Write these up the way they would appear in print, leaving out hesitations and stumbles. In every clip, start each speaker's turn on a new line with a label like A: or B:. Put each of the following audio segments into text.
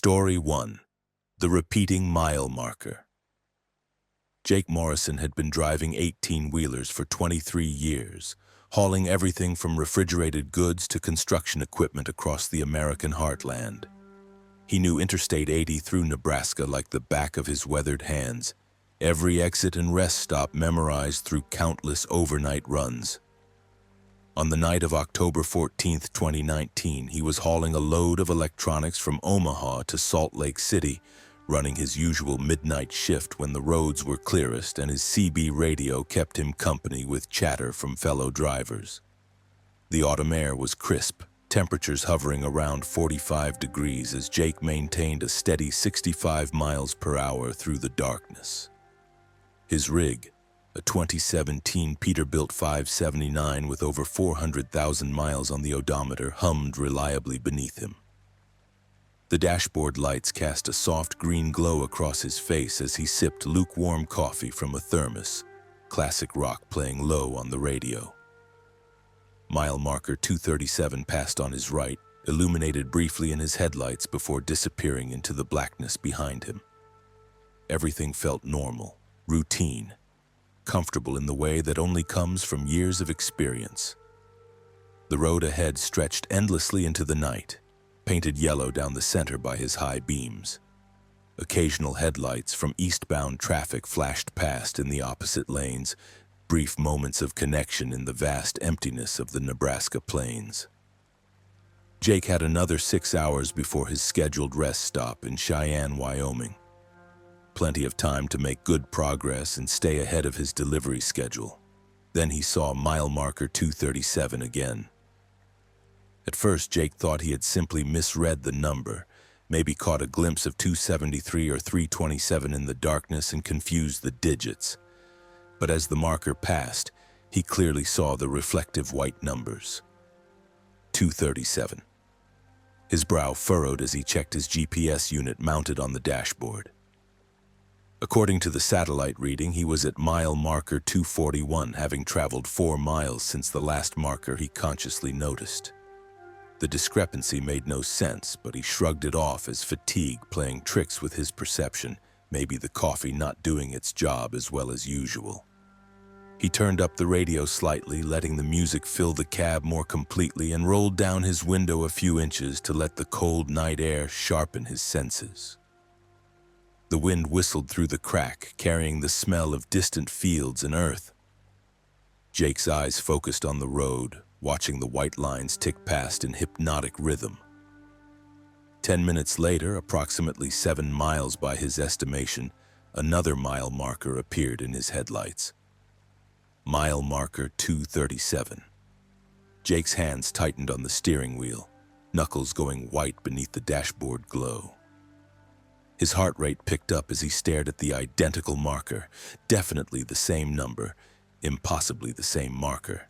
A: Story 1. The Repeating Mile Marker. Jake Morrison had been driving 18-wheelers for 23 years, hauling everything from refrigerated goods to construction equipment across the American heartland. He knew Interstate 80 through Nebraska like the back of his weathered hands, every exit and rest stop memorized through countless overnight runs. On the night of October 14, 2019, he was hauling a load of electronics from Omaha to Salt Lake City, running his usual midnight shift when the roads were clearest and his CB radio kept him company with chatter from fellow drivers. The autumn air was crisp, temperatures hovering around 45 degrees as Jake maintained a steady 65 miles per hour through the darkness. His rig, a 2017 Peterbilt 579 with over 400,000 miles on the odometer, hummed reliably beneath him. The dashboard lights cast a soft green glow across his face as he sipped lukewarm coffee from a thermos, classic rock playing low on the radio. Mile marker 237 passed on his right, illuminated briefly in his headlights before disappearing into the blackness behind him. Everything felt normal, routine, comfortable in the way that only comes from years of experience. The road ahead stretched endlessly into the night, painted yellow down the center by his high beams. Occasional headlights from eastbound traffic flashed past in the opposite lanes, brief moments of connection in the vast emptiness of the Nebraska plains. Jake had another 6 hours before his scheduled rest stop in Cheyenne, Wyoming. Plenty of time to make good progress and stay ahead of his delivery schedule. Then he saw mile marker 237 again. At first, Jake thought he had simply misread the number, maybe caught a glimpse of 273 or 327 in the darkness and confused the digits. But as the marker passed, he clearly saw the reflective white numbers. 237. His brow furrowed as he checked his GPS unit mounted on the dashboard. According to the satellite reading, he was at mile marker 241, having traveled 4 miles since the last marker he consciously noticed. The discrepancy made no sense, but he shrugged it off as fatigue playing tricks with his perception, maybe the coffee not doing its job as well as usual. He turned up the radio slightly, letting the music fill the cab more completely, and rolled down his window a few inches to let the cold night air sharpen his senses. The wind whistled through the crack, carrying the smell of distant fields and earth. Jake's eyes focused on the road, watching the white lines tick past in hypnotic rhythm. 10 minutes later, approximately 7 miles by his estimation, another mile marker appeared in his headlights. Mile marker 237. Jake's hands tightened on the steering wheel, knuckles going white beneath the dashboard glow. His heart rate picked up as he stared at the identical marker, definitely the same number, impossibly the same marker.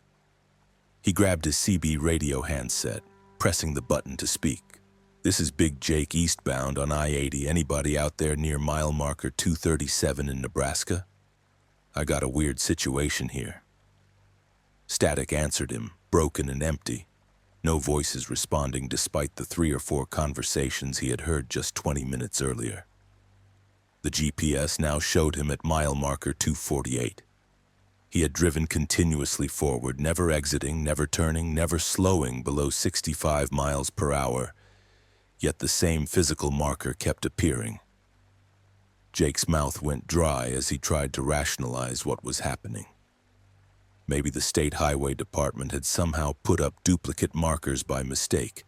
A: He grabbed his CB radio handset, pressing the button to speak. "This is Big Jake eastbound on I-80. Anybody out there near mile marker 237 in Nebraska? I got a weird situation here." Static answered him, broken and empty. No voices responding despite the 3 or 4 conversations he had heard just 20 minutes earlier. The GPS now showed him at mile marker 248. He had driven continuously forward, never exiting, never turning, never slowing below 65 miles per hour, yet the same physical marker kept appearing. Jake's mouth went dry as he tried to rationalize what was happening. Maybe the State Highway Department had somehow put up duplicate markers by mistake,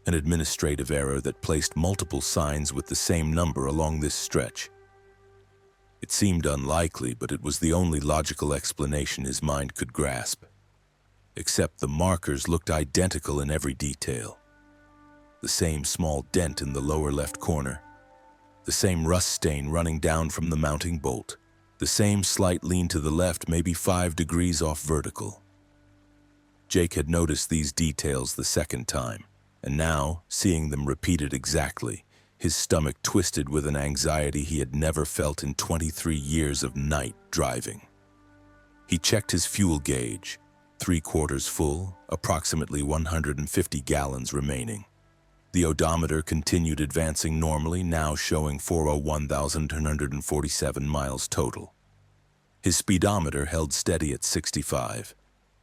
A: an administrative error that placed multiple signs with the same number along this stretch. It seemed unlikely, but it was the only logical explanation his mind could grasp. Except the markers looked identical in every detail. The same small dent in the lower left corner, the same rust stain running down from the mounting bolt, the same slight lean to the left, maybe 5 degrees off vertical. Jake had noticed these details the second time, and now, seeing them repeated exactly, his stomach twisted with an anxiety he had never felt in 23 years of night driving. He checked his fuel gauge, 3/4 full, approximately 150 gallons remaining. The odometer continued advancing normally, now showing 401,247 miles total. His speedometer held steady at 65.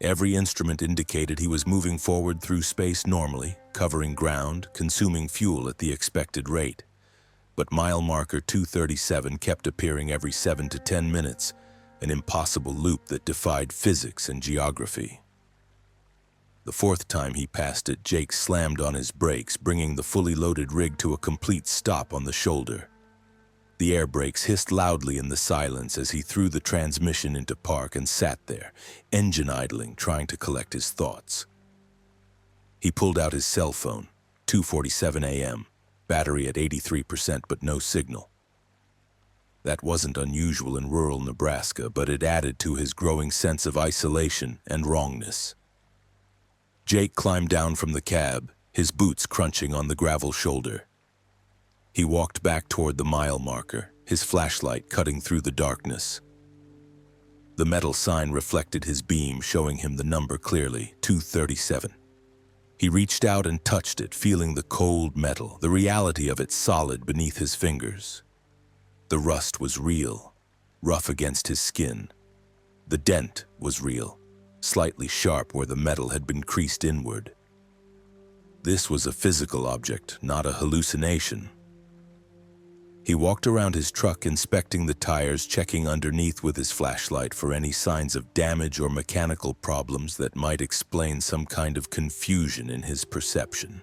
A: Every instrument indicated he was moving forward through space normally, covering ground, consuming fuel at the expected rate. But mile marker 237 kept appearing every 7 to 10 minutes, an impossible loop that defied physics and geography. The fourth time he passed it, Jake slammed on his brakes, bringing the fully loaded rig to a complete stop on the shoulder. The air brakes hissed loudly in the silence as he threw the transmission into park and sat there, engine idling, trying to collect his thoughts. He pulled out his cell phone, 2:47 a.m., battery at 83% but no signal. That wasn't unusual in rural Nebraska, but it added to his growing sense of isolation and wrongness. Jake climbed down from the cab, his boots crunching on the gravel shoulder. He walked back toward the mile marker, his flashlight cutting through the darkness. The metal sign reflected his beam, showing him the number clearly, 237. He reached out and touched it, feeling the cold metal, the reality of it solid beneath his fingers. The rust was real, rough against his skin. The dent was real, slightly sharp where the metal had been creased inward. This was a physical object, not a hallucination. He walked around his truck, inspecting the tires, checking underneath with his flashlight for any signs of damage or mechanical problems that might explain some kind of confusion in his perception.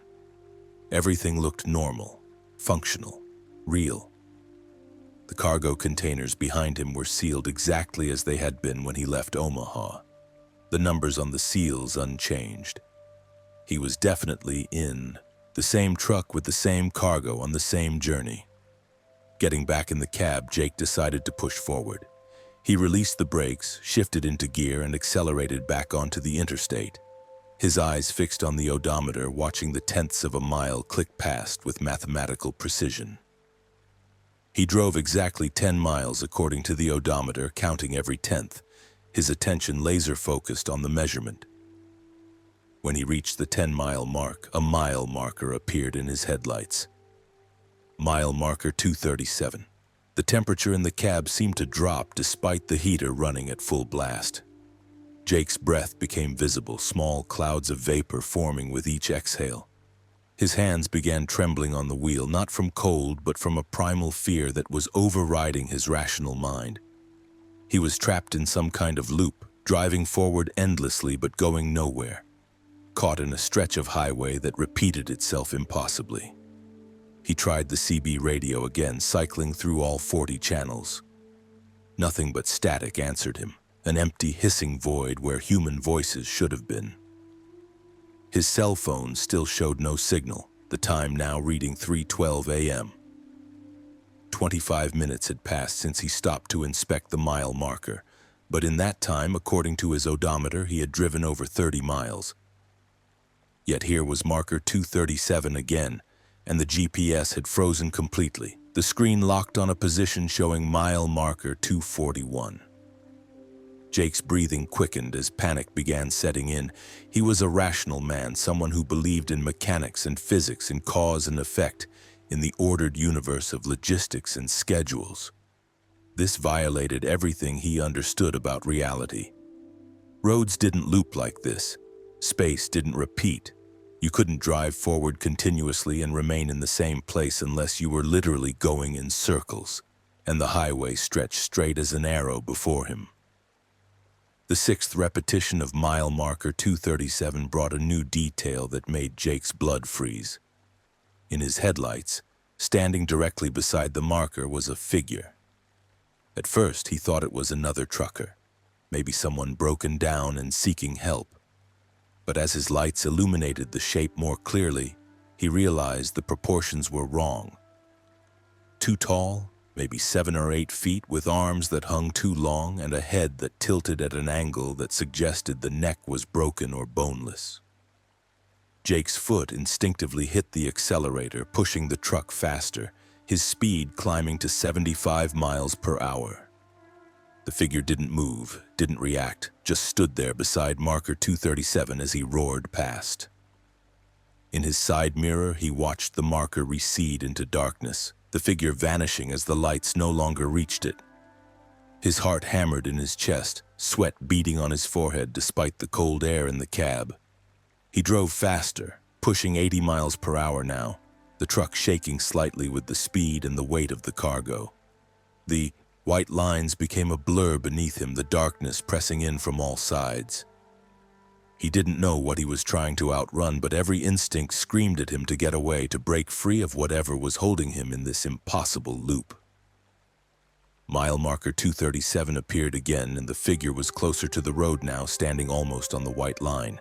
A: Everything looked normal, functional, real. The cargo containers behind him were sealed exactly as they had been when he left Omaha, the numbers on the seals unchanged. He was definitely in the same truck with the same cargo on the same journey. Getting back in the cab, Jake decided to push forward. He released the brakes, shifted into gear, and accelerated back onto the interstate. His eyes fixed on the odometer, watching the tenths of a mile click past with mathematical precision. He drove exactly 10 miles according to the odometer, counting every tenth, his attention laser-focused on the measurement. When he reached the 10-mile mark, a mile marker appeared in his headlights. Mile marker 237. The temperature in the cab seemed to drop despite the heater running at full blast. Jake's breath became visible, small clouds of vapor forming with each exhale. His hands began trembling on the wheel, not from cold, but from a primal fear that was overriding his rational mind. He was trapped in some kind of loop, driving forward endlessly but going nowhere, caught in a stretch of highway that repeated itself impossibly. He tried the CB radio again, cycling through all 40 channels. Nothing but static answered him, an empty hissing void where human voices should have been. His cell phone still showed no signal, the time now reading 3:12 a.m. 25 minutes had passed since he stopped to inspect the mile marker, but in that time, according to his odometer, he had driven over 30 miles. Yet here was marker 237 again, and the GPS had frozen completely. The screen locked on a position showing mile marker 241. Jake's breathing quickened as panic began setting in. He was a rational man, someone who believed in mechanics and physics, in cause and effect, in the ordered universe of logistics and schedules. This violated everything he understood about reality. Roads didn't loop like this. Space didn't repeat. You couldn't drive forward continuously and remain in the same place unless you were literally going in circles, and the highway stretched straight as an arrow before him. The sixth repetition of mile marker 237 brought a new detail that made Jake's blood freeze. In his headlights, standing directly beside the marker, was a figure. At first, he thought it was another trucker, maybe someone broken down and seeking help. But as his lights illuminated the shape more clearly, he realized the proportions were wrong. Too tall, maybe 7 or 8 feet, with arms that hung too long and a head that tilted at an angle that suggested the neck was broken or boneless. Jake's foot instinctively hit the accelerator, pushing the truck faster, his speed climbing to 75 miles per hour. The figure didn't move, didn't react, just stood there beside marker 237 as he roared past. In his side mirror, he watched the marker recede into darkness, the figure vanishing as the lights no longer reached it. His heart hammered in his chest, sweat beading on his forehead despite the cold air in the cab. He drove faster, pushing 80 miles per hour now, the truck shaking slightly with the speed and the weight of the cargo. The white lines became a blur beneath him, the darkness pressing in from all sides. He didn't know what he was trying to outrun, but every instinct screamed at him to get away, to break free of whatever was holding him in this impossible loop. Mile marker 237 appeared again, and the figure was closer to the road now, standing almost on the white line.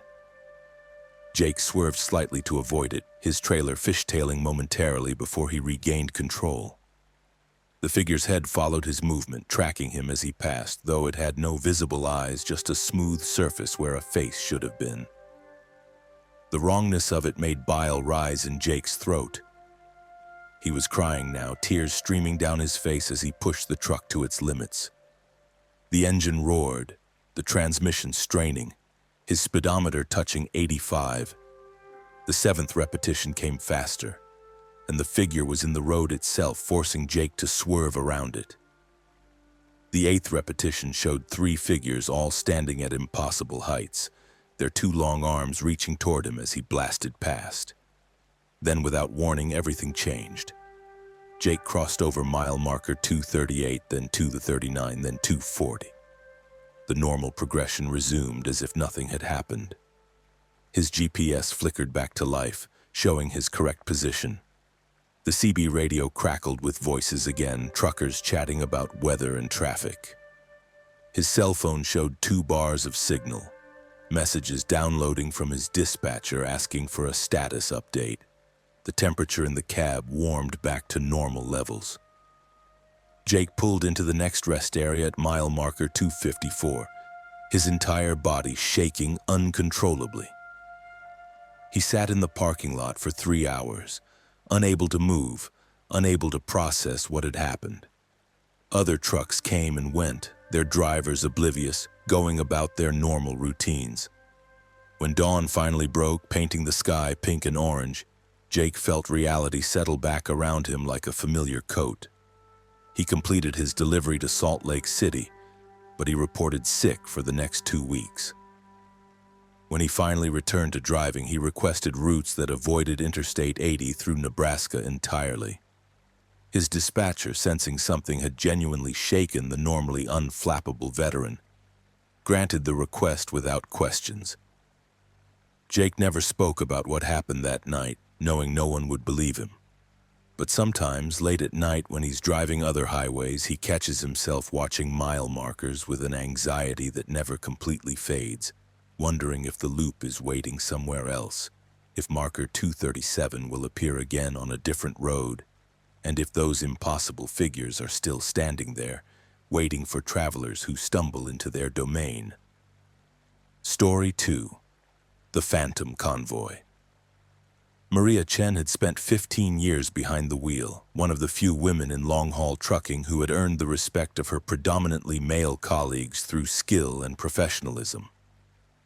A: Jake swerved slightly to avoid it, his trailer fishtailing momentarily before he regained control. The figure's head followed his movement, tracking him as he passed, though it had no visible eyes, just a smooth surface where a face should have been. The wrongness of it made bile rise in Jake's throat. He was crying now, tears streaming down his face as he pushed the truck to its limits. The engine roared, the transmission straining, his speedometer touching 85. The 7th repetition came faster, and the figure was in the road itself, forcing Jake to swerve around it. The 8th repetition showed 3 figures, all standing at impossible heights, their 2 long arms reaching toward him as he blasted past. Then, without warning, everything changed. Jake crossed over mile marker 238, then 239, then 240. The normal progression resumed as if nothing had happened. His GPS flickered back to life, showing his correct position. The CB radio crackled with voices again, truckers chatting about weather and traffic. His cell phone showed 2 bars of signal, messages downloading from his dispatcher asking for a status update. The temperature in the cab warmed back to normal levels. Jake pulled into the next rest area at mile marker 254, his entire body shaking uncontrollably. He sat in the parking lot for 3 hours, unable to move, unable to process what had happened. Other trucks came and went, their drivers oblivious, going about their normal routines. When dawn finally broke, painting the sky pink and orange, Jake felt reality settle back around him like a familiar coat. He completed his delivery to Salt Lake City, but he reported sick for the next 2 weeks. When he finally returned to driving, he requested routes that avoided Interstate 80 through Nebraska entirely. His dispatcher, sensing something had genuinely shaken the normally unflappable veteran, granted the request without questions. Jake never spoke about what happened that night, knowing no one would believe him. But sometimes, late at night when he's driving other highways, he catches himself watching mile markers with an anxiety that never completely fades, wondering if the loop is waiting somewhere else, if marker 237 will appear again on a different road, and if those impossible figures are still standing there, waiting for travelers who stumble into their domain. Story 2. The Phantom Convoy. Maria Chen had spent 15 years behind the wheel, one of the few women in long-haul trucking who had earned the respect of her predominantly male colleagues through skill and professionalism.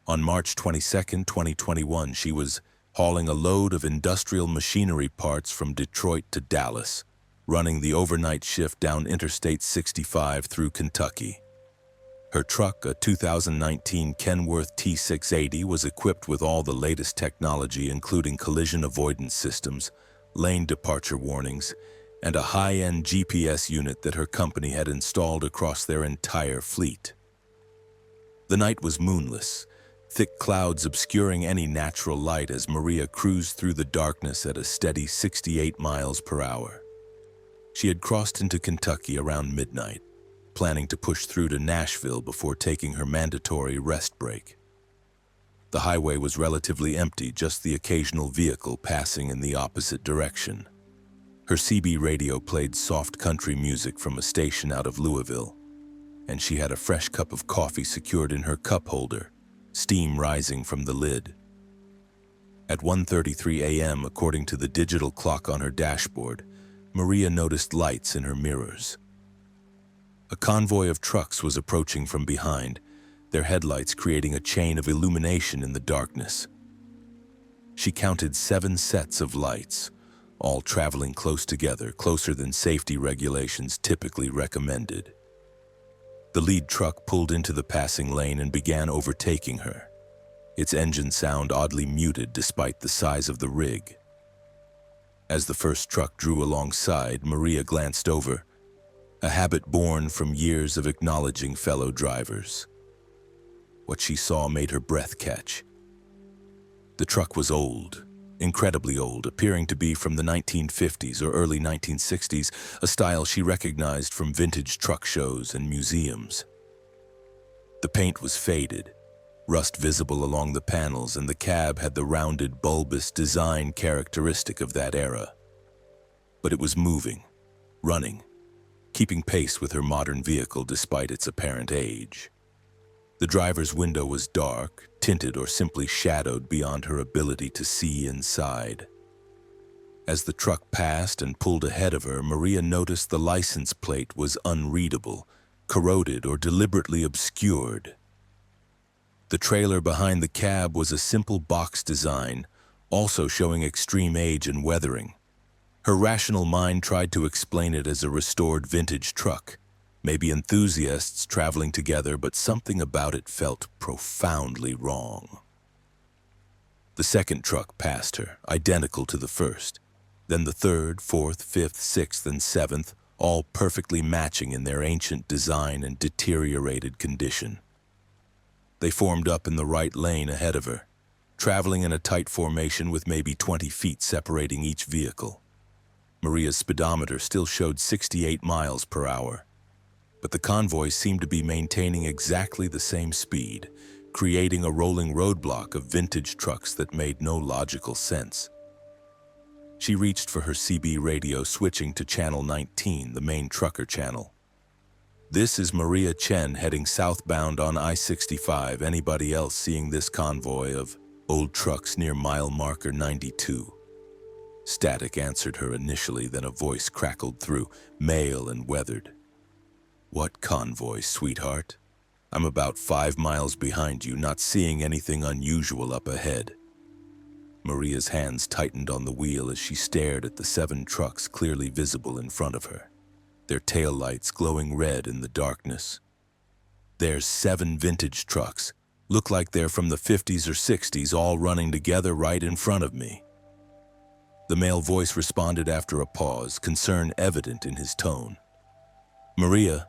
A: On March 22, 2021, she was hauling a load of industrial machinery parts from Detroit to Dallas, running the overnight shift down Interstate 65 through Kentucky. Her truck, a 2019 Kenworth T680, was equipped with all the latest technology, including collision avoidance systems, lane departure warnings, and a high-end GPS unit that her company had installed across their entire fleet. The night was moonless, thick clouds obscuring any natural light as Maria cruised through the darkness at a steady 68 miles per hour. She had crossed into Kentucky around midnight, planning to push through to Nashville before taking her mandatory rest break. The highway was relatively empty, just the occasional vehicle passing in the opposite direction. Her CB radio played soft country music from a station out of Louisville, and she had a fresh cup of coffee secured in her cup holder, steam rising from the lid. At 1:33 a.m., according to the digital clock on her dashboard, Maria noticed lights in her mirrors. A convoy of trucks was approaching from behind, their headlights creating a chain of illumination in the darkness. She counted 7 sets of lights, all traveling close together, closer than safety regulations typically recommended. The lead truck pulled into the passing lane and began overtaking her, its engine sound oddly muted despite the size of the rig. As the first truck drew alongside, Maria glanced over, a habit born from years of acknowledging fellow drivers. What she saw made her breath catch. The truck was old, incredibly old, appearing to be from the 1950s or early 1960s, a style she recognized from vintage truck shows and museums. The paint was faded, rust visible along the panels, and the cab had the rounded, bulbous design characteristic of that era. But it was moving, running, keeping pace with her modern vehicle despite its apparent age. The driver's window was dark, tinted, or simply shadowed beyond her ability to see inside. As the truck passed and pulled ahead of her, Maria noticed the license plate was unreadable, corroded, or deliberately obscured. The trailer behind the cab was a simple box design, also showing extreme age and weathering. Her rational mind tried to explain it as a restored vintage truck, maybe enthusiasts traveling together, but something about it felt profoundly wrong. The second truck passed her, identical to the first. Then the third, fourth, fifth, sixth, and seventh, all perfectly matching in their ancient design and deteriorated condition. They formed up in the right lane ahead of her, traveling in a tight formation with maybe 20 feet separating each vehicle. Maria's speedometer still showed 68 miles per hour, but the convoy seemed to be maintaining exactly the same speed, creating a rolling roadblock of vintage trucks that made no logical sense. She reached for her CB radio, switching to channel 19, the main trucker channel. "This is Maria Chen heading southbound on I-65. Anybody else seeing this convoy of old trucks near mile marker 92? Static answered her initially, then a voice crackled through, male and weathered. "What convoy, sweetheart? I'm about 5 miles behind you, not seeing anything unusual up ahead." Maria's hands tightened on the wheel as she stared at the 7 trucks clearly visible in front of her, their taillights glowing red in the darkness. "There's 7 vintage trucks. Look like they're from the 50s or 60s, all running together right in front of me." The male voice responded after a pause, concern evident in his tone. "Maria,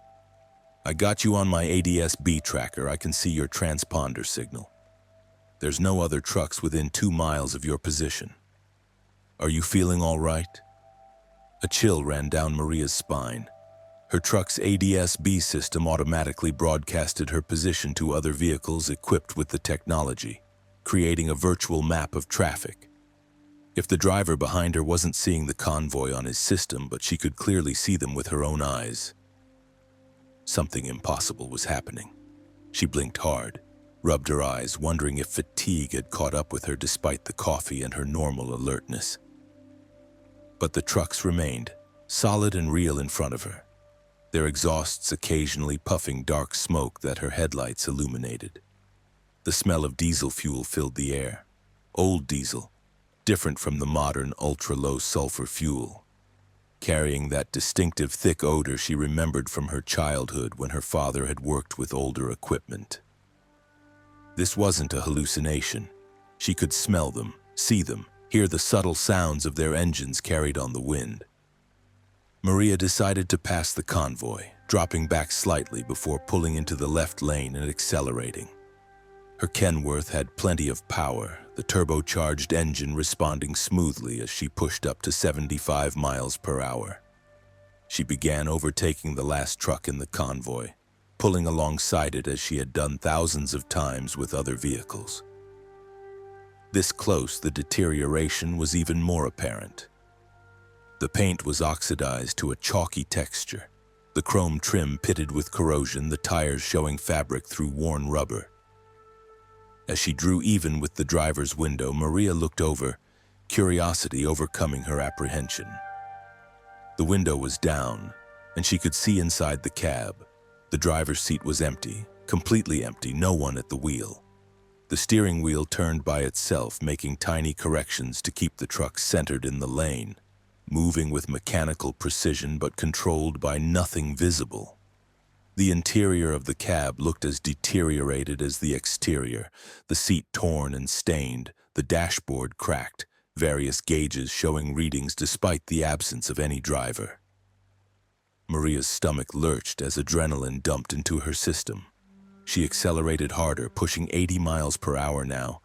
A: I got you on my ADS-B tracker. I can see your transponder signal. There's no other trucks within 2 miles of your position. Are you feeling all right?" A chill ran down Maria's spine. Her truck's ADS-B system automatically broadcasted her position to other vehicles equipped with the technology, creating a virtual map of traffic. If the driver behind her wasn't seeing the convoy on his system, but she could clearly see them with her own eyes. Something impossible was happening. She blinked hard, rubbed her eyes, wondering if fatigue had caught up with her despite the coffee and her normal alertness. But the trucks remained, solid and real in front of her, their exhausts occasionally puffing dark smoke that her headlights illuminated. The smell of diesel fuel filled the air. Old diesel, different from the modern ultra-low sulfur fuel, carrying that distinctive thick odor she remembered from her childhood when her father had worked with older equipment. This wasn't a hallucination. She could smell them, see them, hear the subtle sounds of their engines carried on the wind. Maria decided to pass the convoy, dropping back slightly before pulling into the left lane and accelerating. Her Kenworth had plenty of power, the turbocharged engine responding smoothly as she pushed up to 75 miles per hour. She began overtaking the last truck in the convoy, pulling alongside it as she had done thousands of times with other vehicles. This close, the deterioration was even more apparent. The paint was oxidized to a chalky texture, the chrome trim pitted with corrosion, the tires showing fabric through worn rubber. As she drew even with the driver's window, Maria looked over, curiosity overcoming her apprehension. The window was down, and she could see inside the cab. The driver's seat was empty, completely empty, no one at the wheel. The steering wheel turned by itself, making tiny corrections to keep the truck centered in the lane, moving with mechanical precision but controlled by nothing visible. The interior of the cab looked as deteriorated as the exterior, the seat torn and stained, the dashboard cracked, various gauges showing readings despite the absence of any driver. Maria's stomach lurched as adrenaline dumped into her system. She accelerated harder, pushing 80 miles per hour now,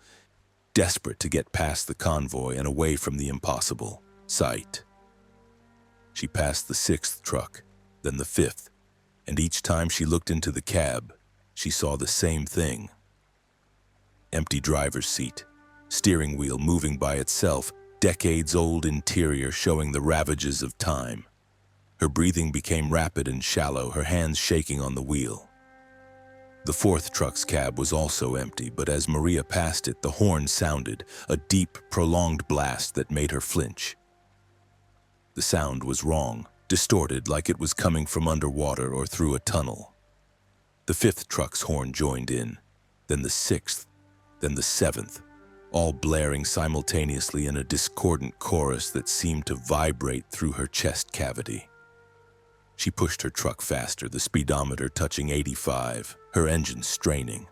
A: desperate to get past the convoy and away from the impossible sight. She passed the 6th truck, then the 5th, and each time she looked into the cab, she saw the same thing. Empty driver's seat, steering wheel moving by itself, decades-old interior showing the ravages of time. Her breathing became rapid and shallow, her hands shaking on the wheel. The 4th truck's cab was also empty, but as Maria passed it, the horn sounded, a deep, prolonged blast that made her flinch. The sound was wrong, distorted like it was coming from underwater or through a tunnel. The 5th truck's horn joined in, then the 6th, then the 7th, all blaring simultaneously in a discordant chorus that seemed to vibrate through her chest cavity. She pushed her truck faster, the speedometer touching 85, her engine straining.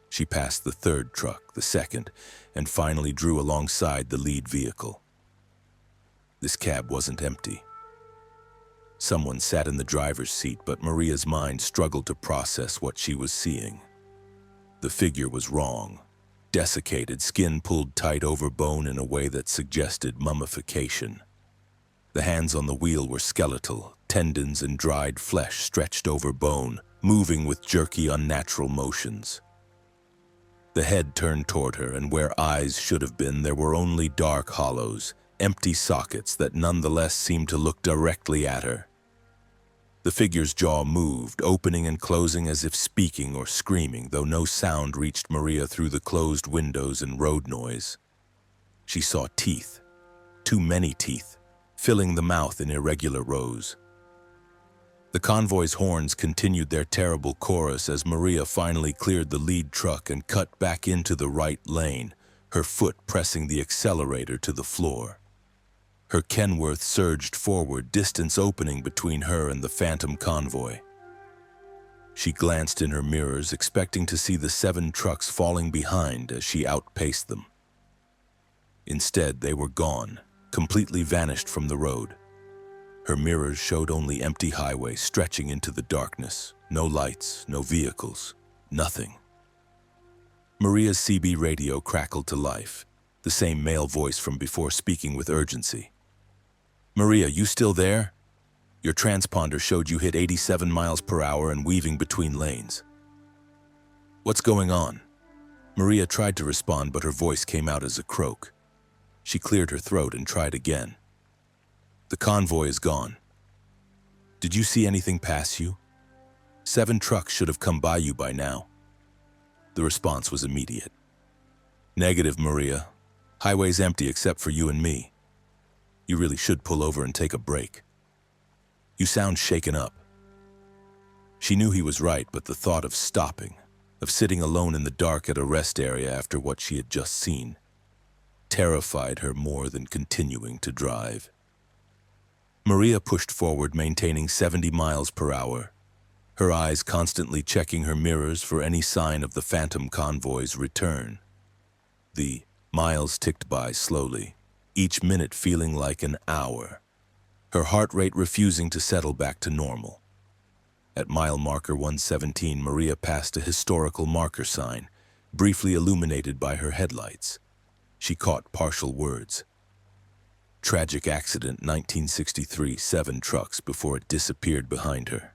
A: She passed the 3rd truck, the 2nd, and finally drew alongside the lead vehicle. This cab wasn't empty. Someone sat in the driver's seat, but Maria's mind struggled to process what she was seeing. The figure was wrong. Desiccated, skin pulled tight over bone in a way that suggested mummification. The hands on the wheel were skeletal, tendons and dried flesh stretched over bone, moving with jerky, unnatural motions. The head turned toward her, and where eyes should have been, there were only dark hollows, empty sockets that nonetheless seemed to look directly at her. The figure's jaw moved, opening and closing as if speaking or screaming, though no sound reached Maria through the closed windows and road noise. She saw teeth, too many teeth, filling the mouth in irregular rows. The convoy's horns continued their terrible chorus as Maria finally cleared the lead truck and cut back into the right lane, her foot pressing the accelerator to the floor. Her Kenworth surged forward, distance opening between her and the phantom convoy. She glanced in her mirrors, expecting to see the 7 trucks falling behind as she outpaced them. Instead, they were gone, completely vanished from the road. Her mirrors showed only empty highway stretching into the darkness. No lights, no vehicles, nothing. Maria's CB radio crackled to life, the same male voice from before speaking with urgency. "Maria, you still there? Your transponder showed you hit 87 miles per hour and weaving between lanes. What's going on?" Maria tried to respond, but her voice came out as a croak. She cleared her throat and tried again. "The convoy is gone. Did you see anything pass you? 7 trucks should have come by you by now." The response was immediate. "Negative, Maria. Highway's empty except for you and me. You really should pull over and take a break. You sound shaken up." She knew he was right, but the thought of stopping, of sitting alone in the dark at a rest area after what she had just seen, terrified her more than continuing to drive. Maria pushed forward, maintaining 70 miles per hour, her eyes constantly checking her mirrors for any sign of the phantom convoy's return. The miles ticked by slowly, each minute feeling like an hour, her heart rate refusing to settle back to normal. At mile marker 117, Maria passed a historical marker sign, briefly illuminated by her headlights. She caught partial words. "Tragic accident, 1963, 7 trucks," before it disappeared behind her.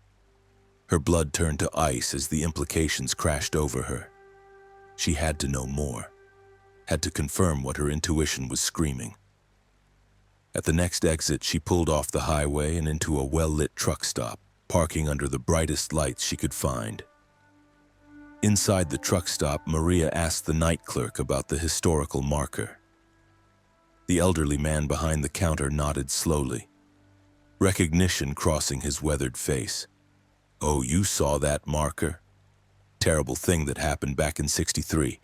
A: Her blood turned to ice as the implications crashed over her. She had to know more, had to confirm what her intuition was screaming. At the next exit, she pulled off the highway and into a well-lit truck stop, parking under the brightest lights she could find. Inside the truck stop, Maria asked the night clerk about the historical marker. The elderly man behind the counter nodded slowly, recognition crossing his weathered face. "Oh, you saw that marker? terrible thing that happened back in '63.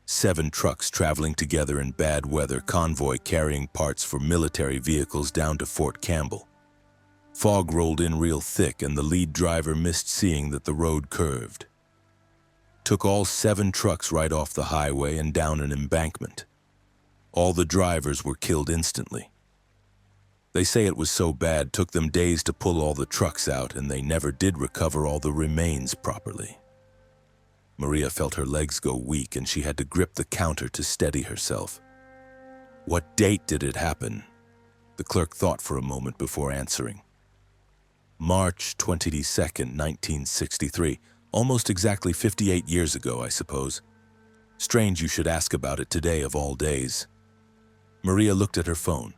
A: 7 trucks traveling together in bad weather, convoy carrying parts for military vehicles down to Fort Campbell. Fog rolled in real thick and the lead driver missed seeing that the road curved. Took all 7 trucks right off the highway and down an embankment. All the drivers were killed instantly. They say it was so bad, took them days to pull all the trucks out, and they never did recover all the remains properly. Maria felt her legs go weak and she had to grip the counter to steady herself. What date did it happen? The clerk thought for a moment before answering. March 22nd, 1963. Almost exactly 58 years ago, I suppose. Strange you should ask about it today of all days. Maria looked at her phone.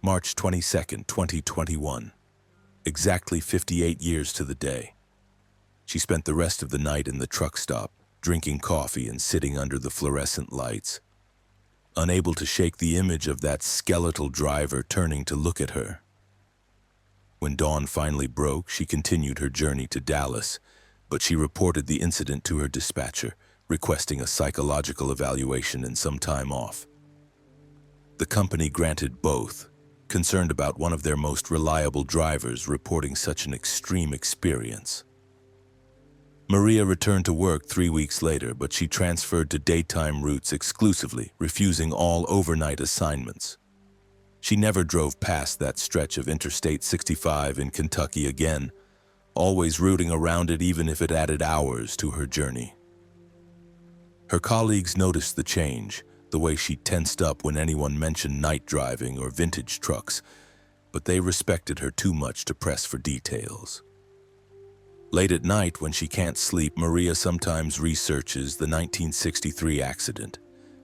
A: March 22nd, 2021. Exactly 58 years to the day. She spent the rest of the night in the truck stop, drinking coffee and sitting under the fluorescent lights. Unable to shake the image of that skeletal driver turning to look at her. When dawn finally broke, she continued her journey to Dallas, but she reported the incident to her dispatcher, requesting a psychological evaluation and some time off. The company granted both, concerned about one of their most reliable drivers reporting such an extreme experience. Maria returned to work 3 weeks later, but she transferred to daytime routes exclusively, refusing all overnight assignments. She never drove past that stretch of Interstate 65 in Kentucky again, always rooting around it even if it added hours to her journey. Her colleagues noticed the change, the way she tensed up when anyone mentioned night driving or vintage trucks, but they respected her too much to press for details. Late at night, when she can't sleep, Maria sometimes researches the 1963 accident,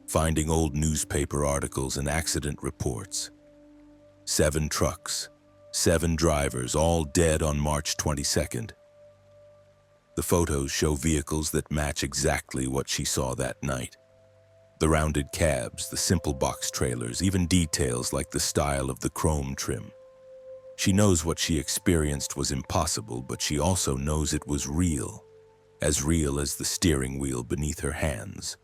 A: finding old newspaper articles and accident reports. 7 trucks, 7 drivers, all dead on March 22nd. The photos show vehicles that match exactly what she saw that night. The rounded cabs, the simple box trailers, even details like the style of the chrome trim. She knows what she experienced was impossible, but she also knows it was real as the steering wheel beneath her hands,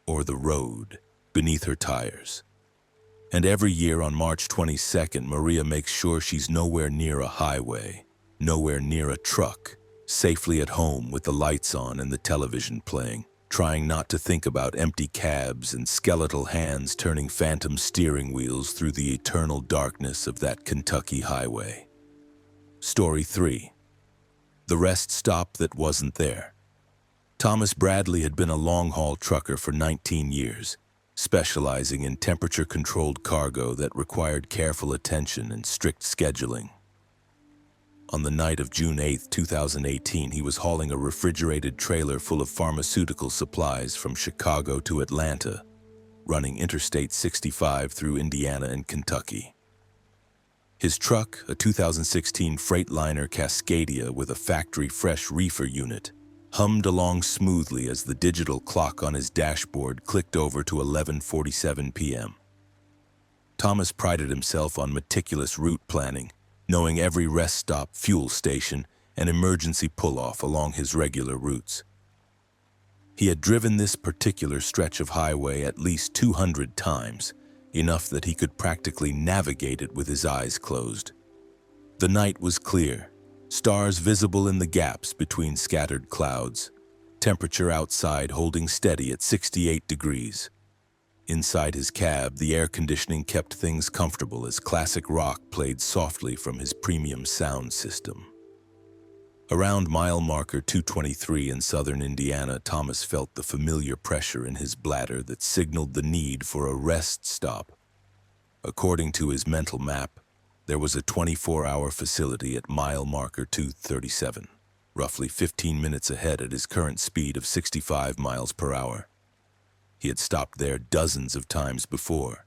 A: or the road beneath her tires. And every year on March 22nd, Maria makes sure she's nowhere near a highway, nowhere near a truck, safely at home with the lights on and the television playing, trying not to think about empty cabs and skeletal hands turning phantom steering wheels through the eternal darkness of that Kentucky highway. Story 3. The rest stop that wasn't there. Thomas Bradley had been a long-haul trucker for 19 years, specializing in temperature-controlled cargo that required careful attention and strict scheduling. On the night of June 8, 2018, he was hauling a refrigerated trailer full of pharmaceutical supplies from Chicago to Atlanta, running Interstate 65 through Indiana and Kentucky. His truck, a 2016 Freightliner Cascadia with a factory-fresh reefer unit, hummed along smoothly as the digital clock on his dashboard clicked over to 11:47 p.m. Thomas prided himself on meticulous route planning, knowing every rest stop, fuel station, and emergency pull-off along his regular routes. He had driven this particular stretch of highway at least 200 times, enough that he could practically navigate it with his eyes closed. The night was clear, stars visible in the gaps between scattered clouds, temperature outside holding steady at 68 degrees. Inside his cab, the air conditioning kept things comfortable as classic rock played softly from his premium sound system. Around mile marker 223 in southern Indiana, Thomas felt the familiar pressure in his bladder that signaled the need for a rest stop. According to his mental map, there was a 24-hour facility at mile marker 237, roughly 15 minutes ahead at his current speed of 65 miles per hour. He had stopped there dozens of times before.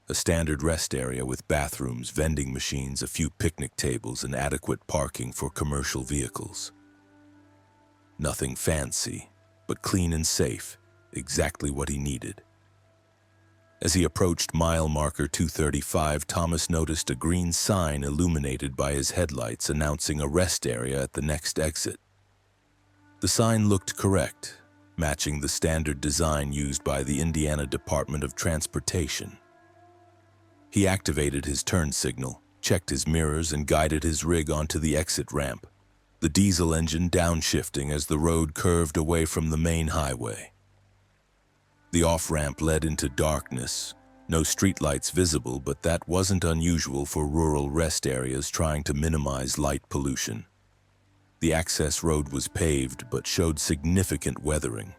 A: A standard rest area with bathrooms, vending machines, a few picnic tables, and adequate parking for commercial vehicles. Nothing fancy, but clean and safe, exactly what he needed. As he approached mile marker 235, Thomas noticed a green sign illuminated by his headlights announcing a rest area at the next exit. The sign looked correct, matching the standard design used by the Indiana Department of Transportation. He activated his turn signal, checked his mirrors, and guided his rig onto the exit ramp, the diesel engine downshifting as the road curved away from the main highway. The off-ramp led into darkness, no streetlights visible, but that wasn't unusual for rural rest areas trying to minimize light pollution. The access road was paved but showed significant weathering,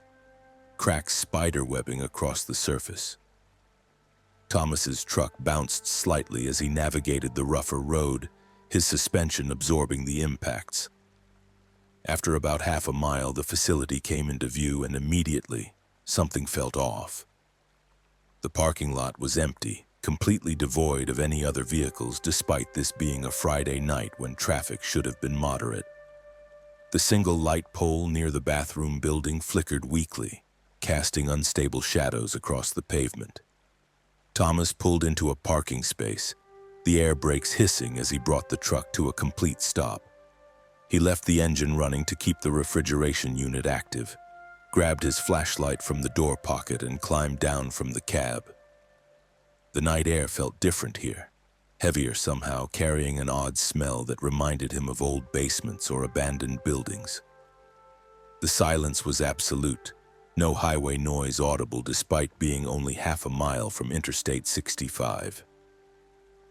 A: cracked spider-webbing across the surface. Thomas's truck bounced slightly as he navigated the rougher road, his suspension absorbing the impacts. After about half a mile, the facility came into view, and immediately, something felt off. The parking lot was empty, completely devoid of any other vehicles, despite this being a Friday night when traffic should have been moderate. The single light pole near the bathroom building flickered weakly, casting unstable shadows across the pavement. Thomas pulled into a parking space, the air brakes hissing as he brought the truck to a complete stop. He left the engine running to keep the refrigeration unit active, grabbed his flashlight from the door pocket, and climbed down from the cab. The night air felt different here, heavier somehow, carrying an odd smell that reminded him of old basements or abandoned buildings. The silence was absolute, no highway noise audible despite being only half a mile from Interstate 65.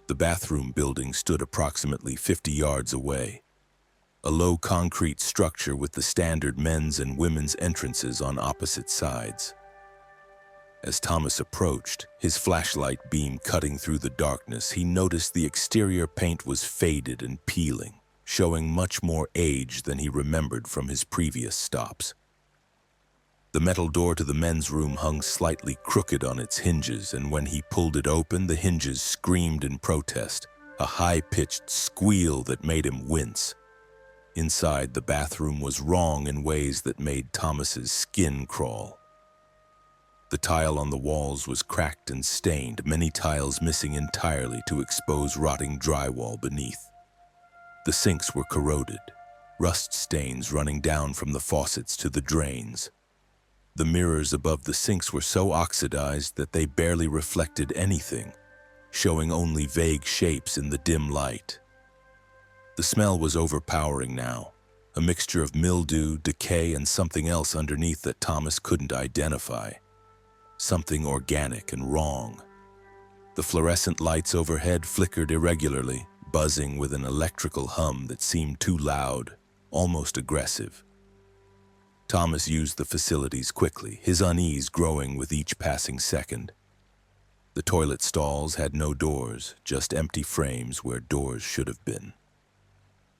A: The bathroom building stood approximately 50 yards away, a low concrete structure with the standard men's and women's entrances on opposite sides. As Thomas approached, his flashlight beam cutting through the darkness, he noticed the exterior paint was faded and peeling, showing much more age than he remembered from his previous stops. The metal door to the men's room hung slightly crooked on its hinges, and when he pulled it open, the hinges screamed in protest, a high-pitched squeal that made him wince. Inside, the bathroom was wrong in ways that made Thomas's skin crawl. The tile on the walls was cracked and stained, many tiles missing entirely to expose rotting drywall beneath. The sinks were corroded, rust stains running down from the faucets to the drains. The mirrors above the sinks were so oxidized that they barely reflected anything, showing only vague shapes in the dim light. The smell was overpowering now, a mixture of mildew, decay, and something else underneath that Thomas couldn't identify. Something organic and wrong. The fluorescent lights overhead flickered irregularly, buzzing with an electrical hum that seemed too loud, almost aggressive. Thomas used the facilities quickly, his unease growing with each passing second. The toilet stalls had no doors, just empty frames where doors should have been.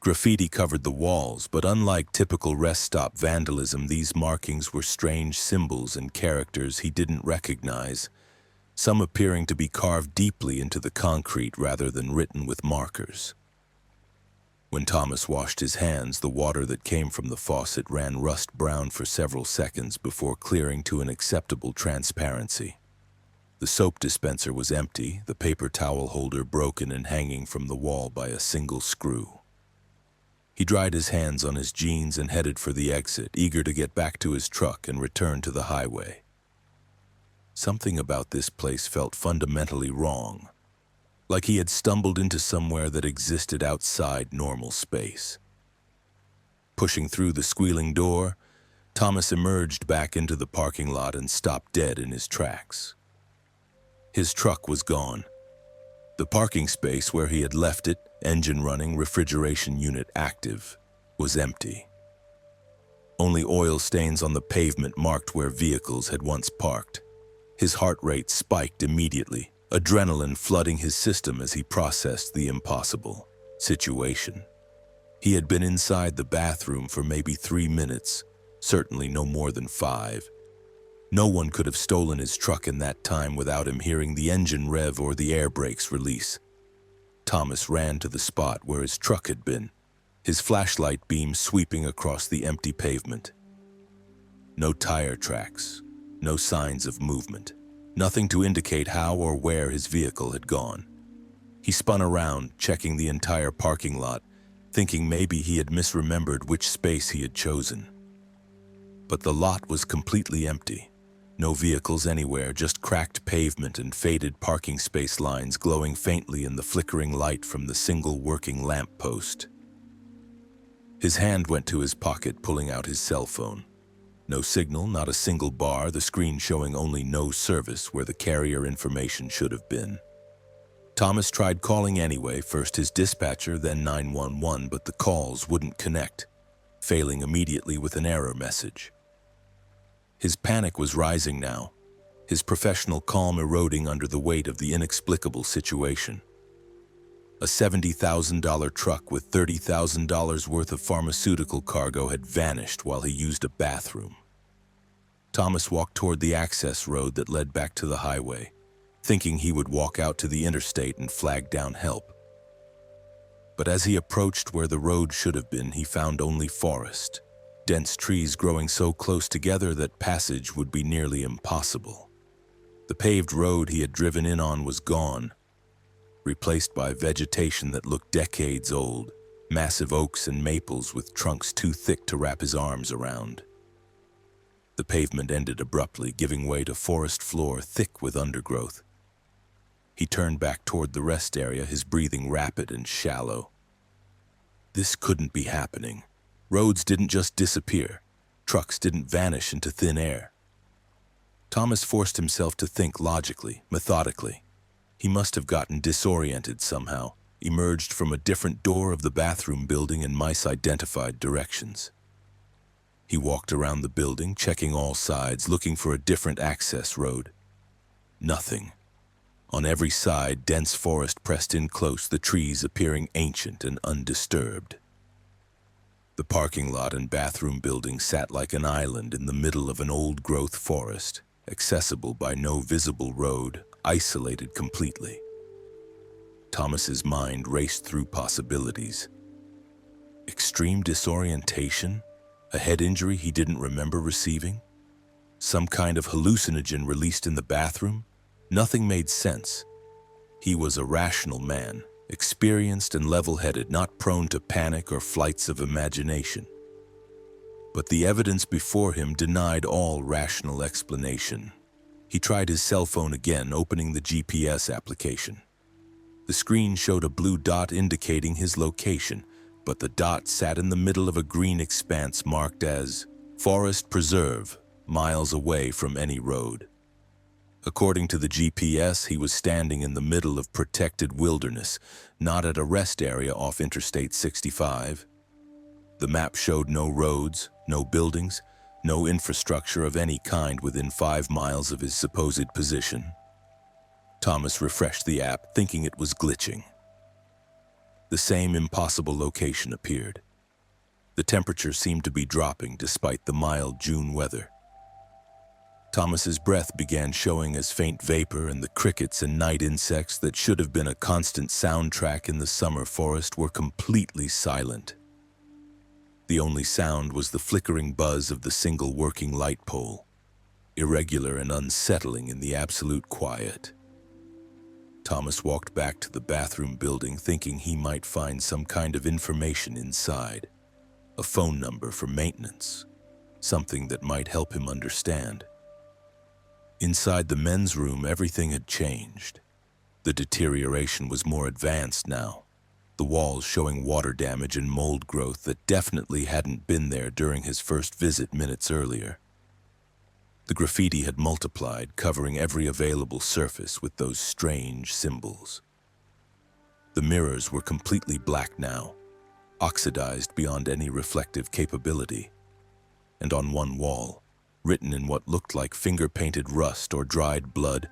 A: Graffiti covered the walls, but unlike typical rest stop vandalism, these markings were strange symbols and characters he didn't recognize, some appearing to be carved deeply into the concrete rather than written with markers. When Thomas washed his hands, the water that came from the faucet ran rust-brown for several seconds before clearing to an acceptable transparency. The soap dispenser was empty, the paper towel holder broken and hanging from the wall by a single screw. He dried his hands on his jeans and headed for the exit, eager to get back to his truck and return to the highway. Something about this place felt fundamentally wrong, like he had stumbled into somewhere that existed outside normal space. Pushing through the squealing door, Thomas emerged back into the parking lot and stopped dead in his tracks. His truck was gone. The parking space where he had left it, engine running, refrigeration unit active, was empty. Only oil stains on the pavement marked where vehicles had once parked. His heart rate spiked immediately, adrenaline flooding his system as he processed the impossible situation. He had been inside the bathroom for maybe 3 minutes, certainly no more than 5. No one could have stolen his truck in that time without him hearing the engine rev or the air brakes release. Thomas ran to the spot where his truck had been, his flashlight beam sweeping across the empty pavement. No tire tracks, no signs of movement, nothing to indicate how or where his vehicle had gone. He spun around, checking the entire parking lot, thinking maybe he had misremembered which space he had chosen. But the lot was completely empty. No vehicles anywhere, just cracked pavement and faded parking space lines glowing faintly in the flickering light from the single working lamp post. His hand went to his pocket, pulling out his cell phone. No signal, not a single bar, the screen showing only no service where the carrier information should have been. Thomas tried calling anyway, first his dispatcher, then 911, but the calls wouldn't connect, failing immediately with an error message. His panic was rising now, his professional calm eroding under the weight of the inexplicable situation. A $70,000 truck with $30,000 worth of pharmaceutical cargo had vanished while he used a bathroom. Thomas walked toward the access road that led back to the highway, thinking he would walk out to the interstate and flag down help. But as he approached where the road should have been, he found only forest, dense trees growing so close together that passage would be nearly impossible. The paved road he had driven in on was gone, replaced by vegetation that looked decades old, massive oaks and maples with trunks too thick to wrap his arms around. The pavement ended abruptly, giving way to forest floor thick with undergrowth. He turned back toward the rest area, his breathing rapid and shallow. This couldn't be happening. Roads didn't just disappear. Trucks didn't vanish into thin air. Thomas forced himself to think logically, methodically. He must have gotten disoriented somehow, emerged from a different door of the bathroom building and misidentified directions. He walked around the building, checking all sides, looking for a different access road. Nothing. On every side, dense forest pressed in close, the trees appearing ancient and undisturbed. The parking lot and bathroom building sat like an island in the middle of an old-growth forest, accessible by no visible road, isolated completely. Thomas's mind raced through possibilities. Extreme disorientation? A head injury he didn't remember receiving? Some kind of hallucinogen released in the bathroom? Nothing made sense. He was a rational man, experienced and level-headed, not prone to panic or flights of imagination. But the evidence before him denied all rational explanation. He tried his cell phone again, opening the GPS application. The screen showed a blue dot indicating his location, but the dot sat in the middle of a green expanse marked as Forest Preserve, miles away from any road. According to the GPS, he was standing in the middle of protected wilderness, not at a rest area off Interstate 65. The map showed no roads, no buildings, no infrastructure of any kind within 5 miles of his supposed position. Thomas refreshed the app, thinking it was glitching. The same impossible location appeared. The temperature seemed to be dropping despite the mild June weather. Thomas's breath began showing as faint vapor, and the crickets and night insects that should have been a constant soundtrack in the summer forest were completely silent. The only sound was the flickering buzz of the single working light pole, irregular and unsettling in the absolute quiet. Thomas walked back to the bathroom building, thinking he might find some kind of information inside. A phone number for maintenance, something that might help him understand. Inside the men's room, everything had changed. The deterioration was more advanced now, the walls showing water damage and mold growth that definitely hadn't been there during his first visit minutes earlier. The graffiti had multiplied, covering every available surface with those strange symbols. The mirrors were completely black now, oxidized beyond any reflective capability. And on one wall, written in what looked like finger-painted rust or dried blood,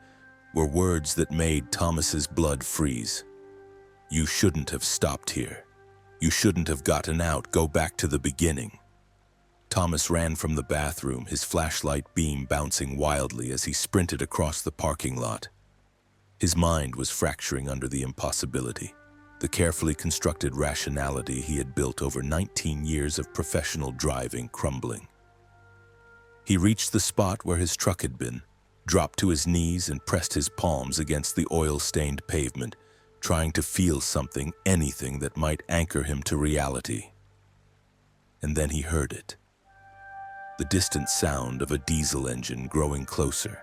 A: were words that made Thomas's blood freeze. "You shouldn't have stopped here. You shouldn't have gotten out. Go back to the beginning." Thomas ran from the bathroom, his flashlight beam bouncing wildly as he sprinted across the parking lot. His mind was fracturing under the impossibility, the carefully constructed rationality he had built over 19 years of professional driving crumbling. He reached the spot where his truck had been, dropped to his knees and pressed his palms against the oil-stained pavement, trying to feel something, anything that might anchor him to reality. And then he heard it. the distant sound of a diesel engine growing closer.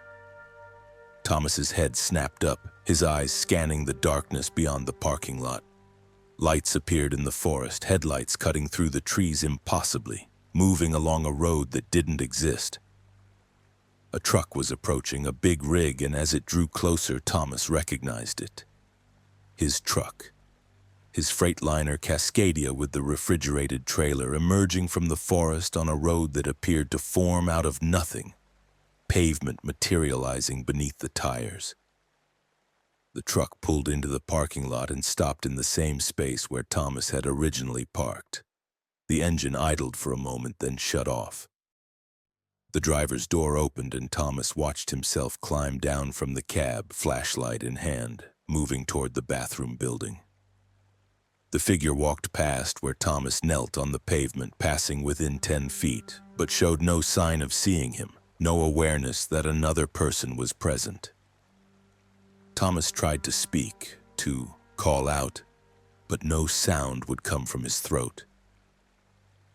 A: Thomas's head snapped up, his eyes scanning the darkness beyond the parking lot. Lights appeared in the forest, headlights cutting through the trees impossibly, moving along a road that didn't exist. A truck was approaching, a big rig, and as it drew closer, Thomas recognized it. His truck. His Freightliner Cascadia with the refrigerated trailer emerging from the forest on a road that appeared to form out of nothing, pavement materializing beneath the tires. The truck pulled into the parking lot and stopped in the same space where Thomas had originally parked. The engine idled for a moment, then shut off. The driver's door opened and Thomas watched himself climb down from the cab, flashlight in hand, moving toward the bathroom building. The figure walked past where Thomas knelt on the pavement, passing within 10 feet, but showed no sign of seeing him, no awareness that another person was present. Thomas tried to speak, to call out, but no sound would come from his throat.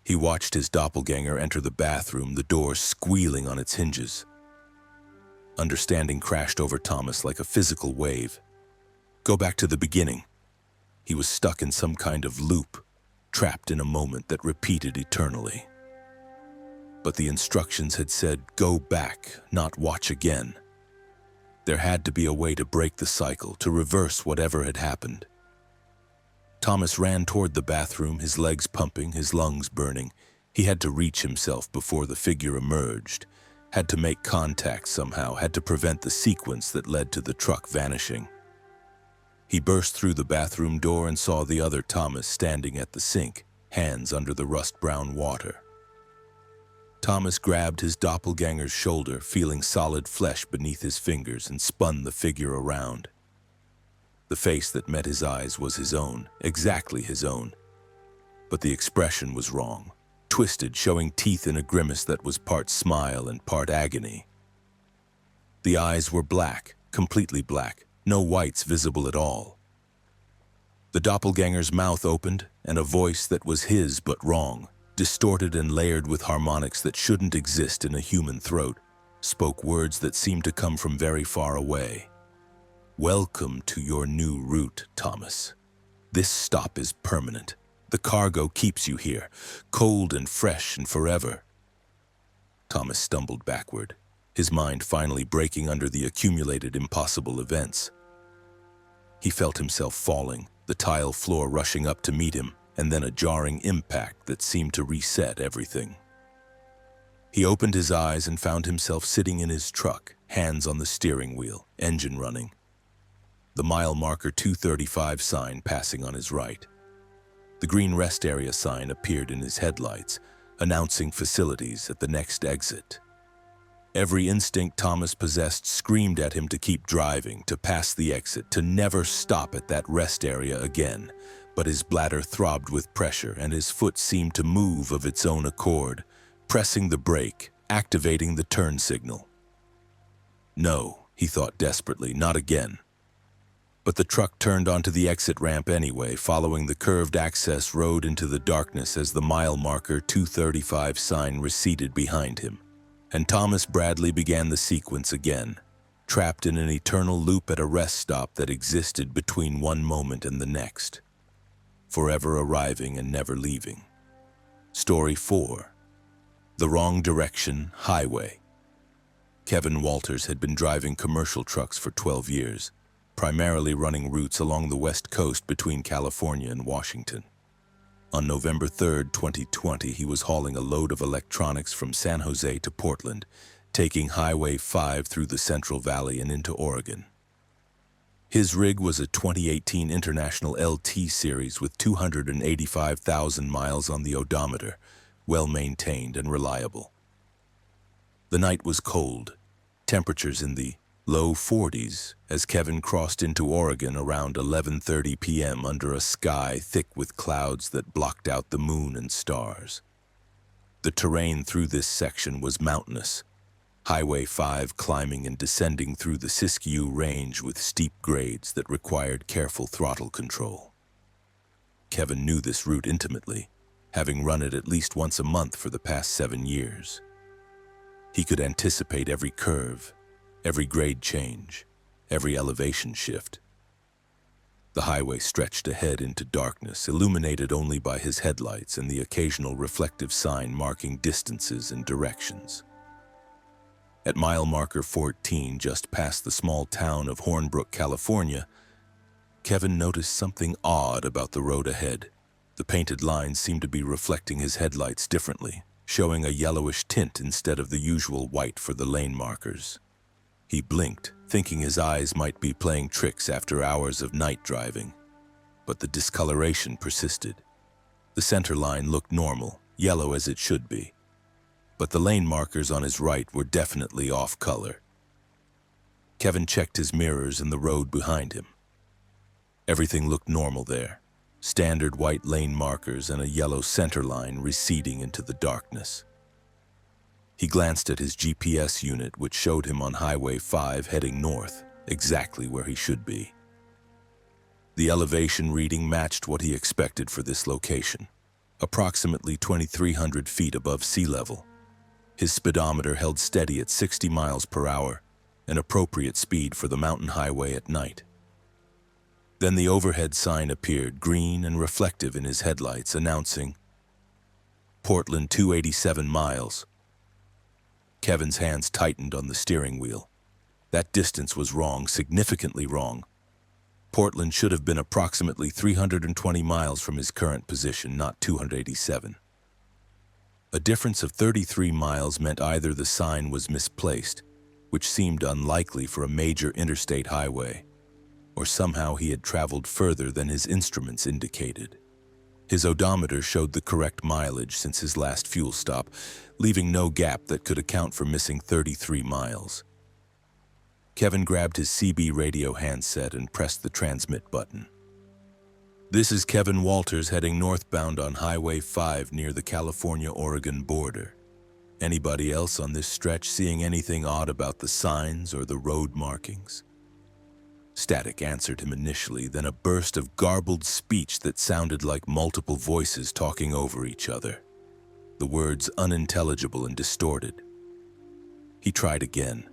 A: He watched his doppelganger enter the bathroom, the door squealing on its hinges. Understanding crashed over Thomas like a physical wave. Go back to the beginning. He was stuck in some kind of loop, trapped in a moment that repeated eternally. But the instructions had said, go back, not watch again. There had to be a way to break the cycle, to reverse whatever had happened. Thomas ran toward the bathroom, his legs pumping, his lungs burning. He had to reach himself before the figure emerged, had to make contact somehow, had to prevent the sequence that led to the truck vanishing. He burst through the bathroom door and saw the other Thomas standing at the sink, hands under the rust-brown water. Thomas grabbed his doppelganger's shoulder, feeling solid flesh beneath his fingers, and spun the figure around. The face that met his eyes was his own, exactly his own. But the expression was wrong, twisted, showing teeth in a grimace that was part smile and part agony. The eyes were black, completely black, no whites visible at all. The doppelganger's mouth opened, and a voice that was his but wrong, distorted and layered with harmonics that shouldn't exist in a human throat, spoke words that seemed to come from very far away. Welcome to your new route, Thomas. This stop is permanent. The cargo keeps you here, cold and fresh and forever. Thomas stumbled backward, his mind finally breaking under the accumulated impossible events. He felt himself falling, the tile floor rushing up to meet him, and then a jarring impact that seemed to reset everything. He opened his eyes and found himself sitting in his truck, hands on the steering wheel, engine running. The mile marker 235 sign passing on his right. The green rest area sign appeared in his headlights, announcing facilities at the next exit. Every instinct Thomas possessed screamed at him to keep driving, to pass the exit, to never stop at that rest area again. But his bladder throbbed with pressure, and his foot seemed to move of its own accord, pressing the brake, activating the turn signal. No, he thought desperately, not again. But the truck turned onto the exit ramp anyway, following the curved access road into the darkness as the mile marker 235 sign receded behind him. And Thomas Bradley began the sequence again, trapped in an eternal loop at a rest stop that existed between one moment and the next, forever arriving and never leaving. Story 4. The Wrong Direction Highway. Kevin Walters had been driving commercial trucks for 12 years, primarily running routes along the west coast between California and Washington. On November 3, 2020, he was hauling a load of electronics from San Jose to Portland, taking Highway 5 through the Central Valley and into Oregon. His rig was a 2018 International LT series with 285,000 miles on the odometer, well-maintained and reliable. The night was cold, temperatures in the low 40s as Kevin crossed into Oregon around 11:30 p.m. under a sky thick with clouds that blocked out the moon and stars. The terrain through this section was mountainous, Highway 5 climbing and descending through the Siskiyou Range with steep grades that required careful throttle control. Kevin knew this route intimately, having run it at least once a month for the past 7 years. He could anticipate every curve, every grade change, every elevation shift. The highway stretched ahead into darkness, illuminated only by his headlights and the occasional reflective sign marking distances and directions. At mile marker 14, just past the small town of Hornbrook, California, Kevin noticed something odd about the road ahead. The painted lines seemed to be reflecting his headlights differently, showing a yellowish tint instead of the usual white for the lane markers. He blinked, thinking his eyes might be playing tricks after hours of night driving, but the discoloration persisted. The center line looked normal, yellow as it should be, but the lane markers on his right were definitely off color. Kevin checked his mirrors and the road behind him. Everything looked normal there. Standard white lane markers and a yellow center line receding into the darkness. He glanced at his GPS unit, which showed him on Highway 5 heading north, exactly where he should be. The elevation reading matched what he expected for this location, approximately 2,300 feet above sea level. His speedometer held steady at 60 miles per hour, an appropriate speed for the mountain highway at night. Then the overhead sign appeared, green and reflective in his headlights, announcing, "Portland 287 miles." Kevin's hands tightened on the steering wheel. That distance was wrong, significantly wrong. Portland should have been approximately 320 miles from his current position, not 287. A difference of 33 miles meant either the sign was misplaced, which seemed unlikely for a major interstate highway, or somehow he had traveled further than his instruments indicated. His odometer showed the correct mileage since his last fuel stop, leaving no gap that could account for missing 33 miles. Kevin grabbed his CB radio handset and pressed the transmit button. "This is Kevin Walters heading northbound on Highway 5 near the California-Oregon border. Anybody else on this stretch seeing anything odd about the signs or the road markings?" Static answered him initially, then a burst of garbled speech that sounded like multiple voices talking over each other, the words unintelligible and distorted. He tried again,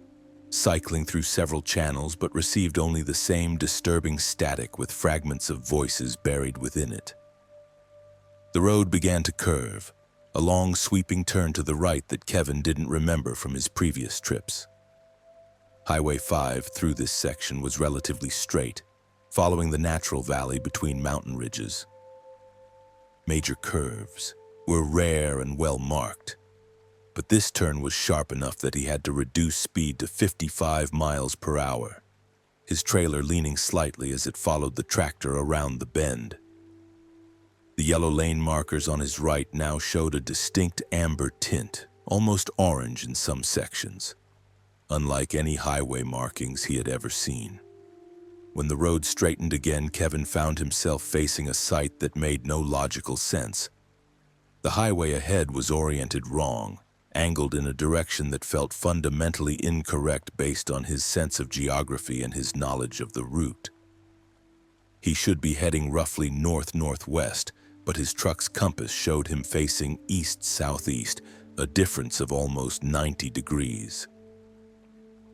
A: cycling through several channels, but received only the same disturbing static with fragments of voices buried within it. The road began to curve, a long sweeping turn to the right that Kevin didn't remember from his previous trips. Highway 5 through this section was relatively straight, following the natural valley between mountain ridges. Major curves were rare and well marked, but this turn was sharp enough that he had to reduce speed to 55 miles per hour, his trailer leaning slightly as it followed the tractor around the bend. The yellow lane markers on his right now showed a distinct amber tint, almost orange in some sections, unlike any highway markings he had ever seen. When the road straightened again, Kevin found himself facing a sight that made no logical sense. The highway ahead was oriented wrong, angled in a direction that felt fundamentally incorrect based on his sense of geography and his knowledge of the route. He should be heading roughly north-northwest, but his truck's compass showed him facing east-southeast, a difference of almost 90 degrees.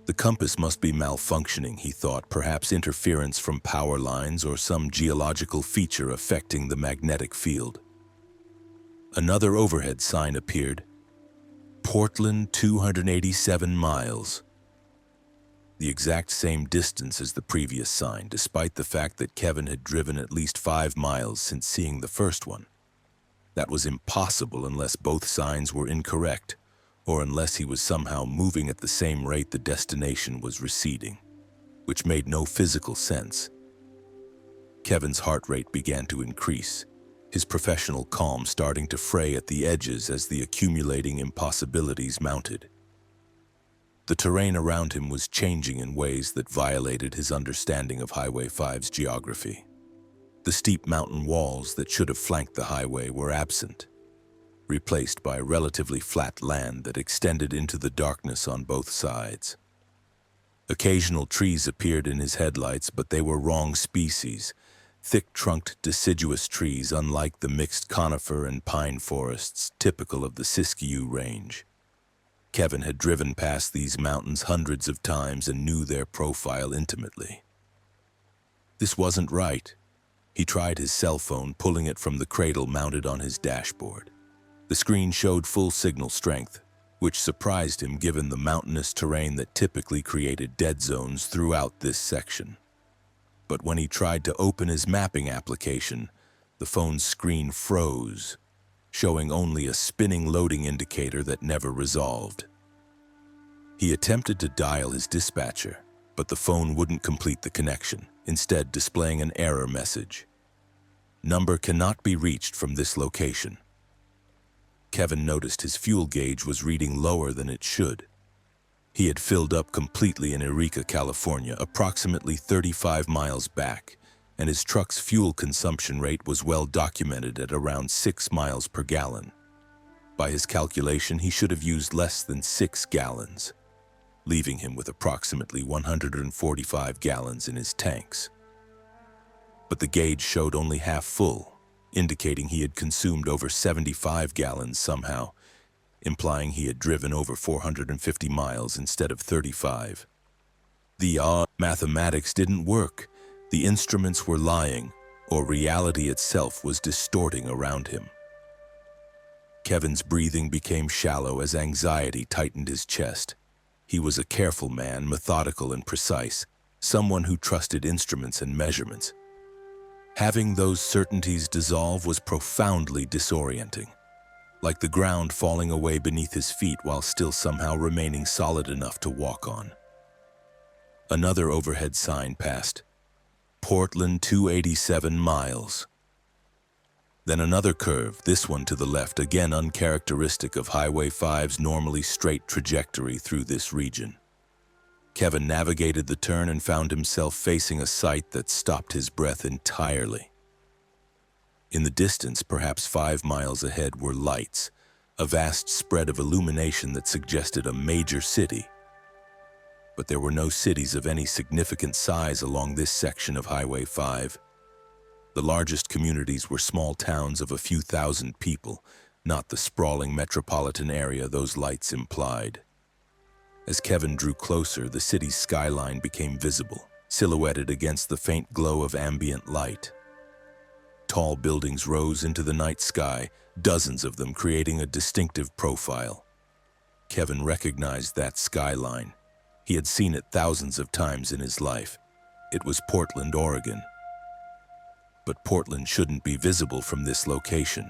A: The compass must be malfunctioning, he thought, perhaps interference from power lines or some geological feature affecting the magnetic field. Another overhead sign appeared, "Portland 287 miles." The exact same distance as the previous sign, despite the fact that Kevin had driven at least 5 miles since seeing the first one. That was impossible unless both signs were incorrect, or unless he was somehow moving at the same rate the destination was receding, which made no physical sense. Kevin's heart rate began to increase, his professional calm starting to fray at the edges as the accumulating impossibilities mounted. The terrain around him was changing in ways that violated his understanding of Highway 5's geography. The steep mountain walls that should have flanked the highway were absent, replaced by relatively flat land that extended into the darkness on both sides. Occasional trees appeared in his headlights, but they were wrong species, thick-trunked deciduous trees unlike the mixed conifer and pine forests typical of the Siskiyou Range. Kevin had driven past these mountains hundreds of times and knew their profile intimately. This wasn't right. He tried his cell phone, pulling it from the cradle mounted on his dashboard. The screen showed full signal strength, which surprised him given the mountainous terrain that typically created dead zones throughout this section. But when he tried to open his mapping application, the phone's screen froze, showing only a spinning loading indicator that never resolved. He attempted to dial his dispatcher, but the phone wouldn't complete the connection, instead displaying an error message. Number cannot be reached from this location. Kevin noticed his fuel gauge was reading lower than it should. He had filled up completely in Eureka, California, approximately 35 miles back, and his truck's fuel consumption rate was well documented at around 6 miles per gallon. By his calculation, he should have used less than 6 gallons, leaving him with approximately 145 gallons in his tanks. But the gauge showed only half full, indicating he had consumed over 75 gallons somehow, implying he had driven over 450 miles instead of 35. The mathematics didn't work. The instruments were lying, or reality itself was distorting around him. Kevin's breathing became shallow as anxiety tightened his chest. He was a careful man, methodical and precise, someone who trusted instruments and measurements. Having those certainties dissolve was profoundly disorienting, like the ground falling away beneath his feet while still somehow remaining solid enough to walk on. Another overhead sign passed. Portland 287 miles. Then another curve, this one to the left, again uncharacteristic of Highway 5's normally straight trajectory through this region. Kevin navigated the turn and found himself facing a sight that stopped his breath entirely. In the distance, perhaps 5 miles ahead, were lights, a vast spread of illumination that suggested a major city. But there were no cities of any significant size along this section of Highway 5. The largest communities were small towns of a few thousand people, not the sprawling metropolitan area those lights implied. As Kevin drew closer, the city's skyline became visible, silhouetted against the faint glow of ambient light. Tall buildings rose into the night sky, dozens of them creating a distinctive profile. Kevin recognized that skyline. He had seen it thousands of times in his life. It was Portland, Oregon. But Portland shouldn't be visible from this location.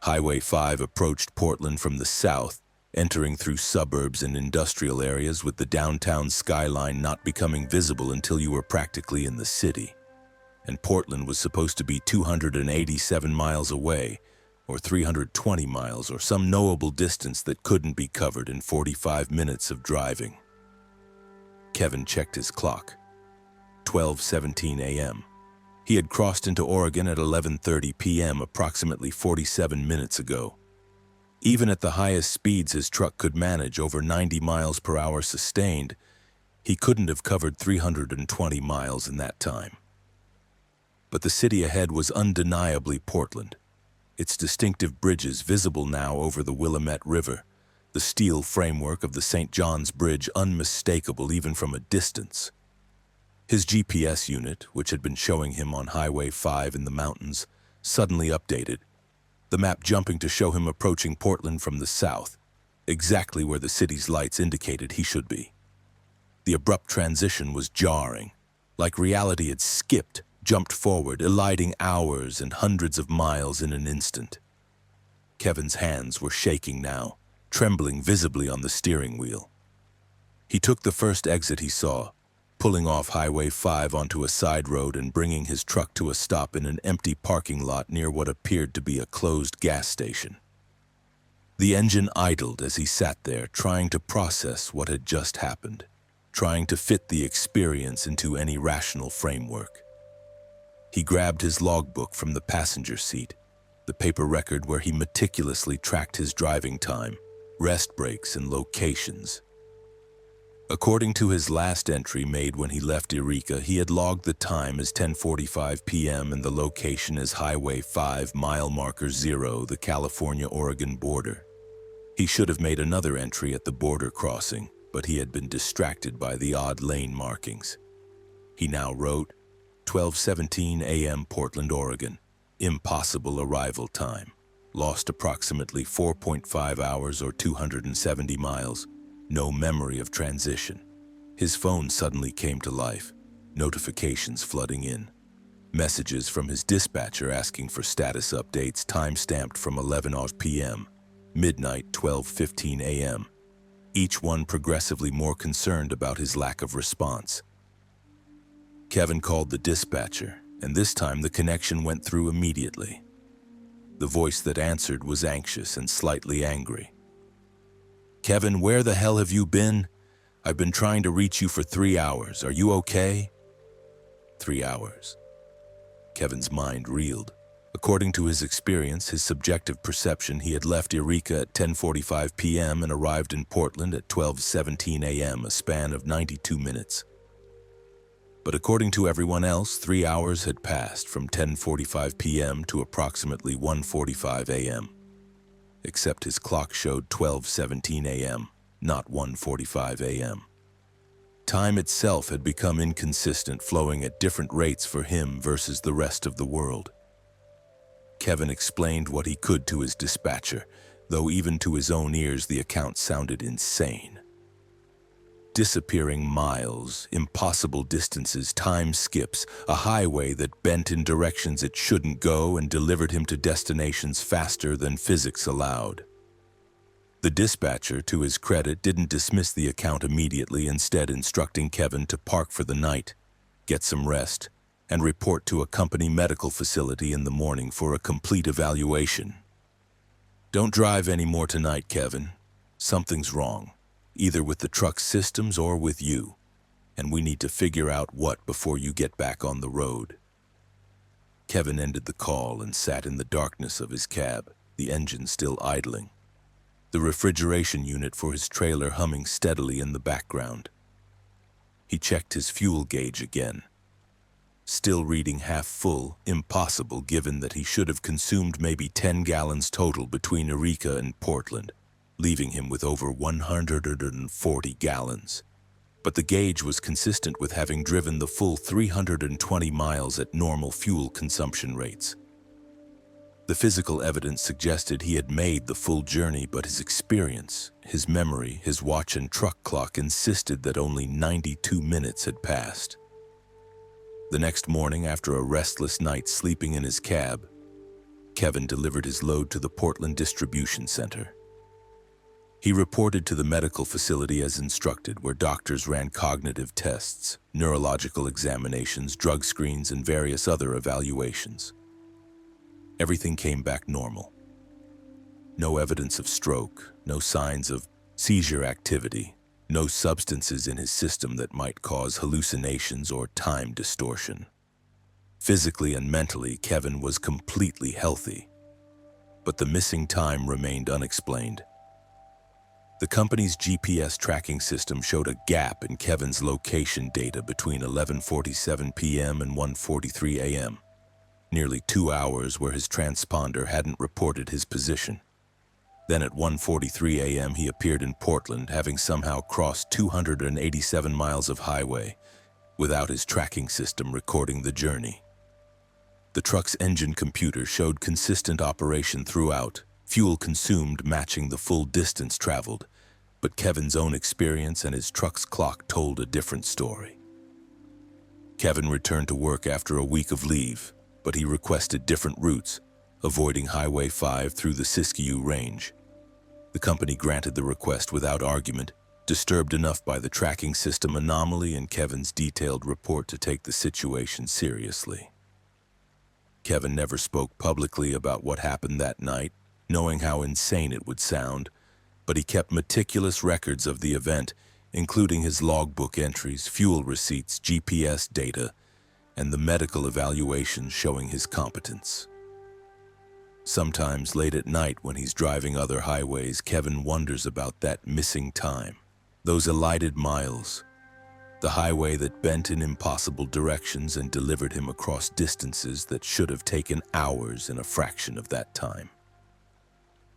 A: Highway 5 approached Portland from the south, entering through suburbs and industrial areas with the downtown skyline not becoming visible until you were practically in the city. And Portland was supposed to be 287 miles away, or 320 miles, or some knowable distance that couldn't be covered in 45 minutes of driving. Kevin checked his clock. 12:17 a.m. He had crossed into Oregon at 11:30 p.m., approximately 47 minutes ago. Even at the highest speeds his truck could manage, over 90 miles per hour sustained, he couldn't have covered 320 miles in that time. But the city ahead was undeniably Portland. Its distinctive bridges visible now over the Willamette River, the steel framework of the St. John's Bridge unmistakable even from a distance. His GPS unit, which had been showing him on Highway 5 in the mountains, suddenly updated, the map jumping to show him approaching Portland from the south, exactly where the city's lights indicated he should be. The abrupt transition was jarring, like reality had skipped, jumped forward, eliding hours and hundreds of miles in an instant. Kevin's hands were shaking now, trembling visibly on the steering wheel. He took the first exit he saw, pulling off Highway 5 onto a side road and bringing his truck to a stop in an empty parking lot near what appeared to be a closed gas station. The engine idled as he sat there, trying to process what had just happened, trying to fit the experience into any rational framework. He grabbed his logbook from the passenger seat, the paper record where he meticulously tracked his driving time, rest breaks, and locations. According to his last entry made when he left Eureka, he had logged the time as 10:45 p.m. and the location as Highway 5, mile marker 0, the California-Oregon border. He should have made another entry at the border crossing, but he had been distracted by the odd lane markings. He now wrote, 12:17 a.m. Portland, Oregon. Impossible arrival time. Lost approximately 4.5 hours or 270 miles. No memory of transition. His phone suddenly came to life. Notifications flooding in. Messages from his dispatcher asking for status updates time-stamped from 11 p.m. Midnight 12:15 a.m. Each one progressively more concerned about his lack of response. Kevin called the dispatcher, and this time the connection went through immediately. The voice that answered was anxious and slightly angry. "Kevin, where the hell have you been? I've been trying to reach you for 3 hours. Are you okay?" 3 hours. Kevin's mind reeled. According to his experience, his subjective perception, he had left Eureka at 10:45 p.m. and arrived in Portland at 12:17 a.m., a span of 92 minutes. But according to everyone else, 3 hours had passed from 10:45 p.m. to approximately 1:45 a.m. Except his clock showed 12:17 a.m., not 1:45 a.m. Time itself had become inconsistent, flowing at different rates for him versus the rest of the world. Kevin explained what he could to his dispatcher, though even to his own ears the account sounded insane. Disappearing miles, impossible distances, time skips, a highway that bent in directions it shouldn't go and delivered him to destinations faster than physics allowed. The dispatcher, to his credit, didn't dismiss the account immediately, instead instructing Kevin to park for the night, get some rest, and report to a company medical facility in the morning for a complete evaluation. "Don't drive any more tonight, Kevin. Something's wrong, either with the truck's systems or with you, and we need to figure out what before you get back on the road." Kevin ended the call and sat in the darkness of his cab, the engine still idling, the refrigeration unit for his trailer humming steadily in the background. He checked his fuel gauge again. Still reading half full, impossible given that he should have consumed maybe 10 gallons total between Eureka and Portland, leaving him with over 140 gallons. But the gauge was consistent with having driven the full 320 miles at normal fuel consumption rates. The physical evidence suggested he had made the full journey, but his experience, his memory, his watch and truck clock insisted that only 92 minutes had passed. The next morning, after a restless night sleeping in his cab, Kevin delivered his load to the Portland distribution center. He reported to the medical facility as instructed, where doctors ran cognitive tests, neurological examinations, drug screens, and various other evaluations. Everything came back normal. No evidence of stroke, no signs of seizure activity, no substances in his system that might cause hallucinations or time distortion. Physically and mentally, Kevin was completely healthy, but the missing time remained unexplained. The company's GPS tracking system showed a gap in Kevin's location data between 11:47 p.m. and 1:43 a.m., nearly 2 hours where his transponder hadn't reported his position. Then at 1:43 a.m. he appeared in Portland, having somehow crossed 287 miles of highway without his tracking system recording the journey. The truck's engine computer showed consistent operation throughout, fuel consumed matching the full distance traveled, but Kevin's own experience and his truck's clock told a different story. Kevin returned to work after a week of leave, but he requested different routes, avoiding Highway 5 through the Siskiyou Range. The company granted the request without argument, disturbed enough by the tracking system anomaly and Kevin's detailed report to take the situation seriously. Kevin never spoke publicly about what happened that night, knowing how insane it would sound, but he kept meticulous records of the event, including his logbook entries, fuel receipts, GPS data, and the medical evaluations showing his competence. Sometimes late at night when he's driving other highways, Kevin wonders about that missing time, those elided miles, the highway that bent in impossible directions and delivered him across distances that should have taken hours in a fraction of that time.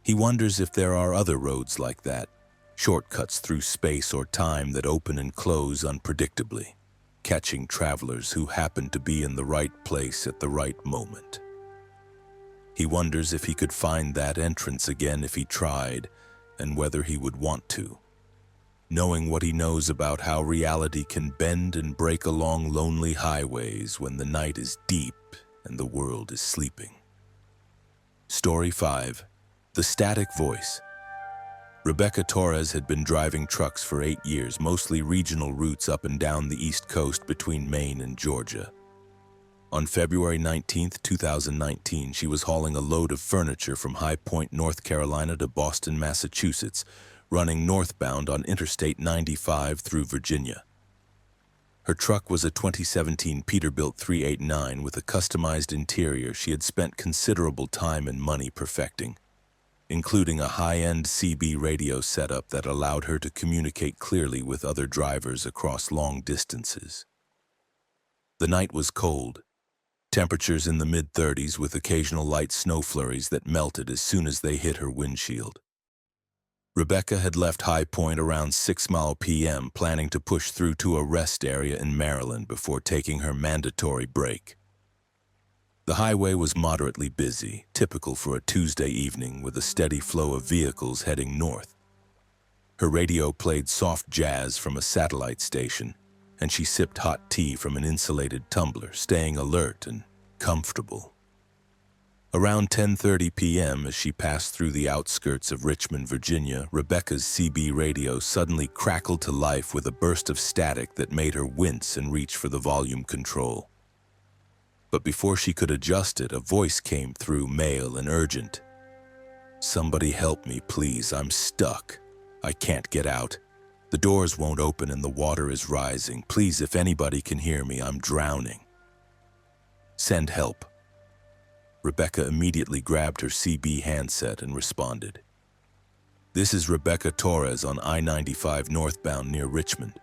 A: He wonders if there are other roads like that, shortcuts through space or time that open and close unpredictably, catching travelers who happen to be in the right place at the right moment. He wonders if he could find that entrance again if he tried, and whether he would want to, knowing what he knows about how reality can bend and break along lonely highways when the night is deep and the world is sleeping. Story 5. The Static Voice. Rebecca Torres had been driving trucks for 8 years, mostly regional routes up and down the East Coast between Maine and Georgia. On February 19, 2019, she was hauling a load of furniture from High Point, North Carolina to Boston, Massachusetts, running northbound on Interstate 95 through Virginia. Her truck was a 2017 Peterbilt 389 with a customized interior she had spent considerable time and money perfecting, including a high-end CB radio setup that allowed her to communicate clearly with other drivers across long distances. The night was cold, temperatures in the mid-30s with occasional light snow flurries that melted as soon as they hit her windshield. Rebecca had left High Point around 6 p.m., planning to push through to a rest area in Maryland before taking her mandatory break. The highway was moderately busy, typical for a Tuesday evening with a steady flow of vehicles heading north. Her radio played soft jazz from a satellite station, and she sipped hot tea from an insulated tumbler, staying alert and comfortable. Around 10:30 p.m., as she passed through the outskirts of Richmond, Virginia, Rebecca's CB radio suddenly crackled to life with a burst of static that made her wince and reach for the volume control. But before she could adjust it, a voice came through, male and urgent. "Somebody help me, please. I'm stuck. I can't get out. The doors won't open and the water is rising. Please, if anybody can hear me, I'm drowning. Send help." Rebecca immediately grabbed her CB handset and responded. "This is Rebecca Torres on I-95 northbound near Richmond.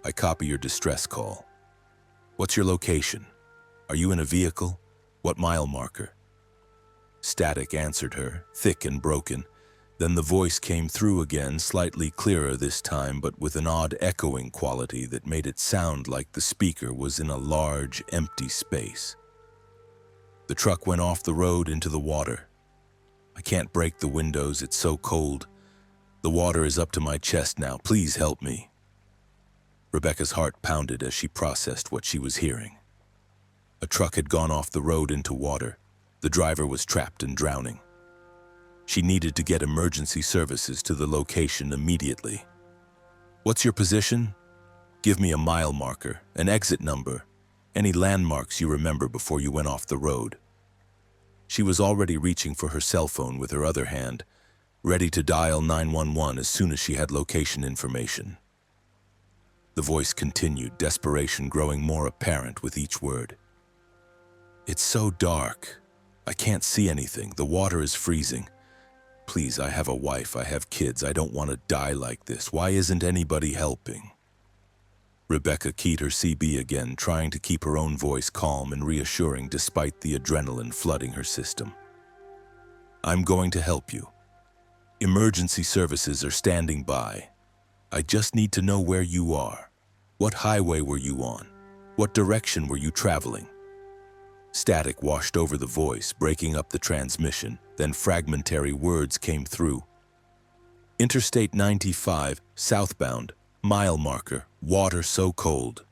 A: I copy your distress call. What's your location? Are you in a vehicle? What mile marker?" Static answered her, thick and broken. Then the voice came through again, slightly clearer this time, but with an odd echoing quality that made it sound like the speaker was in a large, empty space. "The truck went off the road into the water. I can't break the windows, it's so cold. The water is up to my chest now. Please help me." Rebecca's heart pounded as she processed what she was hearing. A truck had gone off the road into water. The driver was trapped and drowning. She needed to get emergency services to the location immediately. "What's your position? Give me a mile marker, an exit number, any landmarks you remember before you went off the road." She was already reaching for her cell phone with her other hand, ready to dial 911 as soon as she had location information. The voice continued, desperation growing more apparent with each word. "It's so dark. I can't see anything. The water is freezing. Please, I have a wife, I have kids. I don't want to die like this. Why isn't anybody helping?" Rebecca keyed her CB again, trying to keep her own voice calm and reassuring despite the adrenaline flooding her system. "I'm going to help you. Emergency services are standing by. I just need to know where you are. What highway were you on? What direction were you traveling?" Static washed over the voice, breaking up the transmission. Then fragmentary words came through. "Interstate 95, southbound, mile marker, water so cold."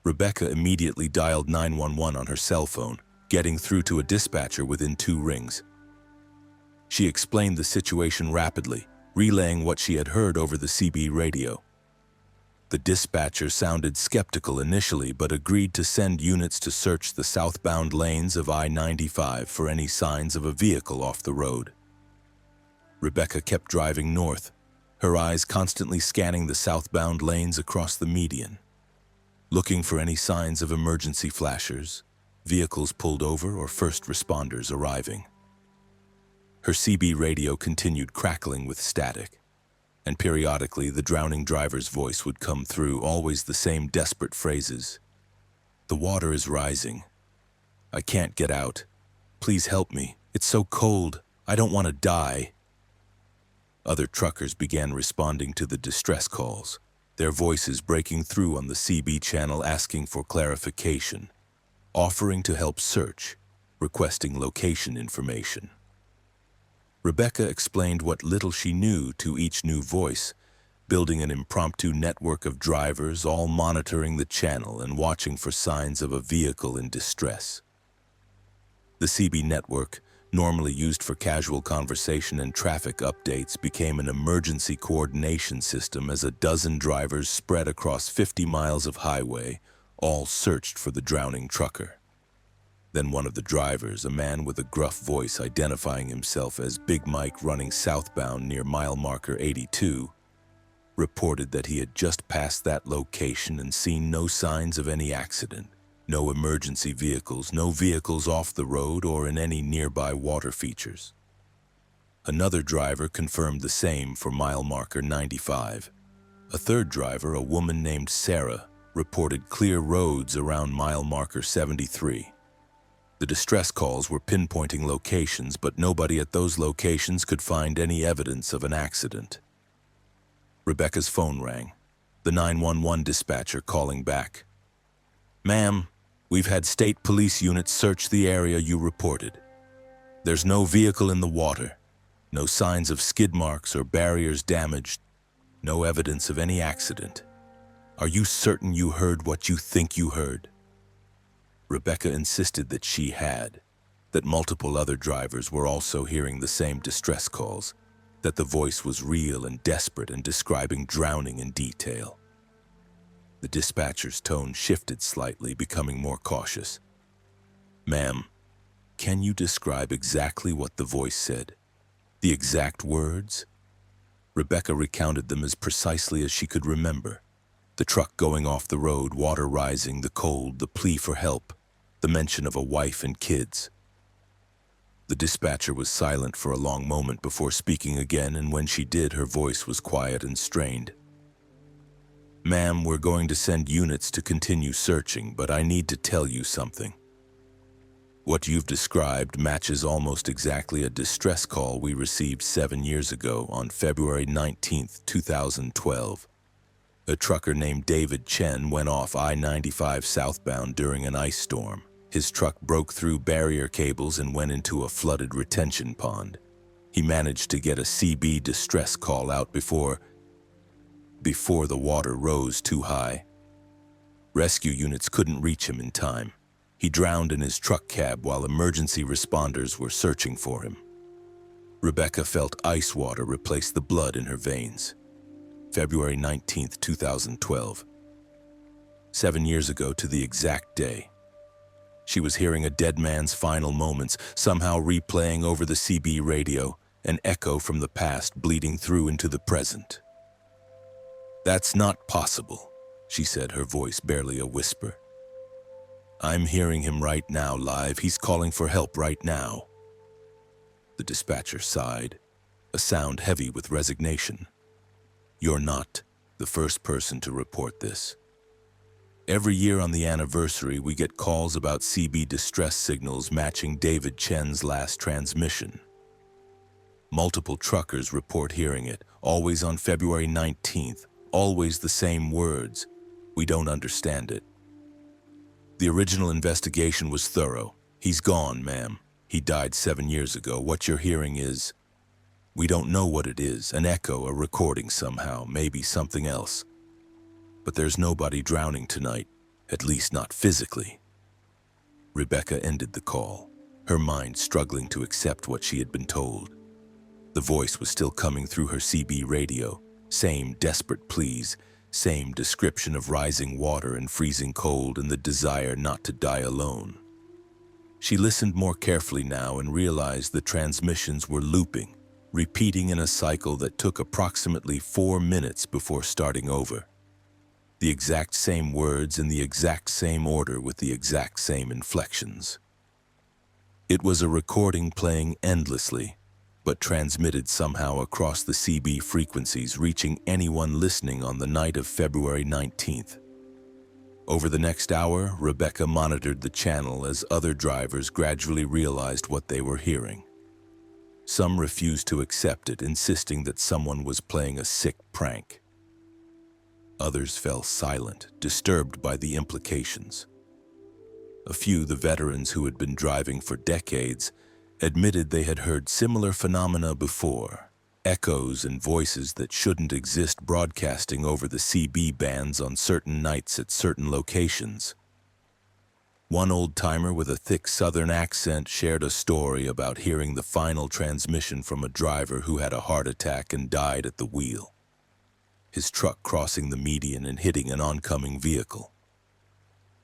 A: Rebecca immediately dialed 911 on her cell phone, getting through to a dispatcher within 2 rings. She explained the situation rapidly, relaying what she had heard over the CB radio. The dispatcher sounded skeptical initially, but agreed to send units to search the southbound lanes of I-95 for any signs of a vehicle off the road. Rebecca kept driving north, her eyes constantly scanning the southbound lanes across the median, looking for any signs of emergency flashers, vehicles pulled over, or first responders arriving. Her CB radio continued crackling with static, and periodically the drowning driver's voice would come through, always the same desperate phrases. "The water is rising. I can't get out. Please help me. It's so cold. I don't want to die." Other truckers began responding to the distress calls, their voices breaking through on the CB channel asking for clarification, offering to help search, requesting location information. Rebecca explained what little she knew to each new voice, building an impromptu network of drivers all monitoring the channel and watching for signs of a vehicle in distress. The CB network, normally used for casual conversation and traffic updates, became an emergency coordination system as a dozen drivers spread across 50 miles of highway, all searched for the drowning trucker. Then one of the drivers, a man with a gruff voice identifying himself as Big Mike running southbound near mile marker 82, reported that he had just passed that location and seen no signs of any accident. No emergency vehicles, no vehicles off the road or in any nearby water features. Another driver confirmed the same for mile marker 95. A third driver, a woman named Sarah, reported clear roads around mile marker 73. The distress calls were pinpointing locations, but nobody at those locations could find any evidence of an accident. Rebecca's phone rang, the 911 dispatcher calling back. "Ma'am, we've had state police units search the area you reported. There's no vehicle in the water, no signs of skid marks or barriers damaged, no evidence of any accident. Are you certain you heard what you think you heard?" Rebecca insisted that she had, that multiple other drivers were also hearing the same distress calls, that the voice was real and desperate and describing drowning in detail. The dispatcher's tone shifted slightly, becoming more cautious. "Ma'am, can you describe exactly what the voice said? The exact words?" Rebecca recounted them as precisely as she could remember. The truck going off the road, water rising, the cold, the plea for help, the mention of a wife and kids. The dispatcher was silent for a long moment before speaking again, and when she did, her voice was quiet and strained. "Ma'am, we're going to send units to continue searching, but I need to tell you something. What you've described matches almost exactly a distress call we received 7 years ago on February 19th, 2012. A trucker named David Chen went off I-95 southbound during an ice storm. His truck broke through barrier cables and went into a flooded retention pond. He managed to get a CB distress call out before the water rose too high. Rescue units couldn't reach him in time. He drowned in his truck cab while emergency responders were searching for him." Rebecca felt ice water replace the blood in her veins. February 19th, 2012. 7 years ago to the exact day. She was hearing a dead man's final moments, somehow replaying over the CB radio, an echo from the past bleeding through into the present. "That's not possible," she said, her voice barely a whisper. "I'm hearing him right now live. He's calling for help right now." The dispatcher sighed, a sound heavy with resignation. "You're not the first person to report this. Every year on the anniversary, we get calls about CB distress signals matching David Chen's last transmission. Multiple truckers report hearing it, always on February 19th, always the same words. We don't understand it. The original investigation was thorough. He's gone, ma'am. He died 7 years ago. What you're hearing is, we don't know what it is, an echo, a recording somehow, maybe something else. But there's nobody drowning tonight, at least not physically." Rebecca ended the call, her mind struggling to accept what she had been told. The voice was still coming through her CB radio, same desperate pleas, same description of rising water and freezing cold and the desire not to die alone. She listened more carefully now and realized the transmissions were looping, repeating in a cycle that took approximately 4 minutes before starting over. The exact same words in the exact same order with the exact same inflections. It was a recording playing endlessly, but transmitted somehow across the CB frequencies, reaching anyone listening on the night of February 19th. Over the next hour, Rebecca monitored the channel as other drivers gradually realized what they were hearing. Some refused to accept it, insisting that someone was playing a sick prank. Others fell silent, disturbed by the implications. A few, the veterans who had been driving for decades, admitted they had heard similar phenomena before, echoes and voices that shouldn't exist broadcasting over the CB bands on certain nights at certain locations. One old-timer with a thick southern accent shared a story about hearing the final transmission from a driver who had a heart attack and died at the wheel, his truck crossing the median and hitting an oncoming vehicle.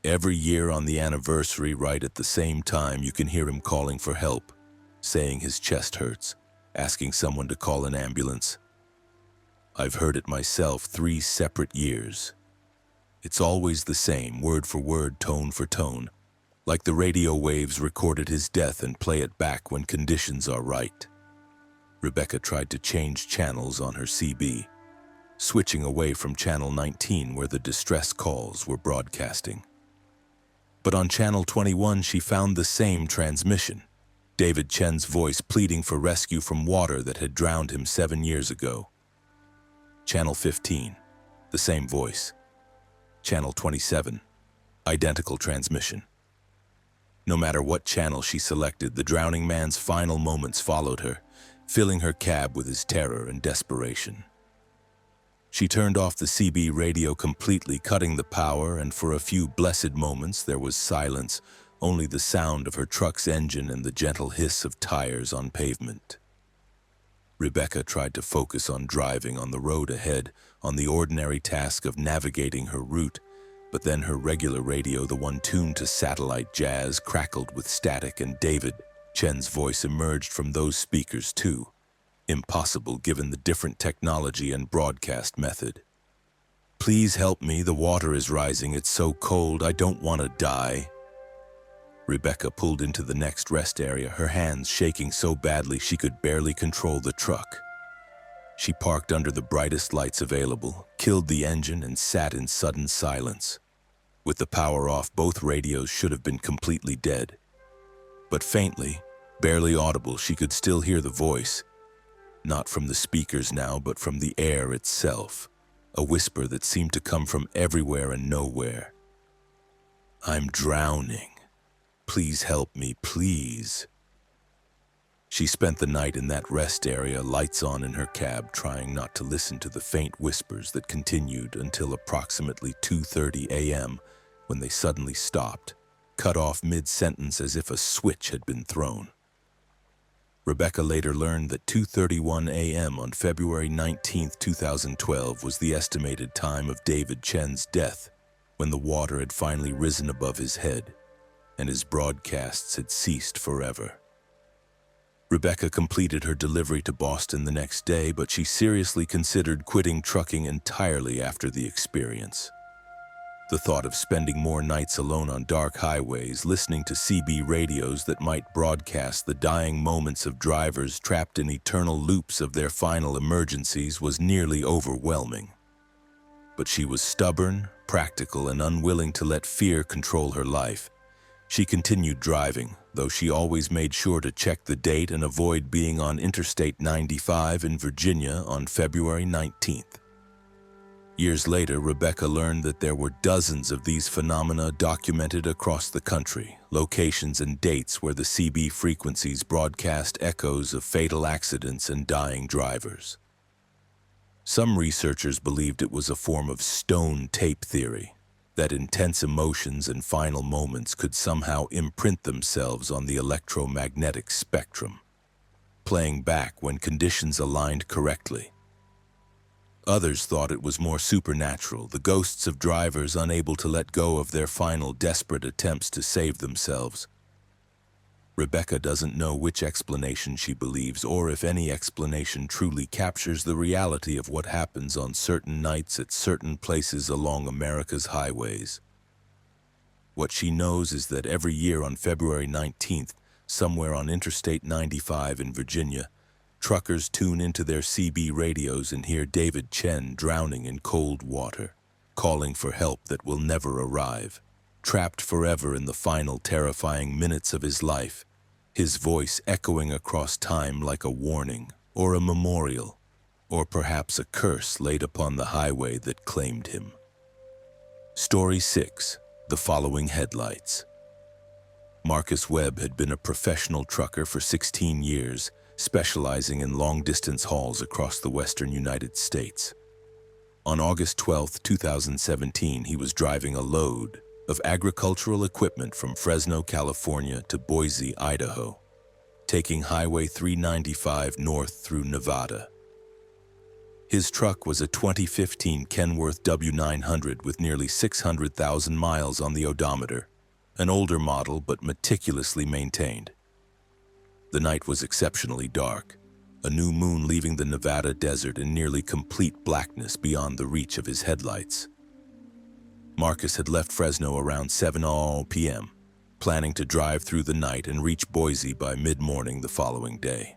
A: Every year on the anniversary, right at the same time, you can hear him calling for help, saying his chest hurts, asking someone to call an ambulance. I've heard it myself 3 separate years. It's always the same, word for word, tone for tone, like the radio waves recorded his death and play it back when conditions are right. Rebecca tried to change channels on her CB, switching away from channel 19 where the distress calls were broadcasting. But on channel 21 she found the same transmission, David Chen's voice pleading for rescue from water that had drowned him 7 years ago. Channel 15, the same voice. Channel 27, identical transmission. No matter what channel she selected, the drowning man's final moments followed her, filling her cab with his terror and desperation. She turned off the CB radio completely, cutting the power, and for a few blessed moments there was silence, only the sound of her truck's engine and the gentle hiss of tires on pavement. Rebecca tried to focus on driving on the road ahead, on the ordinary task of navigating her route, but then her regular radio, the one tuned to satellite jazz, crackled with static, and David Chen's voice emerged from those speakers too. Impossible given the different technology and broadcast method. Please help me, the water is rising, it's so cold, I don't want to die. Rebecca pulled into the next rest area, her hands shaking so badly she could barely control the truck. She parked under the brightest lights available, killed the engine, and sat in sudden silence. With the power off, both radios should have been completely dead. But faintly, barely audible, she could still hear the voice. Not from the speakers now, but from the air itself. A whisper that seemed to come from everywhere and nowhere. I'm drowning. Please help me, please. She spent the night in that rest area, lights on in her cab, trying not to listen to the faint whispers that continued until approximately 2:30 a.m., when they suddenly stopped, cut off mid-sentence as if a switch had been thrown. Rebecca later learned that 2:31 a.m. on February 19, 2012 was the estimated time of David Chen's death, when the water had finally risen above his head, and his broadcasts had ceased forever. Rebecca completed her delivery to Boston the next day, but she seriously considered quitting trucking entirely after the experience. The thought of spending more nights alone on dark highways, listening to CB radios that might broadcast the dying moments of drivers trapped in eternal loops of their final emergencies was nearly overwhelming. But she was stubborn, practical, and unwilling to let fear control her life. She continued driving, though she always made sure to check the date and avoid being on Interstate 95 in Virginia on February 19th. Years later, Rebecca learned that there were dozens of these phenomena documented across the country, locations and dates where the CB frequencies broadcast echoes of fatal accidents and dying drivers. Some researchers believed it was a form of stone tape theory, that intense emotions and final moments could somehow imprint themselves on the electromagnetic spectrum, playing back when conditions aligned correctly. Others thought it was more supernatural, the ghosts of drivers unable to let go of their final desperate attempts to save themselves. Rebecca doesn't know which explanation she believes, or if any explanation truly captures the reality of what happens on certain nights at certain places along America's highways. What she knows is that every year on February 19th, somewhere on Interstate 95 in Virginia, truckers tune into their CB radios and hear David Chen drowning in cold water, calling for help that will never arrive, trapped forever in the final terrifying minutes of his life, his voice echoing across time like a warning or a memorial, or perhaps a curse laid upon the highway that claimed him. Story 6. The Following Headlights. Marcus Webb had been a professional trucker for 16 years, specializing in long-distance hauls across the western United States. On August 12, 2017, he was driving a load of agricultural equipment from Fresno, California to Boise, Idaho, taking Highway 395 north through Nevada. His truck was a 2015 Kenworth W900 with nearly 600,000 miles on the odometer, an older model but meticulously maintained. The night was exceptionally dark, a new moon leaving the Nevada desert in nearly complete blackness beyond the reach of his headlights. Marcus had left Fresno around 7 p.m., planning to drive through the night and reach Boise by mid-morning the following day.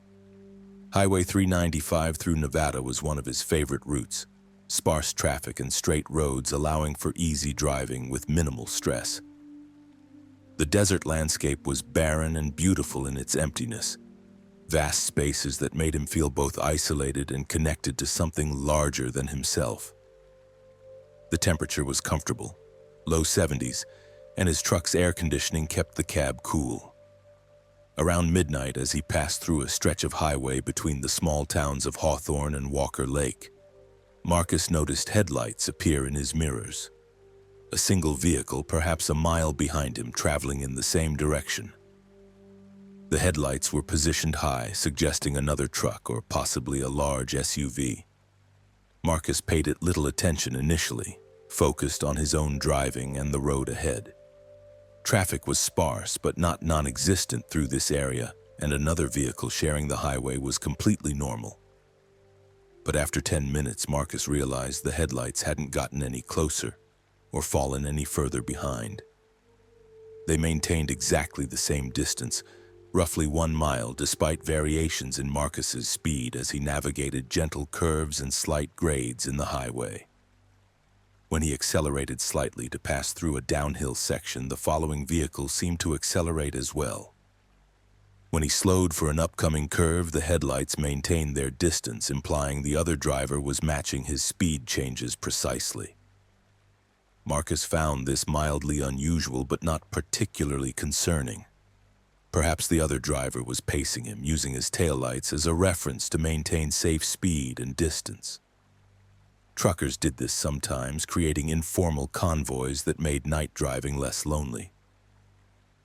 A: Highway 395 through Nevada was one of his favorite routes, sparse traffic and straight roads allowing for easy driving with minimal stress. The desert landscape was barren and beautiful in its emptiness, vast spaces that made him feel both isolated and connected to something larger than himself. The temperature was comfortable, low 70s, and his truck's air conditioning kept the cab cool. Around midnight, as he passed through a stretch of highway between the small towns of Hawthorne and Walker Lake, Marcus noticed headlights appear in his mirrors. A single vehicle, perhaps a mile behind him, traveling in the same direction. The headlights were positioned high, suggesting another truck or possibly a large SUV. Marcus paid it little attention initially, focused on his own driving and the road ahead. Traffic was sparse but not non-existent through this area, and another vehicle sharing the highway was completely normal. But after 10 minutes, Marcus realized the headlights hadn't gotten any closer or fallen any further behind. They maintained exactly the same distance, roughly 1 mile, despite variations in Marcus's speed as he navigated gentle curves and slight grades in the highway. When he accelerated slightly to pass through a downhill section, the following vehicle seemed to accelerate as well. When he slowed for an upcoming curve, the headlights maintained their distance, implying the other driver was matching his speed changes precisely. Marcus found this mildly unusual but not particularly concerning. Perhaps the other driver was pacing him, using his taillights as a reference to maintain safe speed and distance. Truckers did this sometimes, creating informal convoys that made night driving less lonely.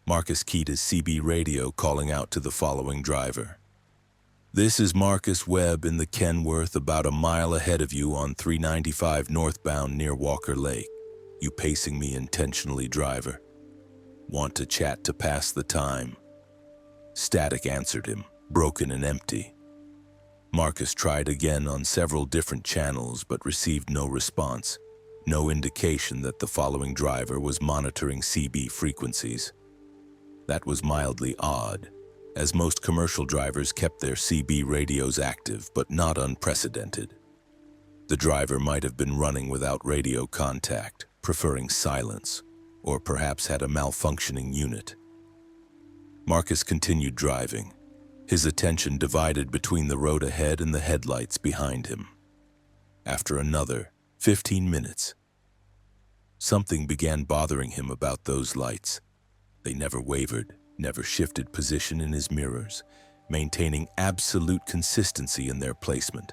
A: Marcus keyed his CB radio, calling out to the following driver. "This is Marcus Webb in the Kenworth, about a mile ahead of you on 395 northbound near Walker Lake. You pacing me intentionally, driver? Want to chat to pass the time?" Static answered him, broken and empty. Marcus tried again on several different channels but received no response, no indication that the following driver was monitoring CB frequencies. That was mildly odd, as most commercial drivers kept their CB radios active, but not unprecedented. The driver might have been running without radio contact, preferring silence, or perhaps had a malfunctioning unit. Marcus continued driving, his attention divided between the road ahead and the headlights behind him. After another 15 minutes, something began bothering him about those lights. They never wavered, never shifted position in his mirrors, maintaining absolute consistency in their placement.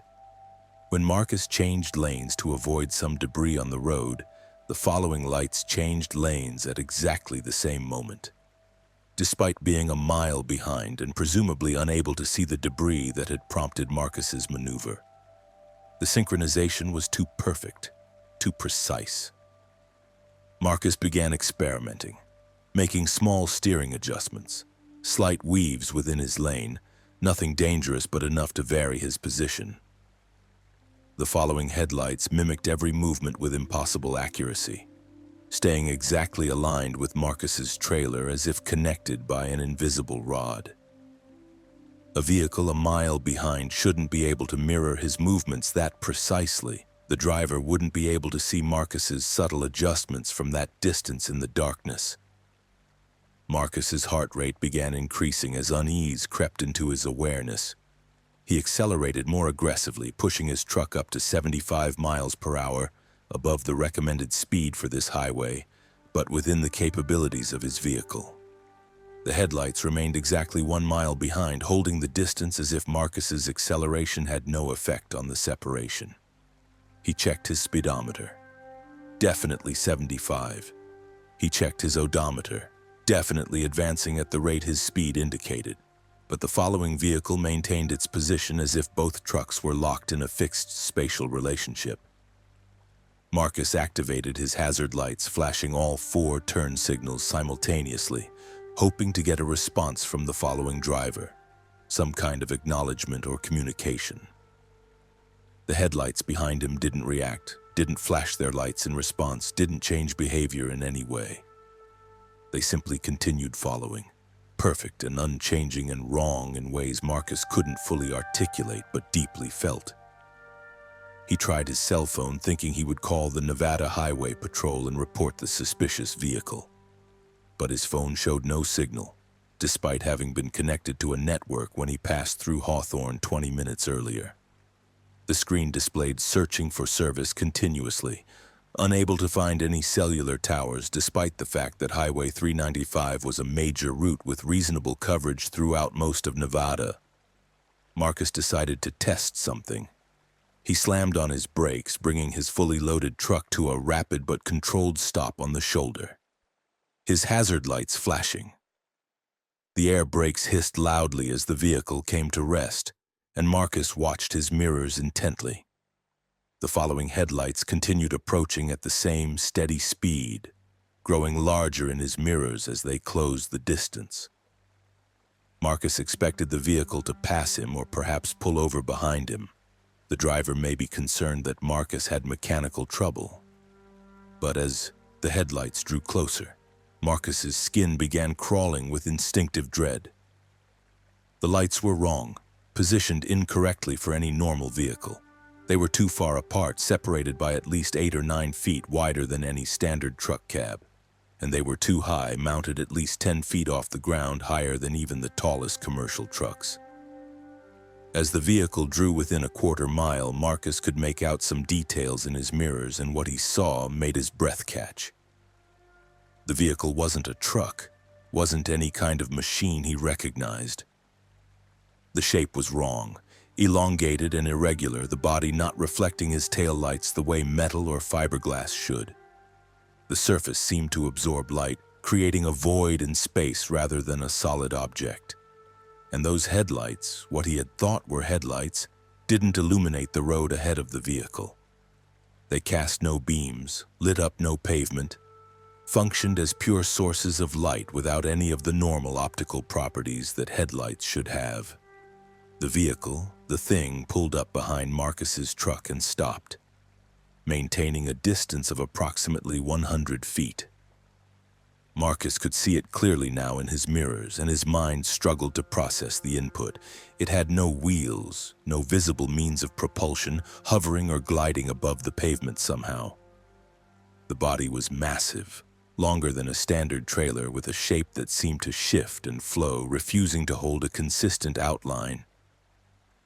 A: When Marcus changed lanes to avoid some debris on the road, the following lights changed lanes at exactly the same moment. Despite being a mile behind and presumably unable to see the debris that had prompted Marcus's maneuver, the synchronization was too perfect, too precise. Marcus began experimenting, making small steering adjustments, slight weaves within his lane, nothing dangerous but enough to vary his position. The following headlights mimicked every movement with impossible accuracy, staying exactly aligned with Marcus's trailer as if connected by an invisible rod. A vehicle a mile behind shouldn't be able to mirror his movements that precisely. The driver wouldn't be able to see Marcus's subtle adjustments from that distance in the darkness. Marcus's heart rate began increasing as unease crept into his awareness. He accelerated more aggressively, pushing his truck up to 75 miles per hour, above the recommended speed for this highway, but within the capabilities of his vehicle. The headlights remained exactly 1 mile behind, holding the distance as if Marcus's acceleration had no effect on the separation. He checked his speedometer. Definitely 75. He checked his odometer, definitely advancing at the rate his speed indicated. But the following vehicle maintained its position as if both trucks were locked in a fixed spatial relationship. Marcus activated his hazard lights, flashing all 4 turn signals simultaneously, hoping to get a response from the following driver, some kind of acknowledgement or communication. The headlights behind him didn't react, didn't flash their lights in response, didn't change behavior in any way. They simply continued following, perfect and unchanging and wrong in ways Marcus couldn't fully articulate but deeply felt. He tried his cell phone, thinking he would call the Nevada Highway Patrol and report the suspicious vehicle. But his phone showed no signal, despite having been connected to a network when he passed through Hawthorne 20 minutes earlier. The screen displayed searching for service continuously, unable to find any cellular towers despite the fact that Highway 395 was a major route with reasonable coverage throughout most of Nevada. Marcus decided to test something. He slammed on his brakes, bringing his fully loaded truck to a rapid but controlled stop on the shoulder, his hazard lights flashing. The air brakes hissed loudly as the vehicle came to rest, and Marcus watched his mirrors intently. The following headlights continued approaching at the same steady speed, growing larger in his mirrors as they closed the distance. Marcus expected the vehicle to pass him or perhaps pull over behind him. The driver may be concerned that Marcus had mechanical trouble. But as the headlights drew closer, Marcus's skin began crawling with instinctive dread. The lights were wrong, positioned incorrectly for any normal vehicle. They were too far apart, separated by at least 8 or 9 feet wider than any standard truck cab. And they were too high, mounted at least 10 feet off the ground, higher than even the tallest commercial trucks. As the vehicle drew within a quarter mile, Marcus could make out some details in his mirrors, and what he saw made his breath catch. The vehicle wasn't a truck, wasn't any kind of machine he recognized. The shape was wrong, elongated and irregular, the body not reflecting his taillights the way metal or fiberglass should. The surface seemed to absorb light, creating a void in space rather than a solid object. And those headlights, what he had thought were headlights, didn't illuminate the road ahead of the vehicle. They cast no beams, lit up no pavement, functioned as pure sources of light without any of the normal optical properties that headlights should have. The vehicle, the thing, pulled up behind Marcus's truck and stopped, maintaining a distance of approximately 100 feet. Marcus could see it clearly now in his mirrors, and his mind struggled to process the input. It had no wheels, no visible means of propulsion, hovering or gliding above the pavement somehow. The body was massive, longer than a standard trailer, with a shape that seemed to shift and flow, refusing to hold a consistent outline.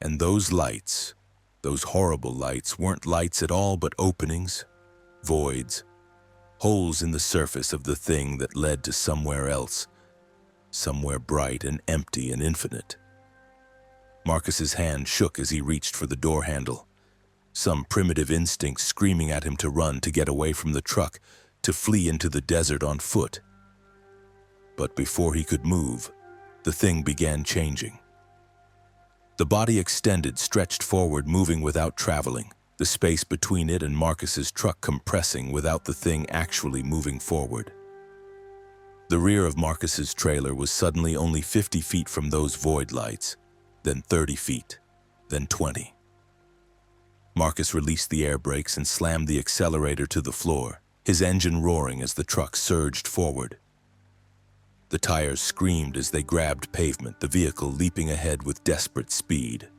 A: And those lights, those horrible lights, weren't lights at all but openings, voids, holes in the surface of the thing that led to somewhere else, somewhere bright and empty and infinite. Marcus's hand shook as he reached for the door handle, some primitive instinct screaming at him to run, to get away from the truck, to flee into the desert on foot. But before he could move, the thing began changing. The body extended, stretched forward, moving without traveling, the space between it and Marcus's truck compressing without the thing actually moving forward. The rear of Marcus's trailer was suddenly only 50 feet from those void lights, then 30 feet, then 20. Marcus released the air brakes and slammed the accelerator to the floor, his engine roaring as the truck surged forward. The tires screamed as they grabbed pavement, the vehicle leaping ahead with desperate speed.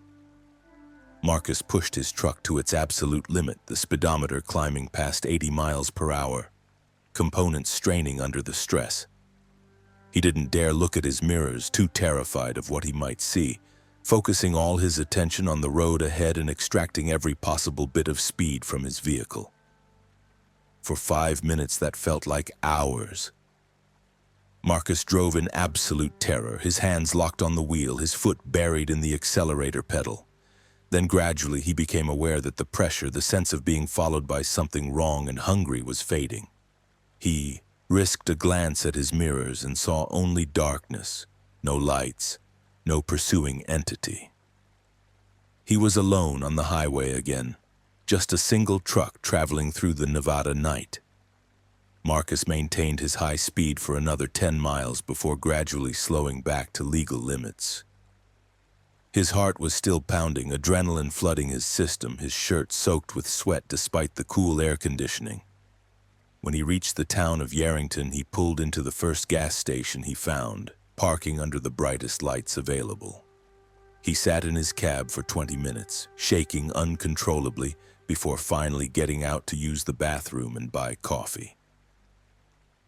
A: Marcus pushed his truck to its absolute limit, the speedometer climbing past 80 miles per hour, components straining under the stress. He didn't dare look at his mirrors, too terrified of what he might see, focusing all his attention on the road ahead and extracting every possible bit of speed from his vehicle. For 5 minutes that felt like hours. Marcus drove in absolute terror, his hands locked on the wheel, his foot buried in the accelerator pedal. Then gradually he became aware that the pressure, the sense of being followed by something wrong and hungry was fading. He risked a glance at his mirrors and saw only darkness, no lights, no pursuing entity. He was alone on the highway again, just a single truck traveling through the Nevada night. Marcus maintained his high speed for another 10 miles before gradually slowing back to legal limits. His heart was still pounding, adrenaline flooding his system, his shirt soaked with sweat despite the cool air conditioning. When he reached the town of Yarrington, he pulled into the first gas station he found, parking under the brightest lights available. He sat in his cab for 20 minutes, shaking uncontrollably, before finally getting out to use the bathroom and buy coffee.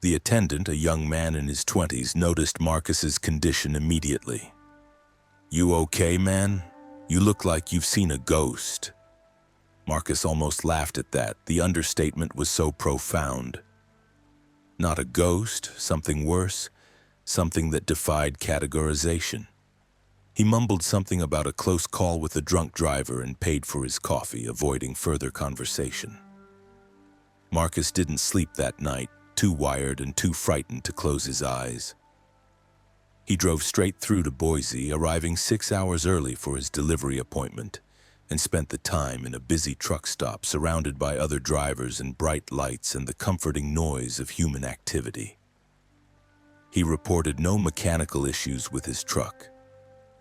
A: The attendant, a young man in his 20s, noticed Marcus's condition immediately. "You okay, man? You look like you've seen a ghost." Marcus almost laughed at that. The understatement was so profound. Not a ghost, something worse, something that defied categorization. He mumbled something about a close call with a drunk driver and paid for his coffee, avoiding further conversation. Marcus didn't sleep that night, too wired and too frightened to close his eyes. He drove straight through to Boise, arriving 6 hours early for his delivery appointment, and spent the time in a busy truck stop surrounded by other drivers and bright lights and the comforting noise of human activity. He reported no mechanical issues with his truck,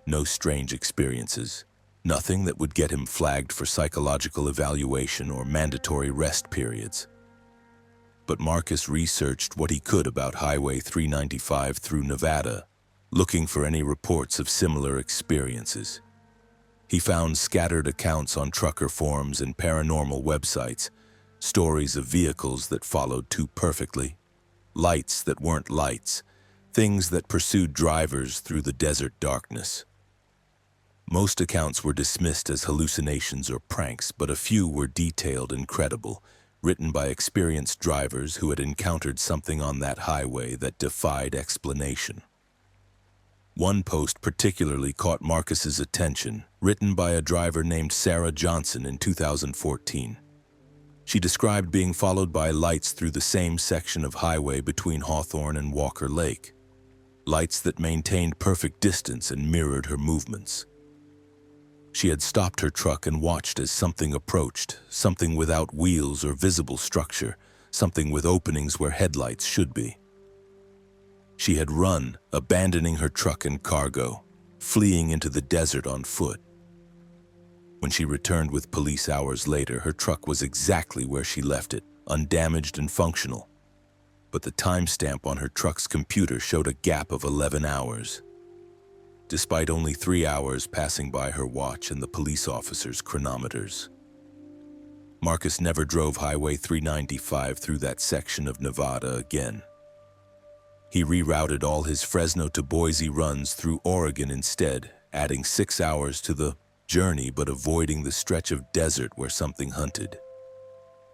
A: no strange experiences, nothing that would get him flagged for psychological evaluation or mandatory rest periods. But Marcus researched what he could about Highway 395 through Nevada, looking for any reports of similar experiences. He found scattered accounts on trucker forums and paranormal websites, stories of vehicles that followed too perfectly, lights that weren't lights, things that pursued drivers through the desert darkness. Most accounts were dismissed as hallucinations or pranks, but a few were detailed and credible, written by experienced drivers who had encountered something on that highway that defied explanation. One post particularly caught Marcus's attention, written by a driver named Sarah Johnson in 2014. She described being followed by lights through the same section of highway between Hawthorne and Walker Lake. Lights that maintained perfect distance and mirrored her movements. She had stopped her truck and watched as something approached, something without wheels or visible structure, something with openings where headlights should be. She had run, abandoning her truck and cargo, fleeing into the desert on foot. When she returned with police hours later, her truck was exactly where she left it, undamaged and functional. But the timestamp on her truck's computer showed a gap of 11 hours. Despite only 3 hours passing by her watch and the police officers' chronometers. Marcus never drove Highway 395 through that section of Nevada again. He rerouted all his Fresno to Boise runs through Oregon instead, adding 6 hours to the journey but avoiding the stretch of desert where something hunted.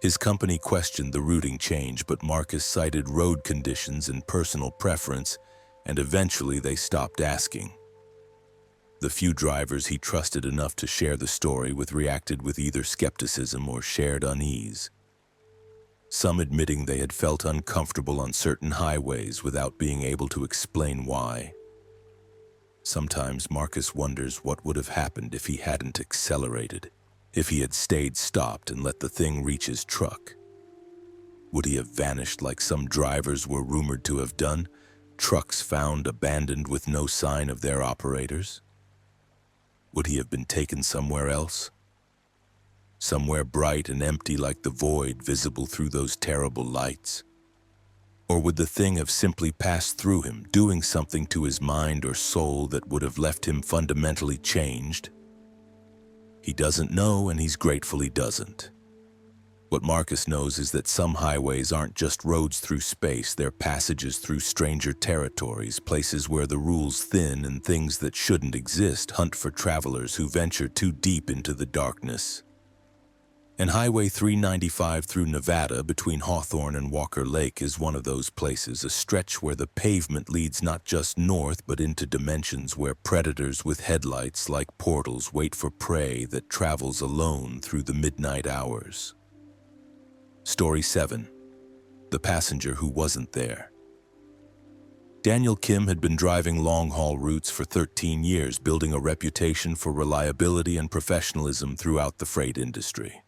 A: His company questioned the routing change, but Marcus cited road conditions and personal preference, and eventually they stopped asking. The few drivers he trusted enough to share the story with reacted with either skepticism or shared unease. Some admitting they had felt uncomfortable on certain highways without being able to explain why. Sometimes Marcus wonders what would have happened if he hadn't accelerated, if he had stayed stopped and let the thing reach his truck. Would he have vanished like some drivers were rumored to have done, trucks found abandoned with no sign of their operators? Would he have been taken somewhere else? Somewhere bright and empty like the void visible through those terrible lights? Or would the thing have simply passed through him, doing something to his mind or soul that would have left him fundamentally changed? He doesn't know, and he's grateful he doesn't. What Marcus knows is that some highways aren't just roads through space, they're passages through stranger territories, places where the rules thin and things that shouldn't exist hunt for travelers who venture too deep into the darkness. And Highway 395 through Nevada between Hawthorne and Walker Lake is one of those places, a stretch where the pavement leads not just north but into dimensions where predators with headlights like portals wait for prey that travels alone through the midnight hours. Story 7. The Passenger Who Wasn't There. Daniel Kim had been driving long-haul routes for 13 years, building a reputation for reliability and professionalism throughout the freight industry.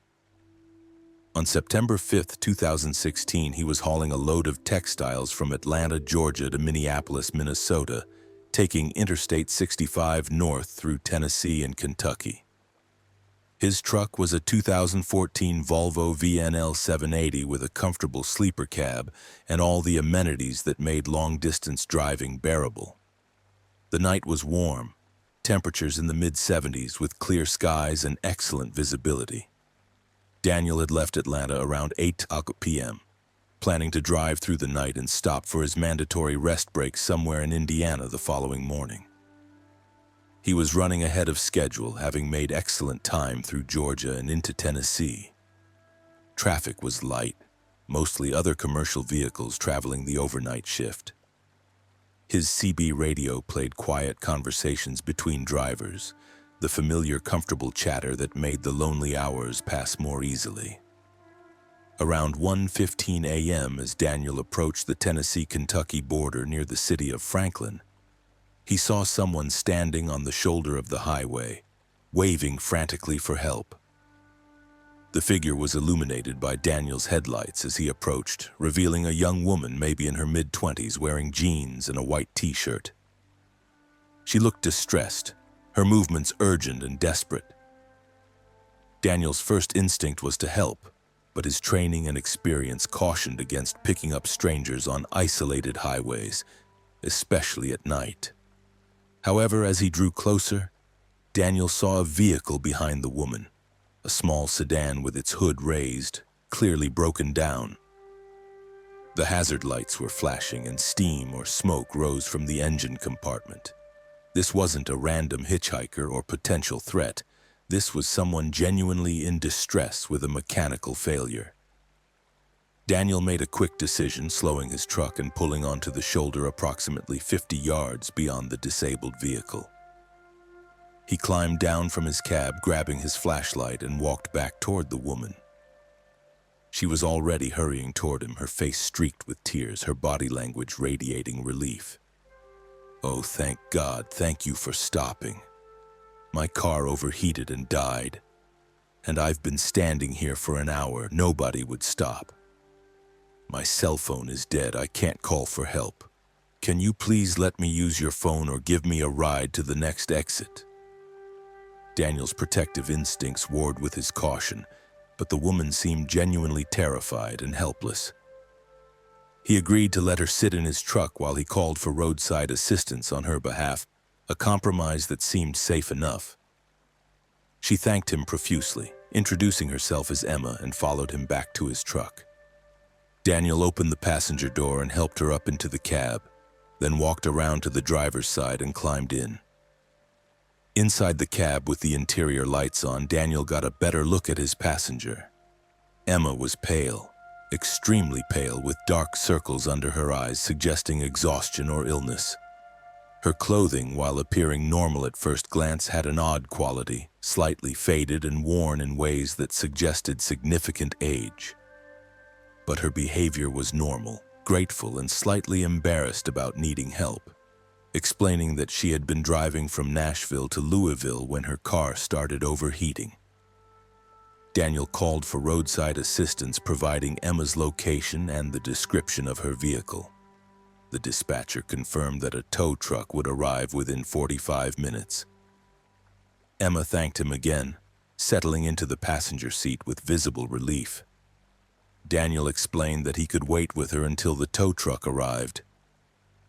A: On September 5, 2016, he was hauling a load of textiles from Atlanta, Georgia to Minneapolis, Minnesota, taking Interstate 65 north through Tennessee and Kentucky. His truck was a 2014 Volvo VNL 780 with a comfortable sleeper cab and all the amenities that made long-distance driving bearable. The night was warm, temperatures in the mid-70s with clear skies and excellent visibility. Daniel had left Atlanta around 8 p.m., planning to drive through the night and stop for his mandatory rest break somewhere in Indiana the following morning. He was running ahead of schedule, having made excellent time through Georgia and into Tennessee. Traffic was light, mostly other commercial vehicles traveling the overnight shift. His CB radio played quiet conversations between drivers, the familiar, comfortable chatter that made the lonely hours pass more easily. Around 1:15 a.m., as Daniel approached the Tennessee-Kentucky border near the city of Franklin, he saw someone standing on the shoulder of the highway, waving frantically for help. The figure was illuminated by Daniel's headlights as he approached, revealing a young woman maybe in her mid-20s wearing jeans and a white t-shirt. She looked distressed, her movements urgent and desperate. Daniel's first instinct was to help, but his training and experience cautioned against picking up strangers on isolated highways, especially at night. However, as he drew closer, Daniel saw a vehicle behind the woman, a small sedan with its hood raised, clearly broken down. The hazard lights were flashing and steam or smoke rose from the engine compartment. This wasn't a random hitchhiker or potential threat. This was someone genuinely in distress with a mechanical failure. Daniel made a quick decision, slowing his truck and pulling onto the shoulder approximately 50 yards beyond the disabled vehicle. He climbed down from his cab, grabbing his flashlight, and walked back toward the woman. She was already hurrying toward him, her face streaked with tears, her body language radiating relief. "Oh, thank God, thank you for stopping. My car overheated and died, and I've been standing here for an hour. Nobody would stop. My cell phone is dead. I can't call for help. Can you please let me use your phone or give me a ride to the next exit?" Daniel's protective instincts warred with his caution, but the woman seemed genuinely terrified and helpless. He agreed to let her sit in his truck while he called for roadside assistance on her behalf, a compromise that seemed safe enough. She thanked him profusely, introducing herself as Emma, and followed him back to his truck. Daniel opened the passenger door and helped her up into the cab, then walked around to the driver's side and climbed in. Inside the cab with the interior lights on, Daniel got a better look at his passenger. Emma was pale, extremely pale, with dark circles under her eyes suggesting exhaustion or illness. Her clothing, while appearing normal at first glance, had an odd quality, slightly faded and worn in ways that suggested significant age. But her behavior was normal, grateful and slightly embarrassed about needing help, explaining that she had been driving from Nashville to Louisville when her car started overheating. Daniel called for roadside assistance, providing Emma's location and the description of her vehicle. The dispatcher confirmed that a tow truck would arrive within 45 minutes. Emma thanked him again, settling into the passenger seat with visible relief. Daniel explained that he could wait with her until the tow truck arrived,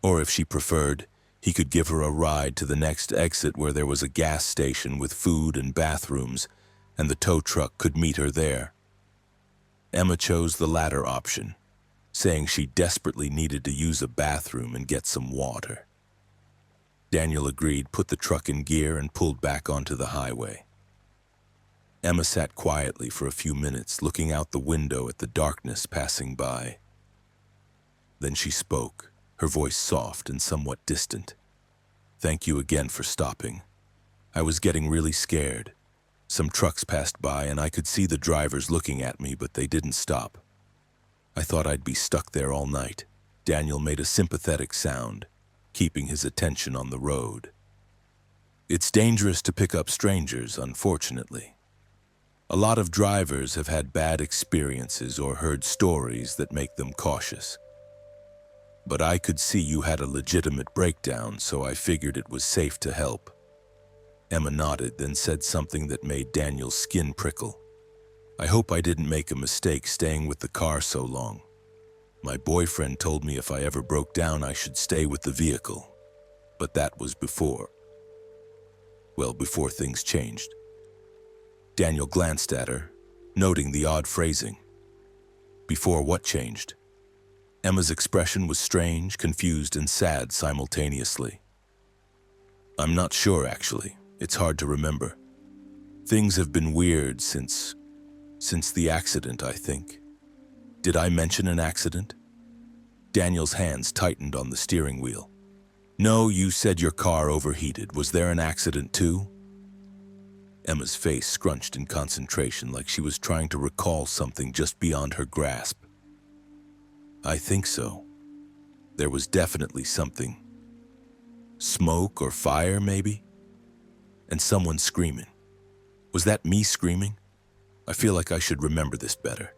A: or if she preferred, he could give her a ride to the next exit where there was a gas station with food and bathrooms, and the tow truck could meet her there. Emma chose the latter option, saying she desperately needed to use a bathroom and get some water. Daniel agreed, put the truck in gear, and pulled back onto the highway. Emma sat quietly for a few minutes, looking out the window at the darkness passing by. Then she spoke, her voice soft and somewhat distant. "Thank you again for stopping. I was getting really scared. Some trucks passed by and I could see the drivers looking at me, but they didn't stop. I thought I'd be stuck there all night." Daniel made a sympathetic sound, keeping his attention on the road. "It's dangerous to pick up strangers, unfortunately. A lot of drivers have had bad experiences or heard stories that make them cautious. But I could see you had a legitimate breakdown, so I figured it was safe to help." Emma nodded, then said something that made Daniel's skin prickle. "I hope I didn't make a mistake staying with the car so long. My boyfriend told me if I ever broke down I should stay with the vehicle. But that was before things changed." Daniel glanced at her, noting the odd phrasing. Before what changed? Emma's expression was strange, confused, and sad simultaneously. "I'm not sure, actually. It's hard to remember. Things have been weird since the accident, I think." "Did I mention an accident?" Daniel's hands tightened on the steering wheel. "No, you said your car overheated. Was there an accident too?" Emma's face scrunched in concentration, like she was trying to recall something just beyond her grasp. "I think so. There was definitely something. Smoke or fire, maybe? And someone screaming. Was that me screaming? I feel like I should remember this better."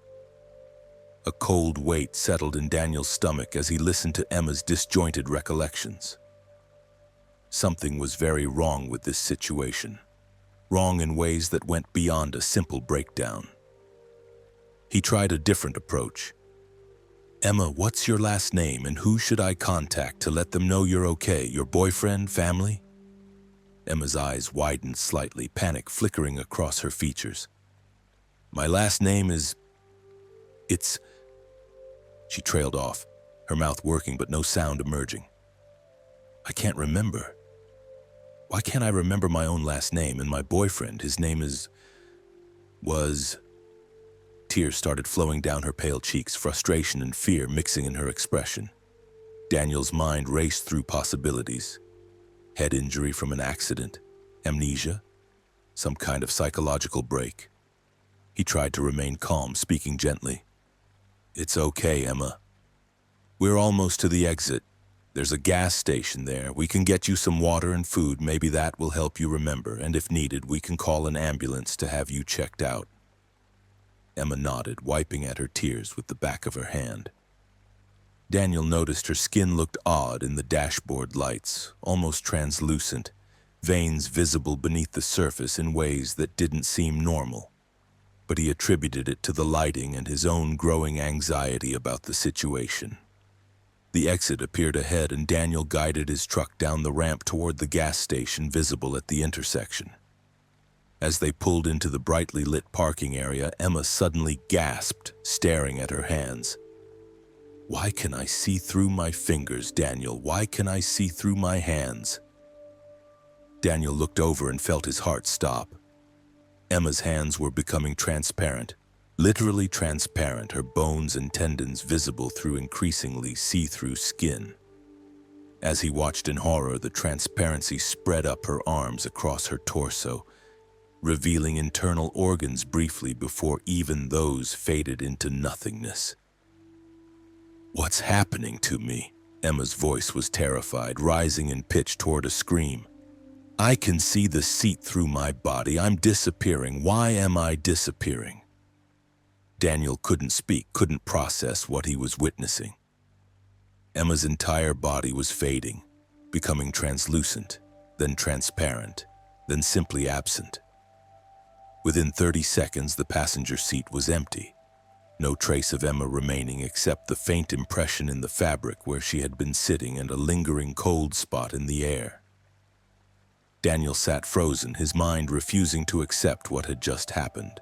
A: A cold weight settled in Daniel's stomach as he listened to Emma's disjointed recollections. Something was very wrong with this situation. Wrong in ways that went beyond a simple breakdown. He tried a different approach. "Emma, what's your last name and who should I contact to let them know you're okay? Your boyfriend, family?" Emma's eyes widened slightly, panic flickering across her features. "My last name is... it's..." She trailed off, her mouth working but no sound emerging. "I can't remember. Why can't I remember my own last name and my boyfriend? His name was... Tears started flowing down her pale cheeks, frustration and fear mixing in her expression. Daniel's mind raced through possibilities. Head injury from an accident, amnesia, some kind of psychological break. He tried to remain calm, speaking gently. "It's okay, Emma. We're almost to the exit. There's a gas station there. We can get you some water and food. Maybe that will help you remember, and if needed, we can call an ambulance to have you checked out." Emma nodded, wiping at her tears with the back of her hand. Daniel noticed her skin looked odd in the dashboard lights, almost translucent, veins visible beneath the surface in ways that didn't seem normal. But he attributed it to the lighting and his own growing anxiety about the situation. The exit appeared ahead, and Daniel guided his truck down the ramp toward the gas station visible at the intersection. As they pulled into the brightly lit parking area, Emma suddenly gasped, staring at her hands. "Why can I see through my fingers, Daniel? Why can I see through my hands?" Daniel looked over and felt his heart stop. Emma's hands were becoming transparent, literally transparent, her bones and tendons visible through increasingly see-through skin. As he watched in horror, the transparency spread up her arms across her torso, revealing internal organs briefly before even those faded into nothingness. "What's happening to me?" Emma's voice was terrified, rising in pitch toward a scream. "I can see the seat through my body. I'm disappearing. Why am I disappearing?" Daniel couldn't speak, couldn't process what he was witnessing. Emma's entire body was fading, becoming translucent, then transparent, then simply absent. Within 30 seconds, the passenger seat was empty. No trace of Emma remaining except the faint impression in the fabric where she had been sitting and a lingering cold spot in the air. Daniel sat frozen, his mind refusing to accept what had just happened.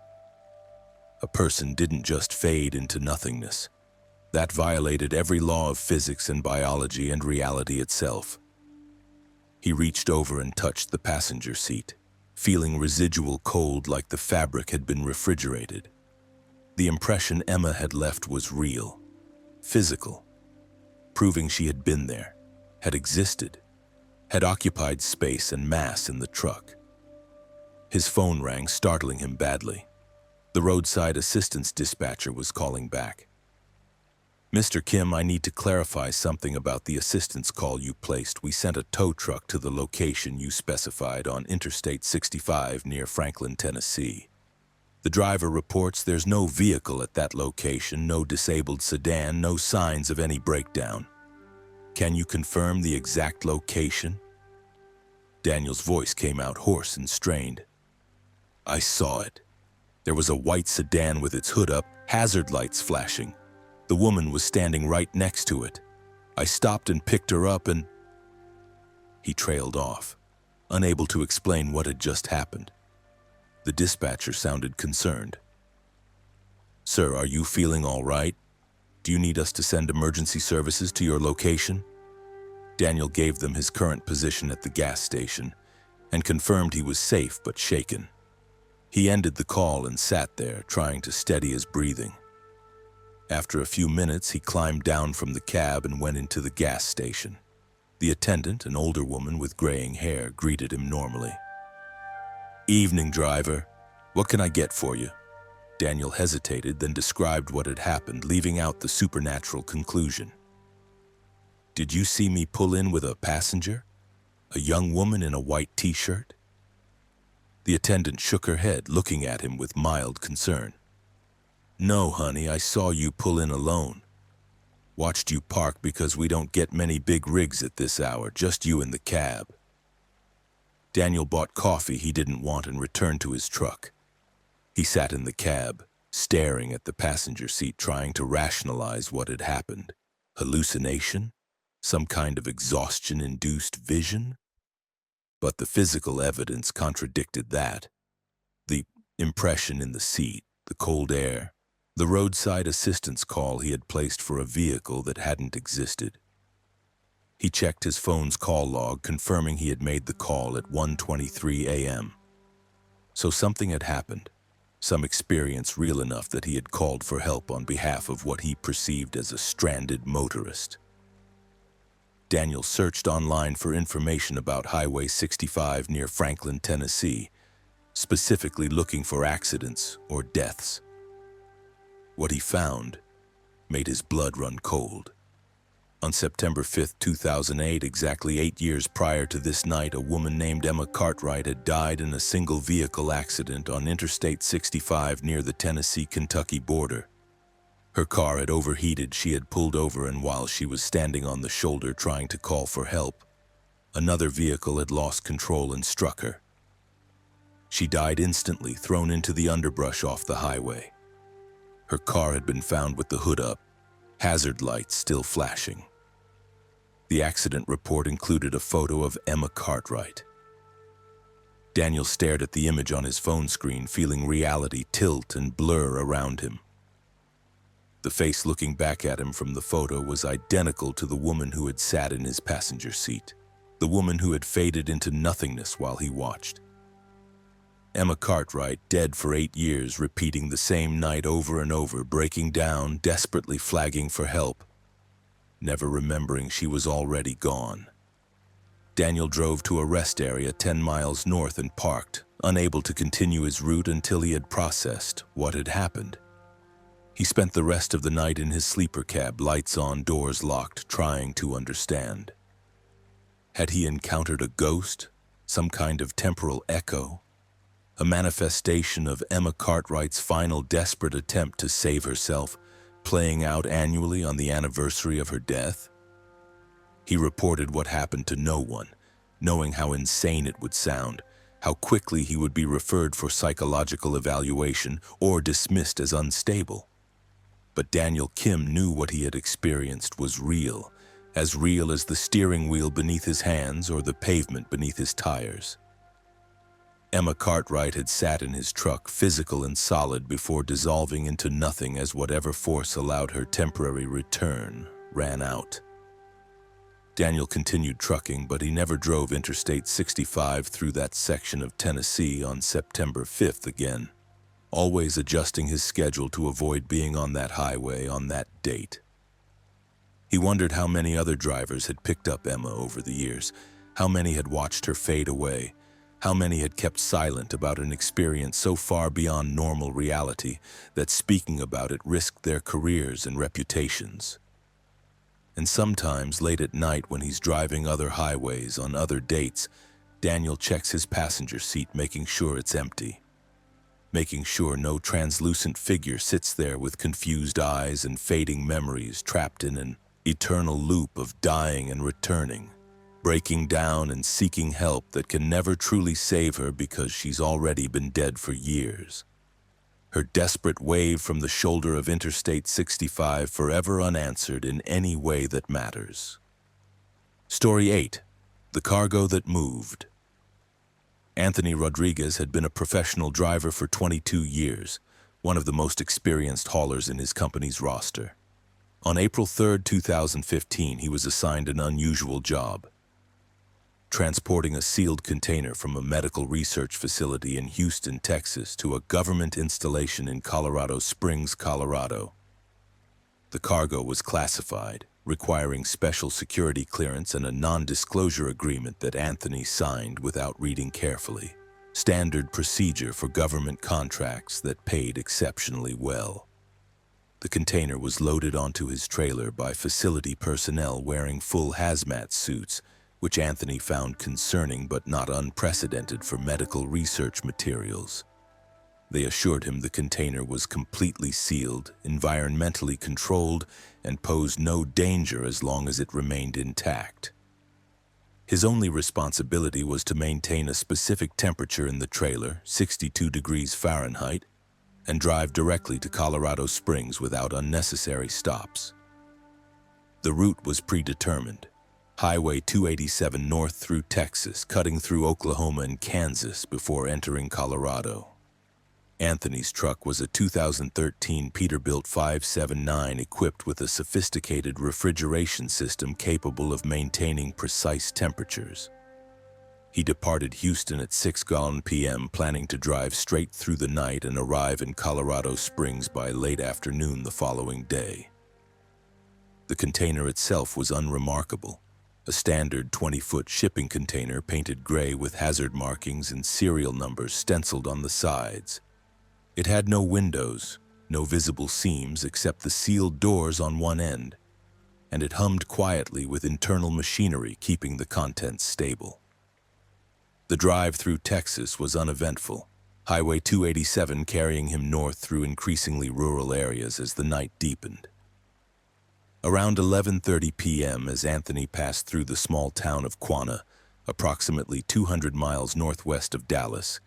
A: A person didn't just fade into nothingness. That violated every law of physics and biology and reality itself. He reached over and touched the passenger seat, feeling residual cold like the fabric had been refrigerated. The impression Emma had left was real, physical, proving she had been there, had existed, had occupied space and mass in the truck. His phone rang, startling him badly. The roadside assistance dispatcher was calling back. "Mr. Kim, I need to clarify something about the assistance call you placed. We sent a tow truck to the location you specified on Interstate 65 near Franklin, Tennessee. The driver reports there's no vehicle at that location, no disabled sedan, no signs of any breakdown. Can you confirm the exact location?" Daniel's voice came out hoarse and strained. "I saw it. There was a white sedan with its hood up, hazard lights flashing. The woman was standing right next to it. I stopped and picked her up and—" He trailed off, unable to explain what had just happened. The dispatcher sounded concerned. "Sir, are you feeling all right? Do you need us to send emergency services to your location?" Daniel gave them his current position at the gas station and confirmed he was safe but shaken. He ended the call and sat there, trying to steady his breathing. After a few minutes, he climbed down from the cab and went into the gas station. The attendant, an older woman with graying hair, greeted him normally. "Evening, driver. What can I get for you?" Daniel hesitated, then described what had happened, leaving out the supernatural conclusion. "Did you see me pull in with a passenger? A young woman in a white t-shirt?" The attendant shook her head, looking at him with mild concern. "No, honey, I saw you pull in alone. Watched you park because we don't get many big rigs at this hour, just you in the cab." Daniel bought coffee he didn't want and returned to his truck. He sat in the cab, staring at the passenger seat, trying to rationalize what had happened. Hallucination? Some kind of exhaustion-induced vision? But the physical evidence contradicted that. The impression in the seat, the cold air, the roadside assistance call he had placed for a vehicle that hadn't existed. He checked his phone's call log, confirming he had made the call at 1:23 a.m. So something had happened, some experience real enough that he had called for help on behalf of what he perceived as a stranded motorist. Daniel searched online for information about Highway 65 near Franklin, Tennessee, specifically looking for accidents or deaths. What he found made his blood run cold. On September 5, 2008, exactly 8 years prior to this night, a woman named Emma Cartwright had died in a single-vehicle accident on Interstate 65 near the Tennessee-Kentucky border. Her car had overheated, she had pulled over, and while she was standing on the shoulder trying to call for help, another vehicle had lost control and struck her. She died instantly, thrown into the underbrush off the highway. Her car had been found with the hood up, hazard lights still flashing. The accident report included a photo of Emma Cartwright. Daniel stared at the image on his phone screen, feeling reality tilt and blur around him. The face looking back at him from the photo was identical to the woman who had sat in his passenger seat, the woman who had faded into nothingness while he watched. Emma Cartwright, dead for 8 years, repeating the same night over and over, breaking down, desperately flagging for help, never remembering she was already gone. Daniel drove to a rest area 10 miles north and parked, unable to continue his route until he had processed what had happened. He spent the rest of the night in his sleeper cab, lights on, doors locked, trying to understand. Had he encountered a ghost, some kind of temporal echo? A manifestation of Emma Cartwright's final desperate attempt to save herself, playing out annually on the anniversary of her death? He reported what happened to no one, knowing how insane it would sound, how quickly he would be referred for psychological evaluation or dismissed as unstable. But Daniel Kim knew what he had experienced was real as the steering wheel beneath his hands or the pavement beneath his tires. Emma Cartwright had sat in his truck, physical and solid, before dissolving into nothing as whatever force allowed her temporary return ran out. Daniel continued trucking, but he never drove Interstate 65 through that section of Tennessee on September 5th again, always adjusting his schedule to avoid being on that highway on that date. He wondered how many other drivers had picked up Emma over the years, how many had watched her fade away, how many had kept silent about an experience so far beyond normal reality that speaking about it risked their careers and reputations. And sometimes, late at night when he's driving other highways on other dates, Daniel checks his passenger seat, making sure it's empty, making sure no translucent figure sits there with confused eyes and fading memories, trapped in an eternal loop of dying and returning, breaking down and seeking help that can never truly save her because she's already been dead for years. Her desperate wave from the shoulder of Interstate 65 forever unanswered in any way that matters. Story 8. The Cargo That Moved. Anthony Rodriguez had been a professional driver for 22 years, one of the most experienced haulers in his company's roster. On April 3, 2015, he was assigned an unusual job: transporting a sealed container from a medical research facility in Houston, Texas, to a government installation in Colorado Springs, Colorado. The cargo was classified, requiring special security clearance and a non-disclosure agreement that Anthony signed without reading carefully. Standard procedure for government contracts that paid exceptionally well. The container was loaded onto his trailer by facility personnel wearing full hazmat suits, which Anthony found concerning but not unprecedented for medical research materials. They assured him the container was completely sealed, environmentally controlled, and posed no danger as long as it remained intact. His only responsibility was to maintain a specific temperature in the trailer, 62 degrees Fahrenheit, and drive directly to Colorado Springs without unnecessary stops. The route was predetermined: Highway 287 north through Texas, cutting through Oklahoma and Kansas before entering Colorado. Anthony's truck was a 2013 Peterbilt 579 equipped with a sophisticated refrigeration system capable of maintaining precise temperatures. He departed Houston at 6 p.m., planning to drive straight through the night and arrive in Colorado Springs by late afternoon the following day. The container itself was unremarkable: a standard 20-foot shipping container painted gray with hazard markings and serial numbers stenciled on the sides. It had no windows, no visible seams except the sealed doors on one end, and it hummed quietly with internal machinery keeping the contents stable. The drive through Texas was uneventful, Highway 287 carrying him north through increasingly rural areas as the night deepened. Around 11:30 p.m., as Anthony passed through the small town of Quanah, approximately 200 miles northwest of Dallas,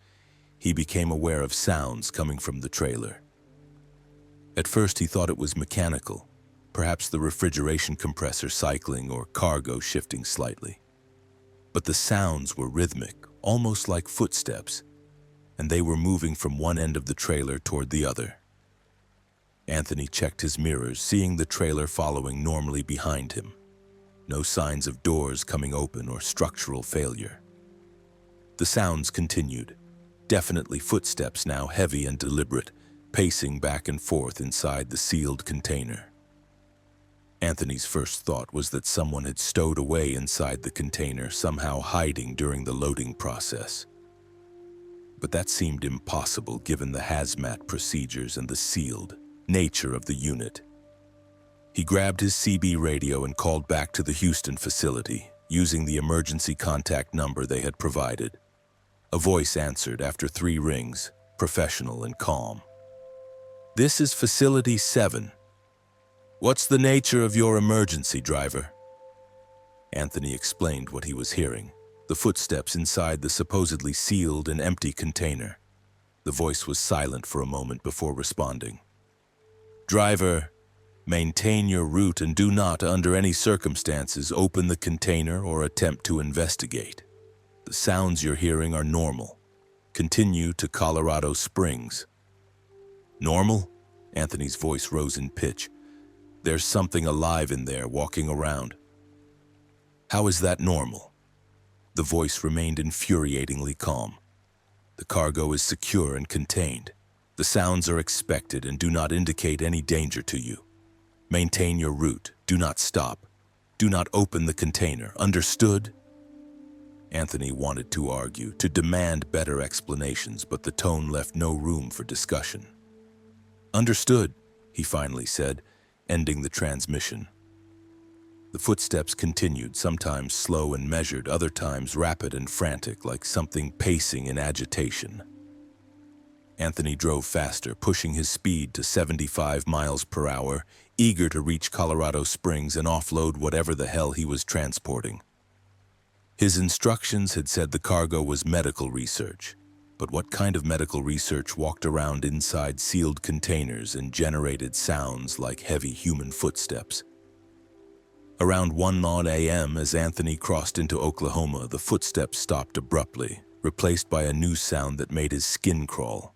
A: he became aware of sounds coming from the trailer. At first he thought it was mechanical, perhaps the refrigeration compressor cycling or cargo shifting slightly. But the sounds were rhythmic, almost like footsteps, and they were moving from one end of the trailer toward the other. Anthony checked his mirrors, seeing the trailer following normally behind him. No signs of doors coming open or structural failure. The sounds continued, definitely footsteps now, heavy and deliberate, pacing back and forth inside the sealed container. Anthony's first thought was that someone had stowed away inside the container, somehow hiding during the loading process. But that seemed impossible given the hazmat procedures and the sealed nature of the unit. He grabbed his CB radio and called back to the Houston facility, using the emergency contact number they had provided. A voice answered after 3 rings, professional and calm. "This is Facility 7. What's the nature of your emergency, driver?" Anthony explained what he was hearing: the footsteps inside the supposedly sealed and empty container. The voice was silent for a moment before responding. "Driver, maintain your route and do not, under any circumstances, open the container or attempt to investigate. The sounds you're hearing are normal. Continue to Colorado Springs. Normal? Anthony's voice rose in pitch. There's something alive in there walking around. How is that normal? The voice remained infuriatingly calm. The cargo is secure and contained. The sounds are expected and do not indicate any danger to you. Maintain your route. Do not stop. Do not open the container. Understood? Anthony wanted to argue, to demand better explanations, but the tone left no room for discussion. Understood, he finally said, ending the transmission. The footsteps continued, sometimes slow and measured, other times rapid and frantic, like something pacing in agitation. Anthony drove faster, pushing his speed to 75 miles per hour, eager to reach Colorado Springs and offload whatever the hell he was transporting. His instructions had said the cargo was medical research, but what kind of medical research walked around inside sealed containers and generated sounds like heavy human footsteps? Around 1:00 a.m., as Anthony crossed into Oklahoma, the footsteps stopped abruptly, replaced by a new sound that made his skin crawl.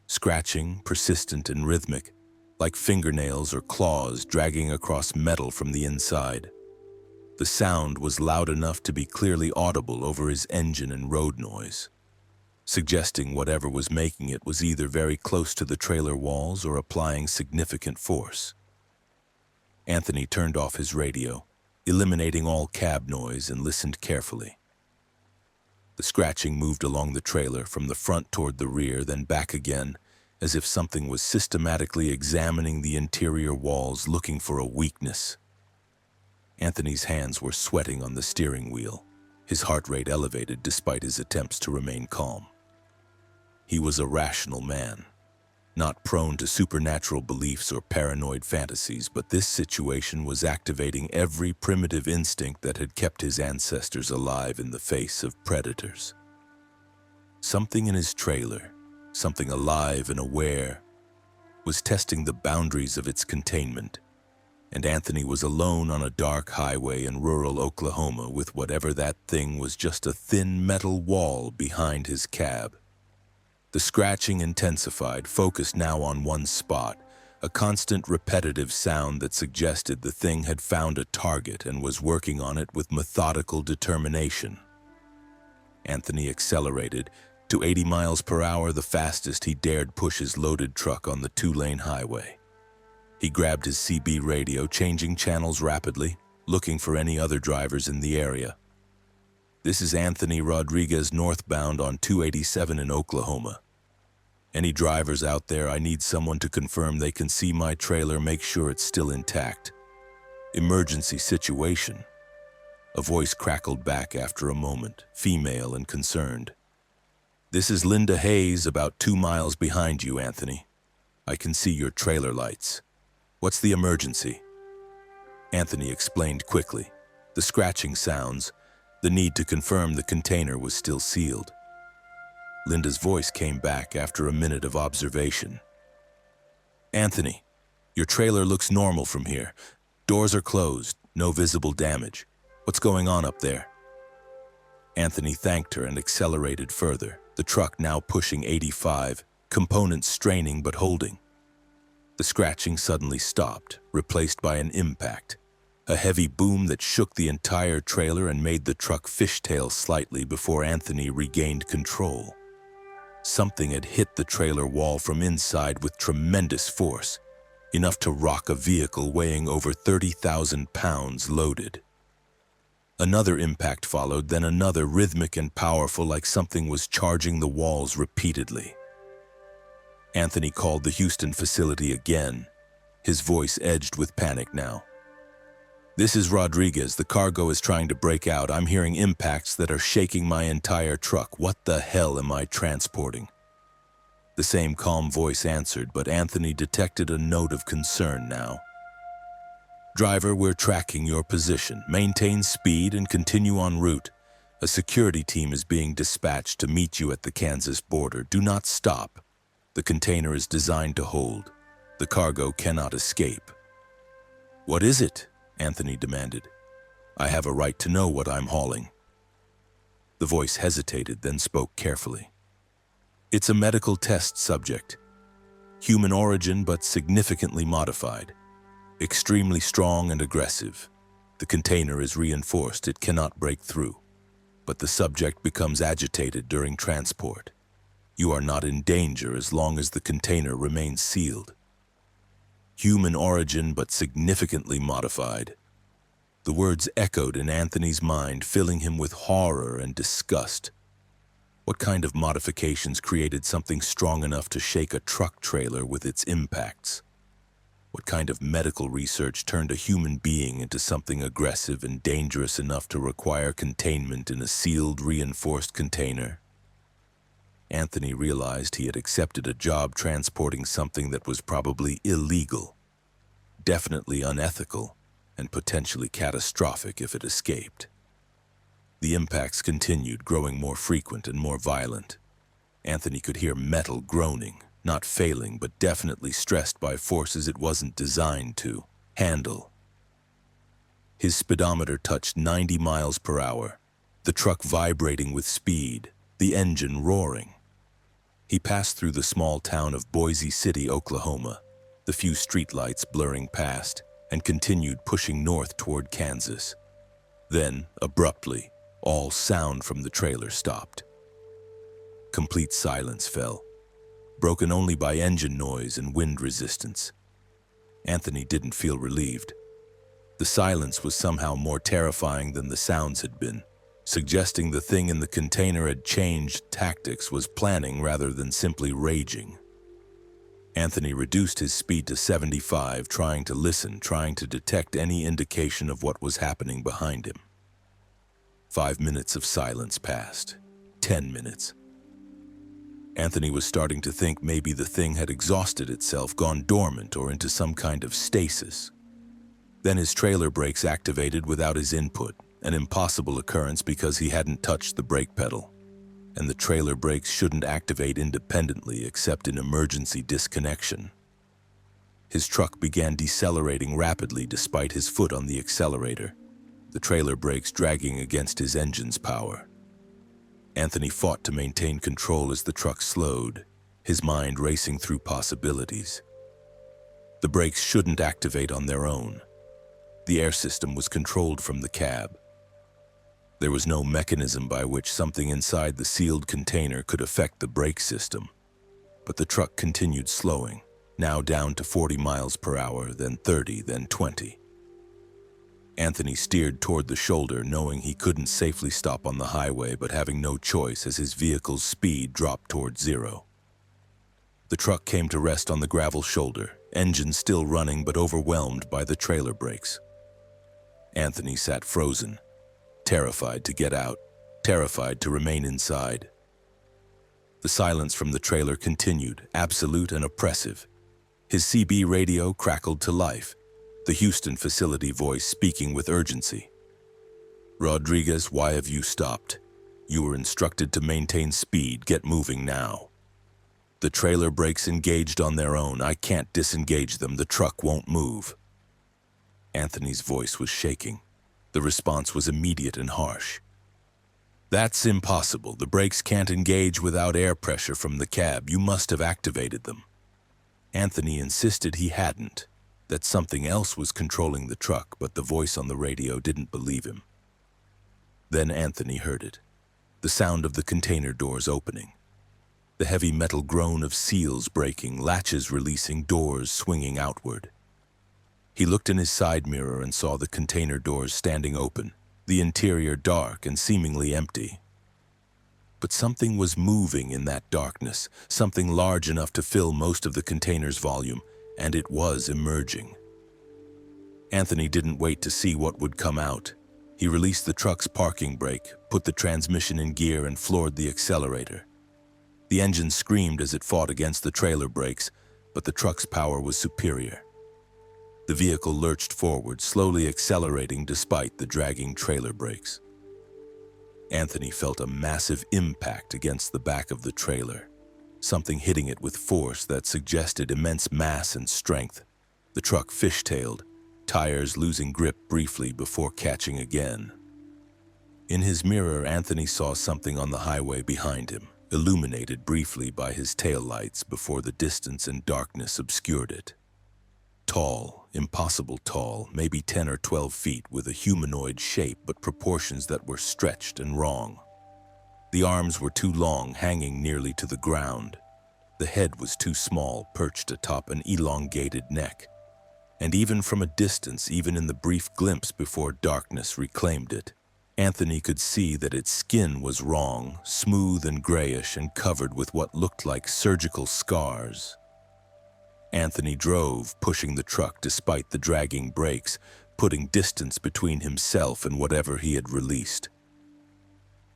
A: Scratching, persistent and rhythmic, like fingernails or claws dragging across metal from the inside. The sound was loud enough to be clearly audible over his engine and road noise, suggesting whatever was making it was either very close to the trailer walls or applying significant force. Anthony turned off his radio, eliminating all cab noise, and listened carefully. The scratching moved along the trailer from the front toward the rear, then back again, as if something was systematically examining the interior walls looking for a weakness. Anthony's hands were sweating on the steering wheel, his heart rate elevated despite his attempts to remain calm. He was a rational man, not prone to supernatural beliefs or paranoid fantasies, but this situation was activating every primitive instinct that had kept his ancestors alive in the face of predators. Something in his trailer, something alive and aware, was testing the boundaries of its containment, and Anthony was alone on a dark highway in rural Oklahoma with whatever that thing was, just a thin metal wall behind his cab. The scratching intensified, focused now on one spot, a constant repetitive sound that suggested the thing had found a target and was working on it with methodical determination. Anthony accelerated to 80 miles per hour, the fastest he dared push his loaded truck on the two-lane highway. He grabbed his CB radio, changing channels rapidly, looking for any other drivers in the area. This is Anthony Rodriguez northbound on 287 in Oklahoma. Any drivers out there? I need someone to confirm they can see my trailer, make sure it's still intact. Emergency situation. A voice crackled back after a moment, female and concerned. This is Linda Hayes, about 2 miles behind you, Anthony. I can see your trailer lights. What's the emergency? Anthony explained quickly. The scratching sounds, the need to confirm the container was still sealed. Linda's voice came back after a minute of observation. Anthony, your trailer looks normal from here. Doors are closed, no visible damage. What's going on up there? Anthony thanked her and accelerated further, the truck now pushing 85, components straining but holding. The scratching suddenly stopped, replaced by an impact, a heavy boom that shook the entire trailer and made the truck fishtail slightly before Anthony regained control. Something had hit the trailer wall from inside with tremendous force, enough to rock a vehicle weighing over 30,000 pounds loaded. Another impact followed, then another, rhythmic and powerful, like something was charging the walls repeatedly. Anthony called the Houston facility again, his voice edged with panic now. This is Rodriguez. The cargo is trying to break out. I'm hearing impacts that are shaking my entire truck. What the hell am I transporting? The same calm voice answered, but Anthony detected a note of concern now. Driver, we're tracking your position. Maintain speed and continue en route. A security team is being dispatched to meet you at the Kansas border. Do not stop. The container is designed to hold. The cargo cannot escape. What is it? Anthony demanded. I have a right to know what I'm hauling. The voice hesitated, then spoke carefully. It's a medical test subject. Human origin but significantly modified. Extremely strong and aggressive. The container is reinforced, it cannot break through. But the subject becomes agitated during transport. You are not in danger as long as the container remains sealed. Human origin but significantly modified. The words echoed in Anthony's mind, filling him with horror and disgust. What kind of modifications created something strong enough to shake a truck trailer with its impacts? What kind of medical research turned a human being into something aggressive and dangerous enough to require containment in a sealed, reinforced container? Anthony realized he had accepted a job transporting something that was probably illegal, definitely unethical, and potentially catastrophic if it escaped. The impacts continued, growing more frequent and more violent. Anthony could hear metal groaning, not failing, but definitely stressed by forces it wasn't designed to handle. His speedometer touched 90 miles per hour, the truck vibrating with speed, the engine roaring. He passed through the small town of Boise City, Oklahoma, the few streetlights blurring past, and continued pushing north toward Kansas. Then, abruptly, all sound from the trailer stopped. Complete silence fell, broken only by engine noise and wind resistance. Anthony didn't feel relieved. The silence was somehow more terrifying than the sounds had been, suggesting the thing in the container had changed tactics, was planning rather than simply raging. Anthony reduced his speed to 75, trying to listen, trying to detect any indication of what was happening behind him. 5 minutes of silence passed. 10 minutes. Anthony was starting to think maybe the thing had exhausted itself, gone dormant, or into some kind of stasis. Then his trailer brakes activated without his input, an impossible occurrence because he hadn't touched the brake pedal. And the trailer brakes shouldn't activate independently except in emergency disconnection. His truck began decelerating rapidly despite his foot on the accelerator, the trailer brakes dragging against his engine's power. Anthony fought to maintain control as the truck slowed, his mind racing through possibilities. The brakes shouldn't activate on their own. The air system was controlled from the cab. There was no mechanism by which something inside the sealed container could affect the brake system. But the truck continued slowing, now down to 40 miles per hour, then 30, then 20. Anthony steered toward the shoulder, knowing he couldn't safely stop on the highway, but having no choice as his vehicle's speed dropped toward zero. The truck came to rest on the gravel shoulder, engine still running but overwhelmed by the trailer brakes. Anthony sat frozen, terrified to get out, terrified to remain inside. The silence from the trailer continued, absolute and oppressive. His CB radio crackled to life, the Houston facility voice speaking with urgency. "Rodriguez, why have you stopped? You were instructed to maintain speed. Get moving now." "The trailer brakes engaged on their own. I can't disengage them. The truck won't move." Anthony's voice was shaking. The response was immediate and harsh. "That's impossible. The brakes can't engage without air pressure from the cab. You must have activated them." Anthony insisted he hadn't, that something else was controlling the truck, but the voice on the radio didn't believe him. Then Anthony heard it, the sound of the container doors opening, the heavy metal groan of seals breaking, latches releasing, doors swinging outward. He looked in his side mirror and saw the container doors standing open, the interior dark and seemingly empty. But something was moving in that darkness, something large enough to fill most of the container's volume, and it was emerging. Anthony didn't wait to see what would come out. He released the truck's parking brake, put the transmission in gear, and floored the accelerator. The engine screamed as it fought against the trailer brakes, but the truck's power was superior. The vehicle lurched forward, slowly accelerating despite the dragging trailer brakes. Anthony felt a massive impact against the back of the trailer, something hitting it with force that suggested immense mass and strength. The truck fishtailed, tires losing grip briefly before catching again. In his mirror, Anthony saw something on the highway behind him, illuminated briefly by his taillights before the distance and darkness obscured it. Tall, impossible tall, maybe 10 or 12 feet, with a humanoid shape but proportions that were stretched and wrong. The arms were too long, hanging nearly to the ground. The head was too small, perched atop an elongated neck. And even from a distance, even in the brief glimpse before darkness reclaimed it, Anthony could see that its skin was wrong, smooth and grayish and covered with what looked like surgical scars. Anthony drove, pushing the truck despite the dragging brakes, putting distance between himself and whatever he had released.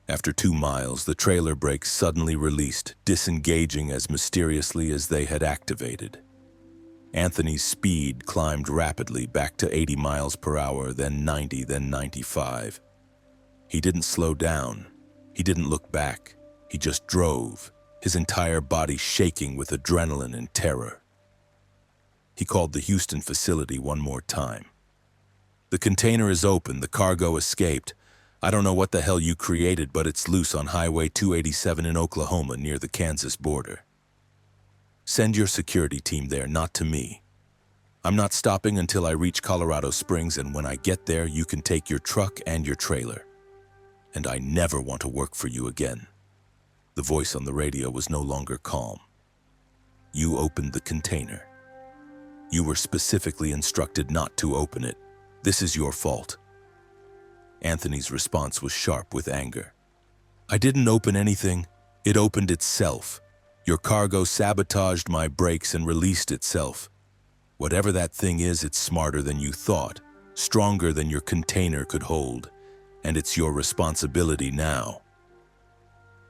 A: After 2 miles, the trailer brakes suddenly released, disengaging as mysteriously as they had activated. Anthony's speed climbed rapidly back to 80 miles per hour, then 90, then 95. He didn't slow down. He didn't look back. He just drove, his entire body shaking with adrenaline and terror. He called the Houston facility one more time. "The container is open. The cargo escaped. I don't know what the hell you created, but it's loose on Highway 287 in Oklahoma near the Kansas border. Send your security team there, not to me. I'm not stopping until I reach Colorado Springs, and when I get there, you can take your truck and your trailer. And I never want to work for you again." The voice on the radio was no longer calm. "You opened the container. You were specifically instructed not to open it. This is your fault." Anthony's response was sharp with anger. "I didn't open anything. It opened itself. Your cargo sabotaged my brakes and released itself. Whatever that thing is, it's smarter than you thought, stronger than your container could hold, and it's your responsibility now."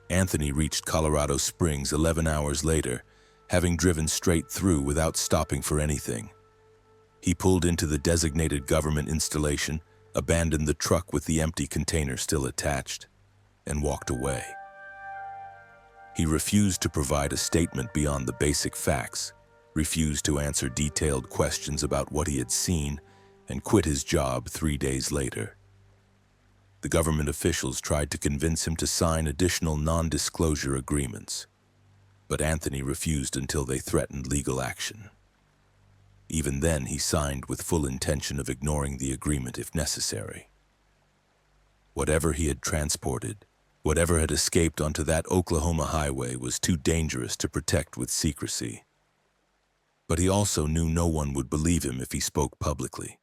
A: Anthony reached Colorado Springs 11 hours later, having driven straight through without stopping for anything. He pulled into the designated government installation, abandoned the truck with the empty container still attached, and walked away. He refused to provide a statement beyond the basic facts, refused to answer detailed questions about what he had seen, and quit his job 3 days later. The government officials tried to convince him to sign additional non-disclosure agreements, but Anthony refused until they threatened legal action. Even then, he signed with full intention of ignoring the agreement if necessary. Whatever he had transported, whatever had escaped onto that Oklahoma highway, was too dangerous to protect with secrecy. But he also knew no one would believe him if he spoke publicly.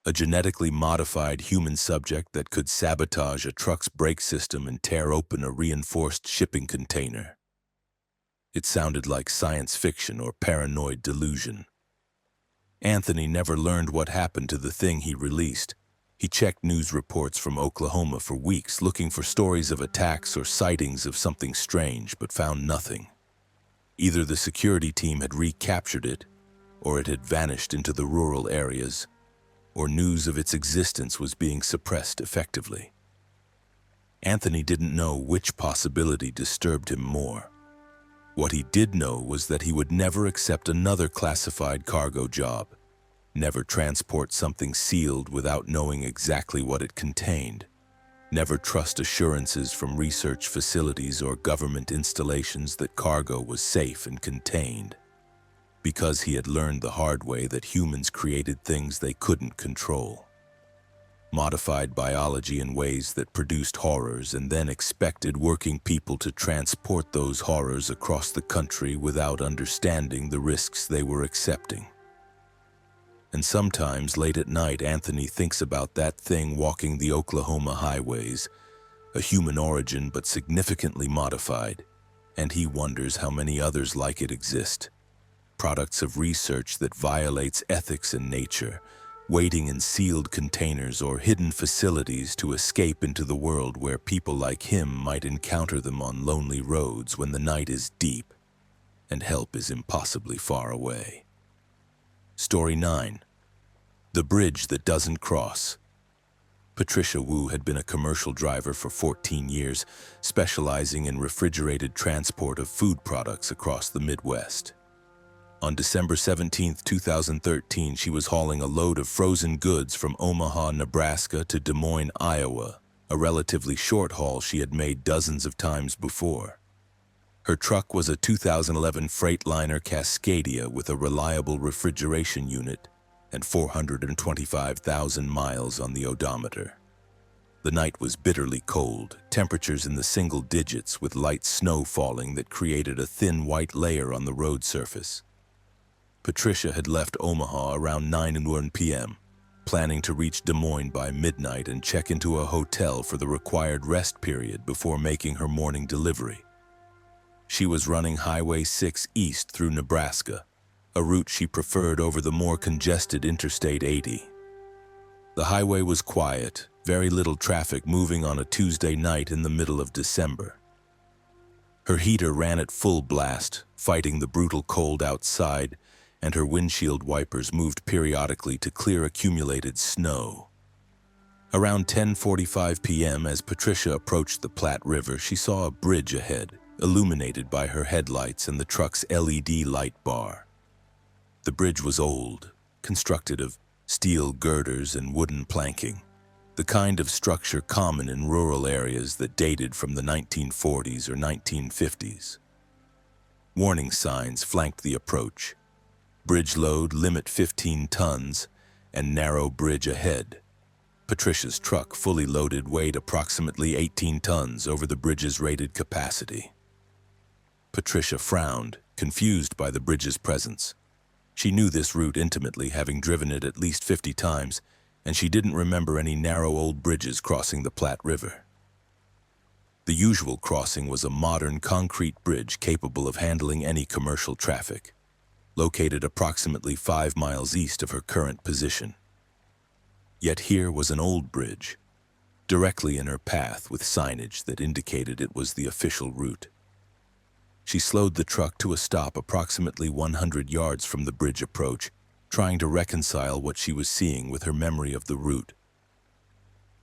A: A genetically modified human subject that could sabotage a truck's brake system and tear open a reinforced shipping container. It sounded like science fiction or paranoid delusion. Anthony never learned what happened to the thing he released. He checked news reports from Oklahoma for weeks, looking for stories of attacks or sightings of something strange, but found nothing. Either the security team had recaptured it, or it had vanished into the rural areas, or news of its existence was being suppressed effectively. Anthony didn't know which possibility disturbed him more. What he did know was that he would never accept another classified cargo job, never transport something sealed without knowing exactly what it contained, never trust assurances from research facilities or government installations that cargo was safe and contained, because he had learned the hard way that humans created things they couldn't control. Modified biology in ways that produced horrors and then expected working people to transport those horrors across the country without understanding the risks they were accepting. And sometimes late at night, Anthony thinks about that thing walking the Oklahoma highways, a human origin but significantly modified, and he wonders how many others like it exist. Products of research that violates ethics and nature, waiting in sealed containers or hidden facilities to escape into the world where people like him might encounter them on lonely roads when the night is deep and help is impossibly far away. Story 9. The Bridge That Doesn't Cross. Patricia Wu had been a commercial driver for 14 years, specializing in refrigerated transport of food products across the Midwest. On December 17, 2013, she was hauling a load of frozen goods from Omaha, Nebraska to Des Moines, Iowa, a relatively short haul she had made dozens of times before. Her truck was a 2011 Freightliner Cascadia with a reliable refrigeration unit and 425,000 miles on the odometer. The night was bitterly cold, temperatures in the single digits with light snow falling that created a thin white layer on the road surface. Patricia had left Omaha around 9:01 p.m., planning to reach Des Moines by midnight and check into a hotel for the required rest period before making her morning delivery. She was running Highway 6 east through Nebraska, a route she preferred over the more congested Interstate 80. The highway was quiet, very little traffic moving on a Tuesday night in the middle of December. Her heater ran at full blast, fighting the brutal cold outside, and her windshield wipers moved periodically to clear accumulated snow. Around 10:45 p.m., as Patricia approached the Platte River, she saw a bridge ahead, illuminated by her headlights and the truck's LED light bar. The bridge was old, constructed of steel girders and wooden planking, the kind of structure common in rural areas that dated from the 1940s or 1950s. Warning signs flanked the approach: bridge load, limit 15 tons, and narrow bridge ahead. Patricia's truck, fully loaded, weighed approximately 18 tons over the bridge's rated capacity. Patricia frowned, confused by the bridge's presence. She knew this route intimately, having driven it at least 50 times, and she didn't remember any narrow old bridges crossing the Platte River. The usual crossing was a modern concrete bridge capable of handling any commercial traffic, located approximately 5 miles east of her current position. Yet here was an old bridge, directly in her path with signage that indicated it was the official route. She slowed the truck to a stop approximately 100 yards from the bridge approach, trying to reconcile what she was seeing with her memory of the route.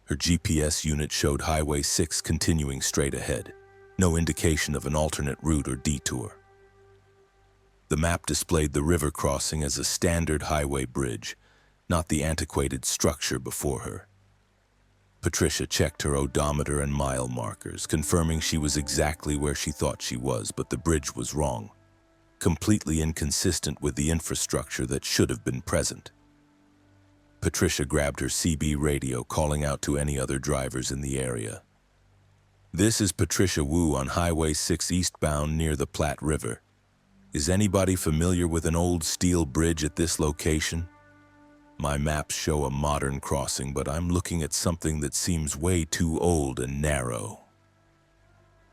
A: Her GPS unit showed Highway 6 continuing straight ahead, no indication of an alternate route or detour. The map displayed the river crossing as a standard highway bridge, not the antiquated structure before her. Patricia checked her odometer and mile markers, confirming she was exactly where she thought she was, but the bridge was wrong, completely inconsistent with the infrastructure that should have been present. Patricia grabbed her CB radio, calling out to any other drivers in the area. "This is Patricia Wu on Highway 6 eastbound near the Platte River. Is anybody familiar with an old steel bridge at this location? My maps show a modern crossing, but I'm looking at something that seems way too old and narrow."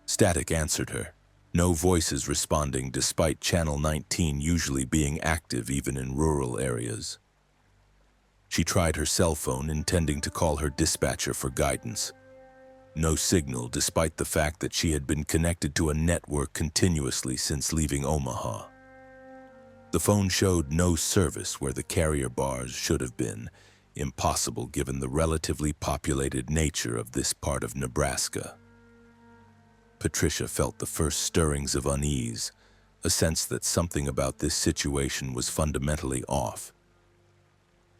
A: Static answered her, no voices responding despite Channel 19 usually being active even in rural areas. She tried her cell phone, intending to call her dispatcher for guidance. No signal, despite the fact that she had been connected to a network continuously since leaving Omaha. The phone showed no service where the carrier bars should have been, impossible given the relatively populated nature of this part of Nebraska. Patricia felt the first stirrings of unease, a sense that something about this situation was fundamentally off.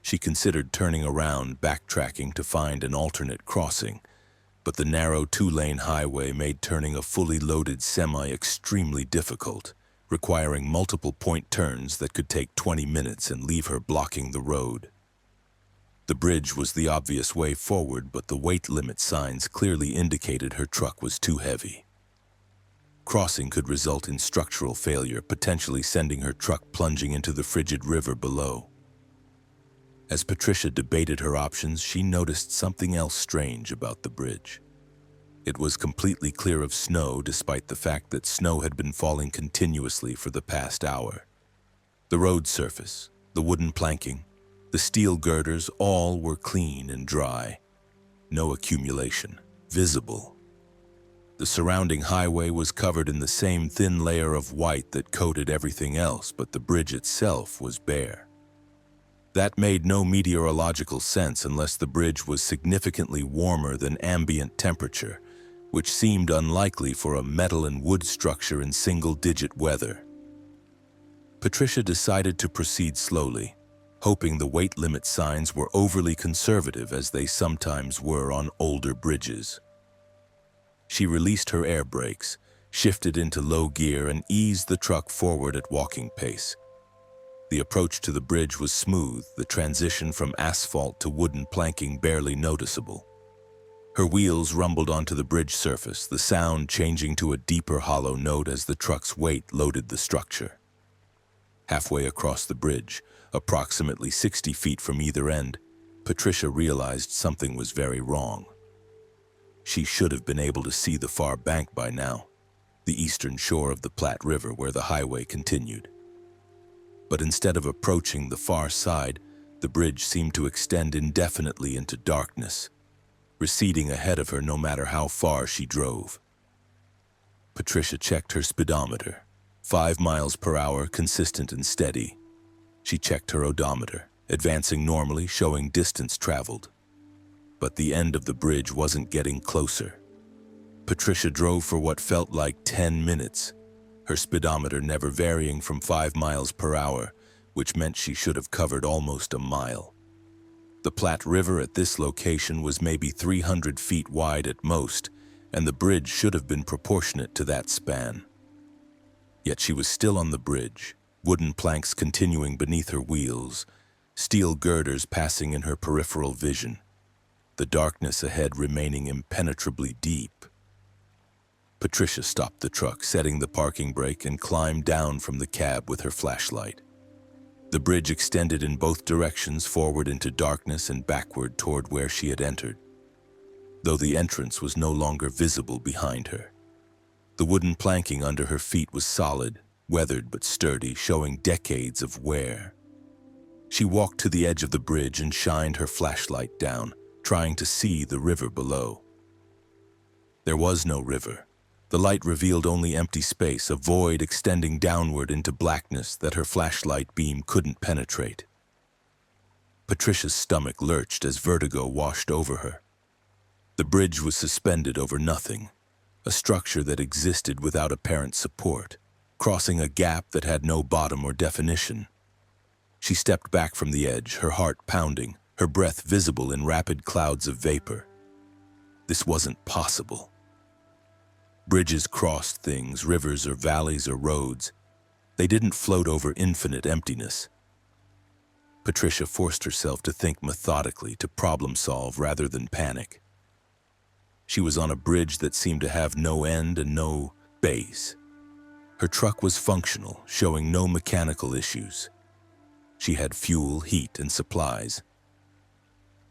A: She considered turning around, backtracking to find an alternate crossing, but the narrow 2-lane highway made turning a fully loaded semi extremely difficult, requiring multiple point turns that could take 20 minutes and leave her blocking the road. The bridge was the obvious way forward, but the weight limit signs clearly indicated her truck was too heavy. Crossing could result in structural failure, potentially sending her truck plunging into the frigid river below. As Patricia debated her options, she noticed something else strange about the bridge. It was completely clear of snow, despite the fact that snow had been falling continuously for the past hour. The road surface, the wooden planking, the steel girders, all were clean and dry. No accumulation visible. The surrounding highway was covered in the same thin layer of white that coated everything else, but the bridge itself was bare. That made no meteorological sense unless the bridge was significantly warmer than ambient temperature, which seemed unlikely for a metal and wood structure in single-digit weather. Patricia decided to proceed slowly, hoping the weight limit signs were overly conservative, as they sometimes were on older bridges. She released her air brakes, shifted into low gear, and eased the truck forward at walking pace. The approach to the bridge was smooth, the transition from asphalt to wooden planking barely noticeable. Her wheels rumbled onto the bridge surface, the sound changing to a deeper hollow note as the truck's weight loaded the structure. Halfway across the bridge, approximately 60 feet from either end, Patricia realized something was very wrong. She should have been able to see the far bank by now, the eastern shore of the Platte River where the highway continued. But instead of approaching the far side, the bridge seemed to extend indefinitely into darkness, receding ahead of her no matter how far she drove. Patricia checked her speedometer, 5 miles per hour, consistent and steady. She checked her odometer, advancing normally, showing distance traveled. But the end of the bridge wasn't getting closer. Patricia drove for what felt like 10 minutes, her speedometer never varying from 5 miles per hour, which meant she should have covered almost a mile. The Platte River at this location was maybe 300 feet wide at most, and the bridge should have been proportionate to that span. Yet she was still on the bridge, wooden planks continuing beneath her wheels, steel girders passing in her peripheral vision, the darkness ahead remaining impenetrably deep. Patricia stopped the truck, setting the parking brake, and climbed down from the cab with her flashlight. The bridge extended in both directions, forward into darkness and backward toward where she had entered, though the entrance was no longer visible behind her. The wooden planking under her feet was solid, weathered but sturdy, showing decades of wear. She walked to the edge of the bridge and shined her flashlight down, trying to see the river below. There was no river. The light revealed only empty space, a void extending downward into blackness that her flashlight beam couldn't penetrate. Patricia's stomach lurched as vertigo washed over her. The bridge was suspended over nothing, a structure that existed without apparent support, crossing a gap that had no bottom or definition. She stepped back from the edge, her heart pounding, her breath visible in rapid clouds of vapor. This wasn't possible. Bridges crossed things, rivers or valleys or roads. They didn't float over infinite emptiness. Patricia forced herself to think methodically, to problem solve rather than panic. She was on a bridge that seemed to have no end and no base. Her truck was functional, showing no mechanical issues. She had fuel, heat, and supplies.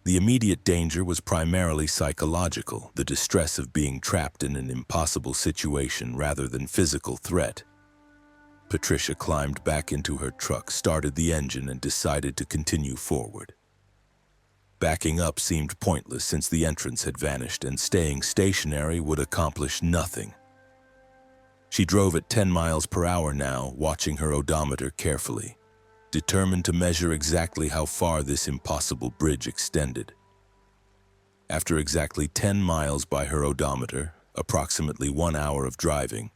A: The immediate danger was primarily psychological, the distress of being trapped in an impossible situation rather than physical threat. Patricia climbed back into her truck, started the engine, and decided to continue forward. Backing up seemed pointless since the entrance had vanished, and staying stationary would accomplish nothing. She drove at 10 miles per hour now, watching her odometer carefully, determined to measure exactly how far this impossible bridge extended. After exactly 10 miles by her odometer, approximately 1 hour of driving,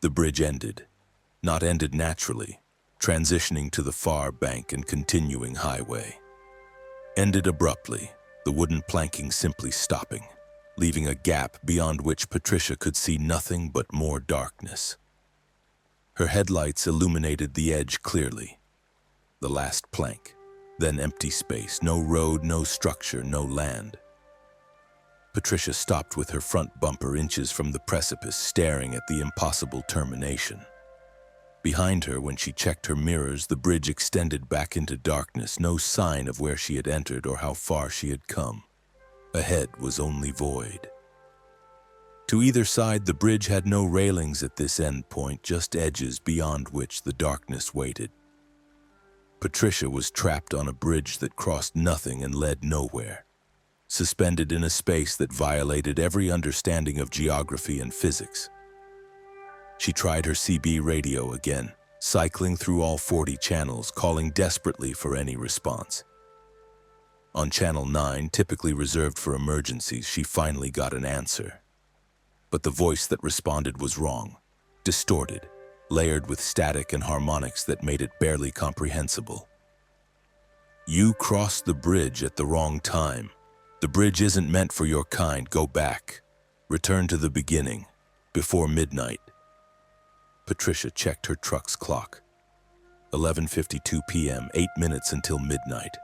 A: the bridge ended. Not ended naturally, transitioning to the far bank and continuing highway. Ended abruptly, the wooden planking simply stopping, leaving a gap beyond which Patricia could see nothing but more darkness. Her headlights illuminated the edge clearly. The last plank, then empty space, no road, no structure, no land. Patricia stopped with her front bumper inches from the precipice, staring at the impossible termination. Behind her, when she checked her mirrors, the bridge extended back into darkness, no sign of where she had entered or how far she had come. Ahead was only void. To either side, the bridge had no railings at this end point, just edges beyond which the darkness waited. Patricia was trapped on a bridge that crossed nothing and led nowhere, suspended in a space that violated every understanding of geography and physics. She tried her CB radio again, cycling through all 40 channels, calling desperately for any response. On Channel 9, typically reserved for emergencies, she finally got an answer. But the voice that responded was wrong, distorted, layered with static and harmonics that made it barely comprehensible. "You crossed the bridge at the wrong time. The bridge isn't meant for your kind. Go back. Return to the beginning, before midnight." Patricia checked her truck's clock. 11:52 p.m., 8 minutes until midnight.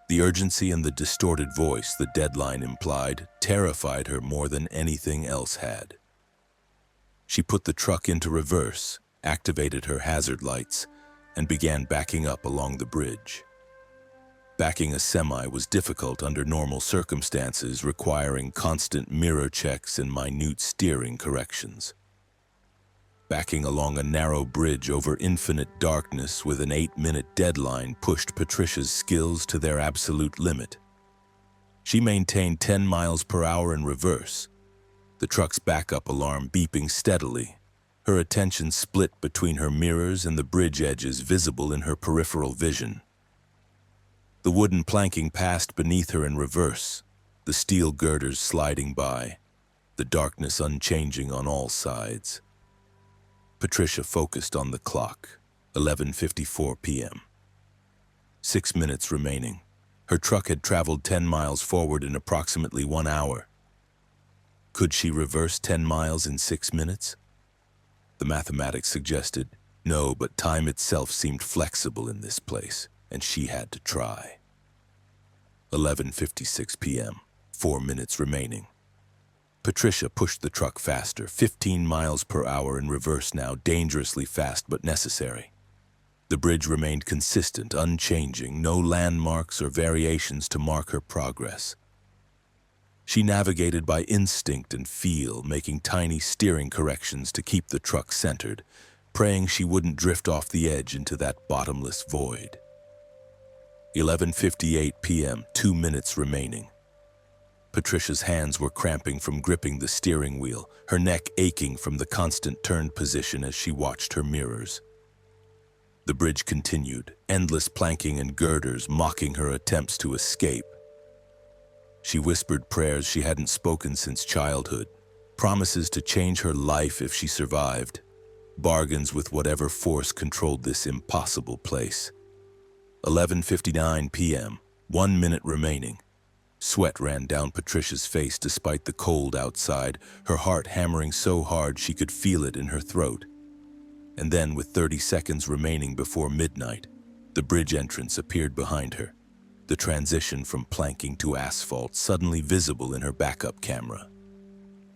A: The urgency and the distorted voice the deadline implied terrified her more than anything else had. She put the truck into reverse, activated her hazard lights, and began backing up along the bridge. Backing a semi was difficult under normal circumstances, requiring constant mirror checks and minute steering corrections. Backing along a narrow bridge over infinite darkness with an 8-minute deadline pushed Patricia's skills to their absolute limit. She maintained 10 miles per hour in reverse, the truck's backup alarm beeping steadily, her attention split between her mirrors and the bridge edges visible in her peripheral vision. The wooden planking passed beneath her in reverse, the steel girders sliding by, the darkness unchanging on all sides. Patricia focused on the clock, 11:54 p.m. 6 minutes remaining. Her truck had traveled 10 miles forward in approximately 1 hour. Could she reverse 10 miles in 6 minutes? The mathematics suggested no, but time itself seemed flexible in this place, and she had to try. 11:56 p.m., 4 minutes remaining. Patricia pushed the truck faster, 15 miles per hour in reverse now, dangerously fast but necessary. The bridge remained consistent, unchanging, no landmarks or variations to mark her progress. She navigated by instinct and feel, making tiny steering corrections to keep the truck centered, praying she wouldn't drift off the edge into that bottomless void. 11:58 p.m., 2 minutes remaining. Patricia's hands were cramping from gripping the steering wheel, her neck aching from the constant turned position as she watched her mirrors. The bridge continued, endless planking and girders mocking her attempts to escape. She whispered prayers she hadn't spoken since childhood, promises to change her life if she survived, bargains with whatever force controlled this impossible place. 11:59 p.m., 1 minute remaining. Sweat ran down Patricia's face despite the cold outside, her heart hammering so hard she could feel it in her throat. And then, with 30 seconds remaining before midnight, the bridge entrance appeared behind her, the transition from planking to asphalt suddenly visible in her backup camera.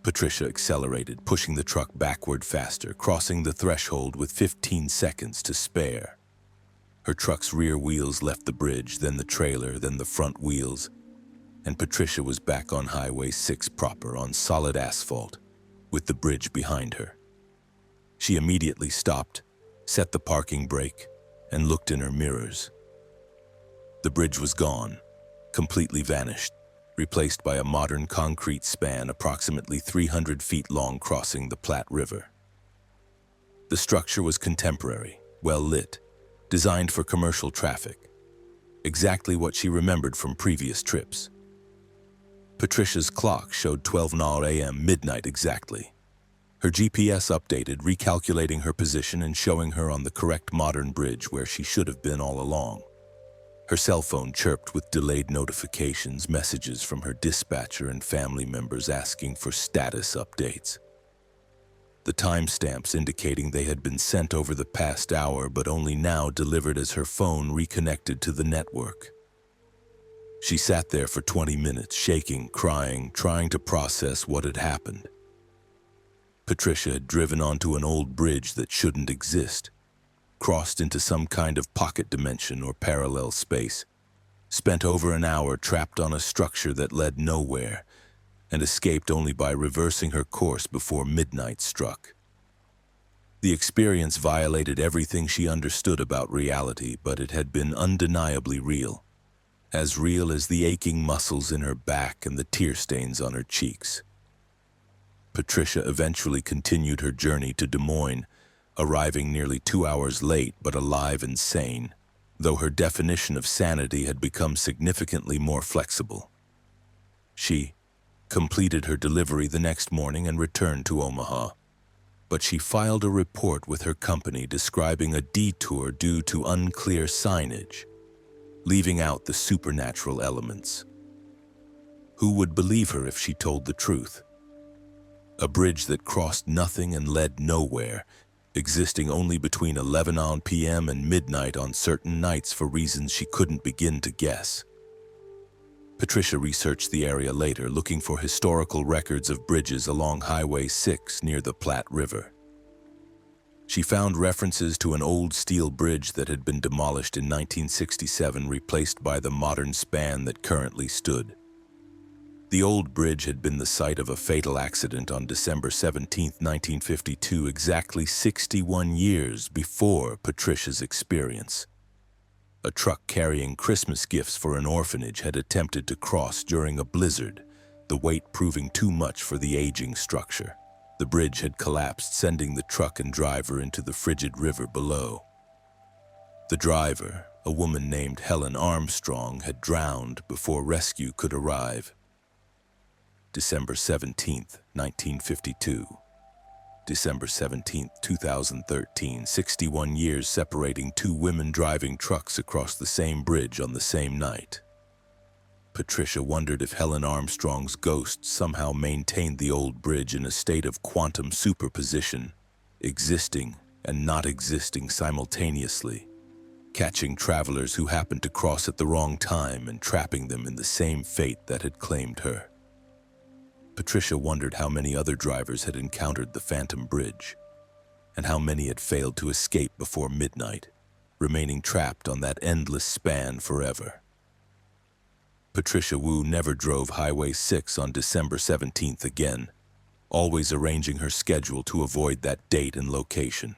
A: Patricia accelerated, pushing the truck backward faster, crossing the threshold with 15 seconds to spare. Her truck's rear wheels left the bridge, then the trailer, then the front wheels, and Patricia was back on Highway 6 proper, on solid asphalt, with the bridge behind her. She immediately stopped, set the parking brake, and looked in her mirrors. The bridge was gone, completely vanished, replaced by a modern concrete span approximately 300 feet long crossing the Platte River. The structure was contemporary, well lit, designed for commercial traffic, exactly what she remembered from previous trips. Patricia's clock showed 12:00 a.m., midnight exactly. Her GPS updated, recalculating her position and showing her on the correct modern bridge where she should have been all along. Her cell phone chirped with delayed notifications, messages from her dispatcher and family members asking for status updates. The timestamps indicating they had been sent over the past hour, but only now delivered as her phone reconnected to the network. She sat there for 20 minutes, shaking, crying, trying to process what had happened. Patricia had driven onto an old bridge that shouldn't exist, crossed into some kind of pocket dimension or parallel space, spent over an hour trapped on a structure that led nowhere, and escaped only by reversing her course before midnight struck. The experience violated everything she understood about reality, but it had been undeniably real as the aching muscles in her back and the tear stains on her cheeks. Patricia eventually continued her journey to Des Moines, arriving nearly 2 hours late but alive and sane, though her definition of sanity had become significantly more flexible. She completed her delivery the next morning and returned to Omaha, but she filed a report with her company describing a detour due to unclear signage, leaving out the supernatural elements. Who would believe her if she told the truth? A bridge that crossed nothing and led nowhere, existing only between 11 p.m. and midnight on certain nights for reasons she couldn't begin to guess. Patricia researched the area later, looking for historical records of bridges along Highway 6 near the Platte River. She found references to an old steel bridge that had been demolished in 1967, replaced by the modern span that currently stood. The old bridge had been the site of a fatal accident on December 17, 1952, exactly 61 years before Patricia's experience. A truck carrying Christmas gifts for an orphanage had attempted to cross during a blizzard, the weight proving too much for the aging structure. The bridge had collapsed, sending the truck and driver into the frigid river below. The driver, a woman named Helen Armstrong, had drowned before rescue could arrive. December 17, 1952. December 17, 2013, 61 years separating two women driving trucks across the same bridge on the same night. Patricia wondered if Helen Armstrong's ghost somehow maintained the old bridge in a state of quantum superposition, existing and not existing simultaneously, catching travelers who happened to cross at the wrong time and trapping them in the same fate that had claimed her. Patricia wondered how many other drivers had encountered the Phantom Bridge, and how many had failed to escape before midnight, remaining trapped on that endless span forever. Patricia Wu never drove Highway 6 on December 17th again, always arranging her schedule to avoid that date and location.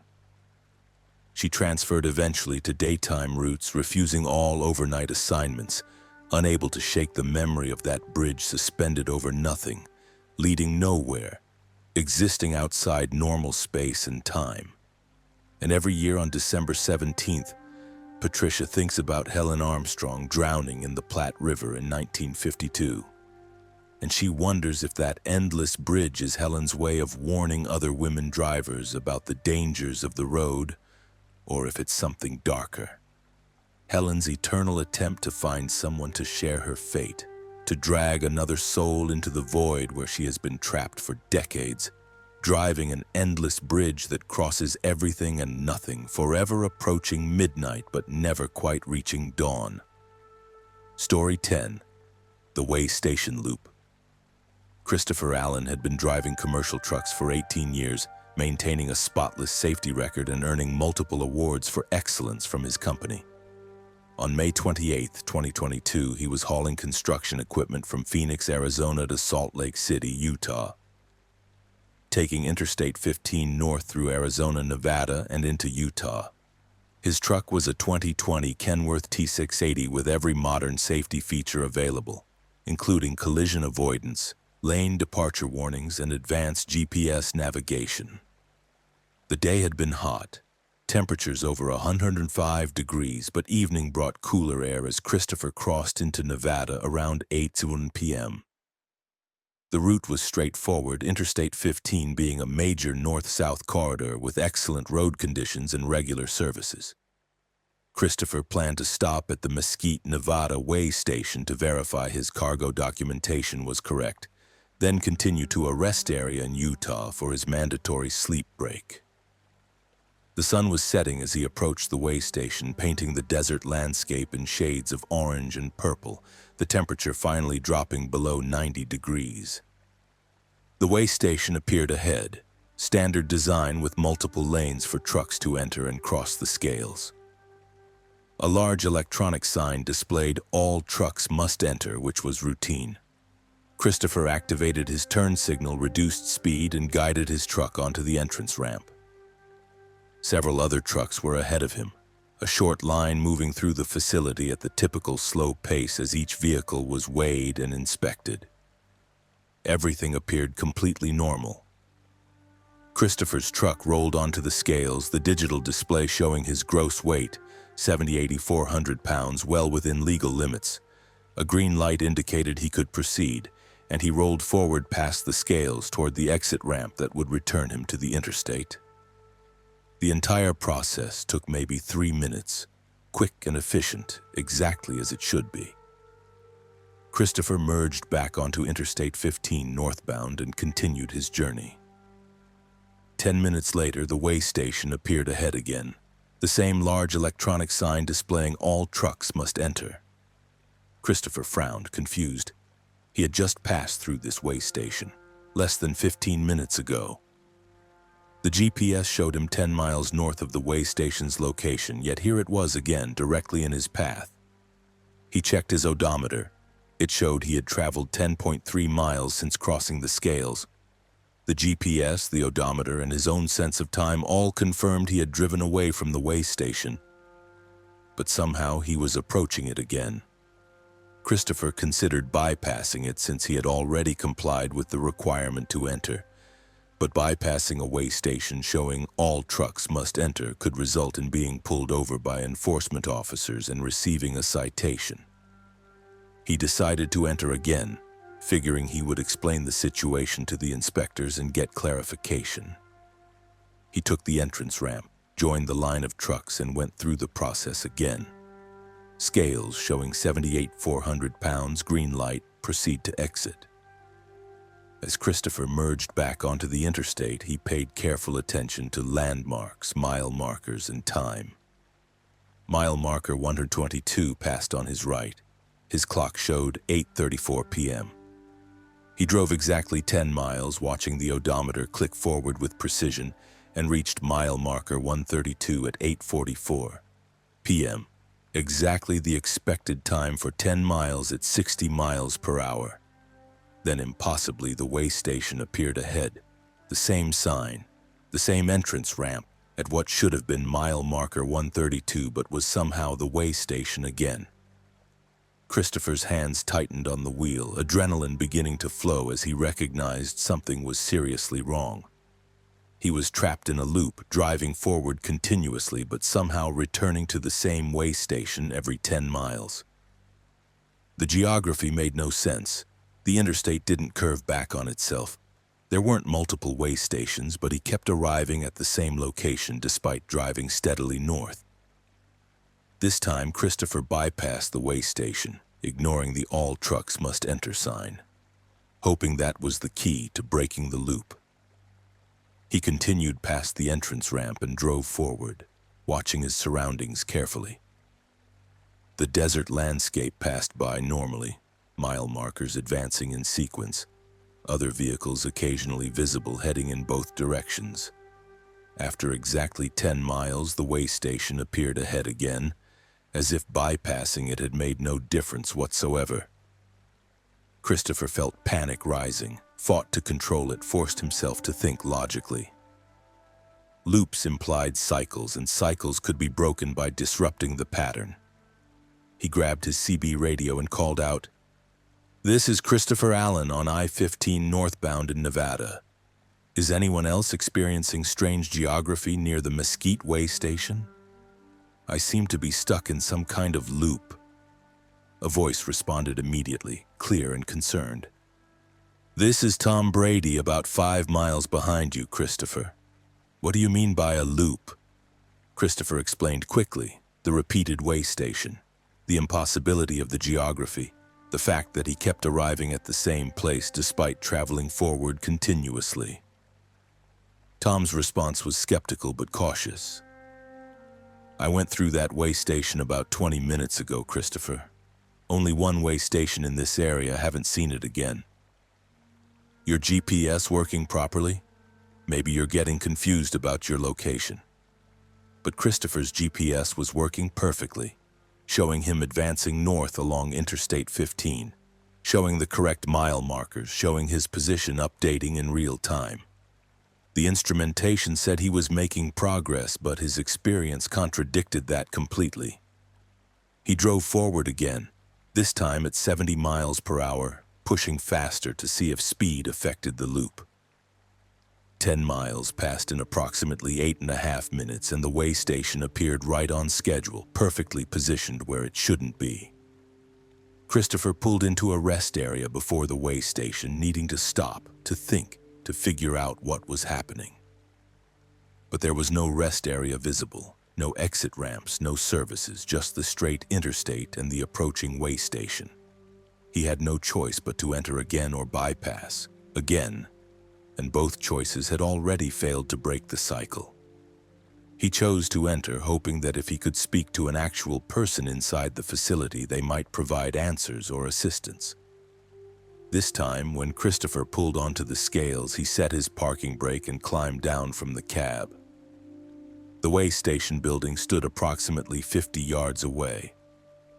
A: She transferred eventually to daytime routes, refusing all overnight assignments, unable to shake the memory of that bridge suspended over nothing, leading nowhere, existing outside normal space and time. And every year on December 17th, Patricia thinks about Helen Armstrong drowning in the Platte River in 1952. And she wonders if that endless bridge is Helen's way of warning other women drivers about the dangers of the road, or if it's something darker. Helen's eternal attempt to find someone to share her fate, to drag another soul into the void where she has been trapped for decades, driving an endless bridge that crosses everything and nothing, forever approaching midnight but never quite reaching dawn. Story 10. The Way Station Loop. Christopher Allen had been driving commercial trucks for 18 years, maintaining a spotless safety record and earning multiple awards for excellence from his company. On May 28, 2022, he was hauling construction equipment from Phoenix, Arizona to Salt Lake City, Utah. Taking Interstate 15 north through Arizona, Nevada, and into Utah. His truck was a 2020 Kenworth T680 with every modern safety feature available, including collision avoidance, lane departure warnings, and advanced GPS navigation. The day had been hot, temperatures over 105 degrees, but evening brought cooler air as Christopher crossed into Nevada around 8 p.m. The route was straightforward, Interstate 15 being a major north-south corridor with excellent road conditions and regular services. Christopher planned to stop at the Mesquite, Nevada way station to verify his cargo documentation was correct, then continue to a rest area in Utah for his mandatory sleep break. The sun was setting as he approached the way station, painting the desert landscape in shades of orange and purple, the temperature finally dropping below 90 degrees. The way station appeared ahead, standard design with multiple lanes for trucks to enter and cross the scales. A large electronic sign displayed "All trucks must enter," which was routine. Christopher activated his turn signal, reduced speed, and guided his truck onto the entrance ramp. Several other trucks were ahead of him, a short line moving through the facility at the typical slow pace as each vehicle was weighed and inspected. Everything appeared completely normal. Christopher's truck rolled onto the scales, the digital display showing his gross weight, 400 pounds, well within legal limits. A green light indicated he could proceed, and he rolled forward past the scales toward the exit ramp that would return him to the interstate. The entire process took maybe 3 minutes, quick and efficient, exactly as it should be. Christopher merged back onto Interstate 15 northbound and continued his journey. 10 minutes later, the way station appeared ahead again. The same large electronic sign displaying all trucks must enter. Christopher frowned, confused. He had just passed through this way station, less than 15 minutes ago. The GPS showed him 10 miles north of the way station's location, yet here it was again, directly in his path. He checked his odometer. It showed he had traveled 10.3 miles since crossing the scales. The GPS, the odometer, and his own sense of time all confirmed he had driven away from the way station. But somehow he was approaching it again. Christopher considered bypassing it since he had already complied with the requirement to enter. But bypassing a way station showing all trucks must enter could result in being pulled over by enforcement officers and receiving a citation. He decided to enter again, figuring he would explain the situation to the inspectors and get clarification. He took the entrance ramp, joined the line of trucks, and went through the process again. Scales showing 78,400 pounds, green light, proceed to exit. As Christopher merged back onto the interstate, he paid careful attention to landmarks, mile markers, and time. Mile marker 122 passed on his right. His clock showed 8:34 p.m. He drove exactly 10 miles, watching the odometer click forward with precision, and reached mile marker 132 at 8:44 p.m., exactly the expected time for 10 miles at 60 miles per hour. Then impossibly the way station appeared ahead, the same sign, the same entrance ramp at what should have been mile marker 132 but was somehow the way station again. Christopher's hands tightened on the wheel, adrenaline beginning to flow as he recognized something was seriously wrong. He was trapped in a loop, driving forward continuously but somehow returning to the same way station every 10 miles. The geography made no sense. The interstate didn't curve back on itself. There weren't multiple way stations, but he kept arriving at the same location despite driving steadily north. This time, Christopher bypassed the way station, ignoring the all trucks must enter sign, hoping that was the key to breaking the loop. He continued past the entrance ramp and drove forward, watching his surroundings carefully. The desert landscape passed by normally, mile markers advancing in sequence, other vehicles occasionally visible heading in both directions. After exactly 10 miles, the way station appeared ahead again, as if bypassing it had made no difference whatsoever. Christopher felt panic rising, fought to control it, forced himself to think logically. Loops implied cycles, and cycles could be broken by disrupting the pattern. He grabbed his CB radio and called out, "This is Christopher Allen on I-15 northbound in Nevada. Is anyone else experiencing strange geography near the Mesquite Way station? I seem to be stuck in some kind of loop." A voice responded immediately, clear and concerned. "This is Tom Brady, about 5 miles behind you, Christopher. What do you mean by a loop?" Christopher explained quickly, the repeated way station, the impossibility of the geography, the fact that he kept arriving at the same place despite traveling forward continuously. Tom's response was skeptical but cautious. "I went through that way station about 20 minutes ago, Christopher. Only one way station in this area, haven't seen it again." "Your GPS working properly? Maybe you're getting confused about your location." But Christopher's GPS was working perfectly, showing him advancing north along Interstate 15, showing the correct mile markers, showing his position updating in real time. The instrumentation said he was making progress, but his experience contradicted that completely. He drove forward again, this time at 70 miles per hour, pushing faster to see if speed affected the loop. 10 miles passed in approximately 8.5 minutes, and the way station appeared right on schedule, perfectly positioned where it shouldn't be. Christopher pulled into a rest area before the way station, needing to stop, to think, to figure out what was happening. But there was no rest area visible, no exit ramps, no services, just the straight interstate and the approaching way station. He had no choice but to enter again or bypass, again, and both choices had already failed to break the cycle. He chose to enter, hoping that if he could speak to an actual person inside the facility, they might provide answers or assistance. This time, when Christopher pulled onto the scales, he set his parking brake and climbed down from the cab. The way station building stood approximately 50 yards away,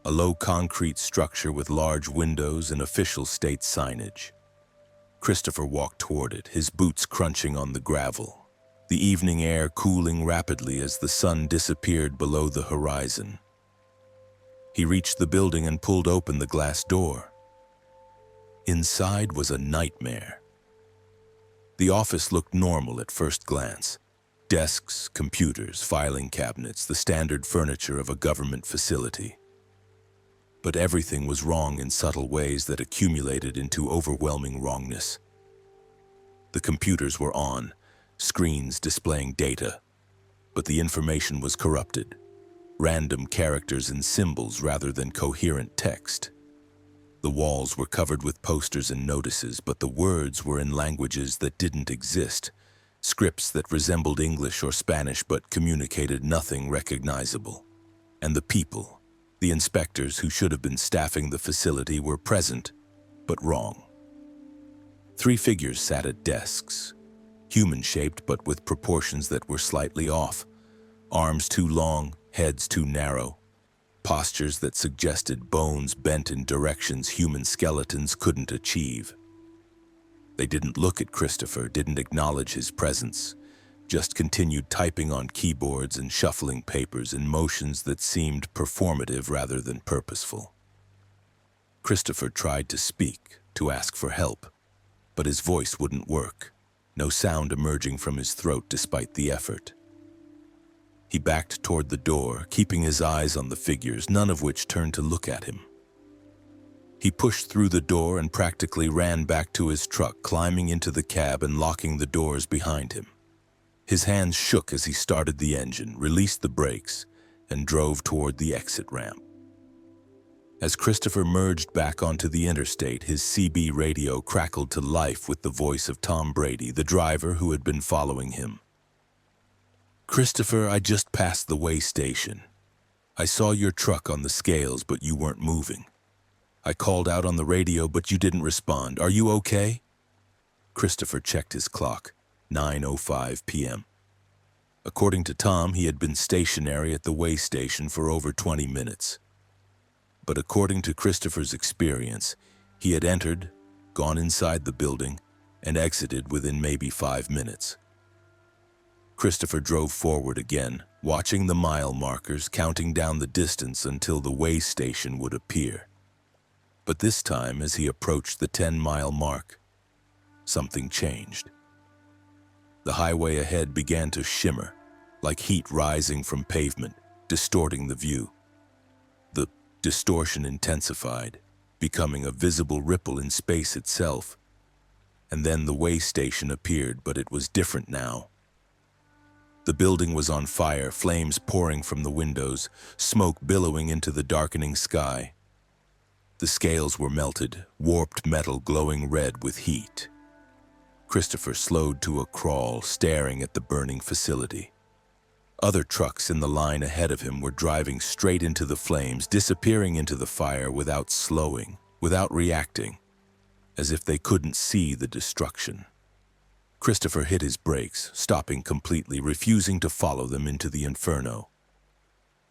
A: a low concrete structure with large windows and official state signage. Christopher walked toward it, his boots crunching on the gravel, the evening air cooling rapidly as the sun disappeared below the horizon. He reached the building and pulled open the glass door. Inside was a nightmare. The office looked normal at first glance. Desks, computers, filing cabinets, the standard furniture of a government facility. But everything was wrong in subtle ways that accumulated into overwhelming wrongness. The computers were on, screens displaying data, but the information was corrupted. Random characters and symbols rather than coherent text. The walls were covered with posters and notices, but the words were in languages that didn't exist, scripts that resembled English or Spanish but communicated nothing recognizable. And the people, the inspectors who should have been staffing the facility, were present, but wrong. 3 figures sat at desks, human-shaped but with proportions that were slightly off, arms too long, heads too narrow, postures that suggested bones bent in directions human skeletons couldn't achieve. They didn't look at Christopher, didn't acknowledge his presence, just continued typing on keyboards and shuffling papers in motions that seemed performative rather than purposeful. Christopher tried to speak, to ask for help, but his voice wouldn't work, no sound emerging from his throat despite the effort. He backed toward the door, keeping his eyes on the figures, none of which turned to look at him. He pushed through the door and practically ran back to his truck, climbing into the cab and locking the doors behind him. His hands shook as he started the engine, released the brakes, and drove toward the exit ramp. As Christopher merged back onto the interstate, his CB radio crackled to life with the voice of Tom Brady, the driver who had been following him. "Christopher, I just passed the way station. I saw your truck on the scales, but you weren't moving. I called out on the radio, but you didn't respond. Are you okay?" Christopher checked his clock, 9:05 p.m. According to Tom, he had been stationary at the way station for over 20 minutes. But according to Christopher's experience, he had entered, gone inside the building, and exited within maybe 5 minutes. Christopher drove forward again, watching the mile markers, counting down the distance until the way station would appear. But this time, as he approached the 10-mile mark, something changed. The highway ahead began to shimmer, like heat rising from pavement, distorting the view. The distortion intensified, becoming a visible ripple in space itself. And then the way station appeared, but it was different now. The building was on fire, flames pouring from the windows, smoke billowing into the darkening sky. The scales were melted, warped metal glowing red with heat. Christopher slowed to a crawl, staring at the burning facility. Other trucks in the line ahead of him were driving straight into the flames, disappearing into the fire without slowing, without reacting, as if they couldn't see the destruction. Christopher hit his brakes, stopping completely, refusing to follow them into the inferno.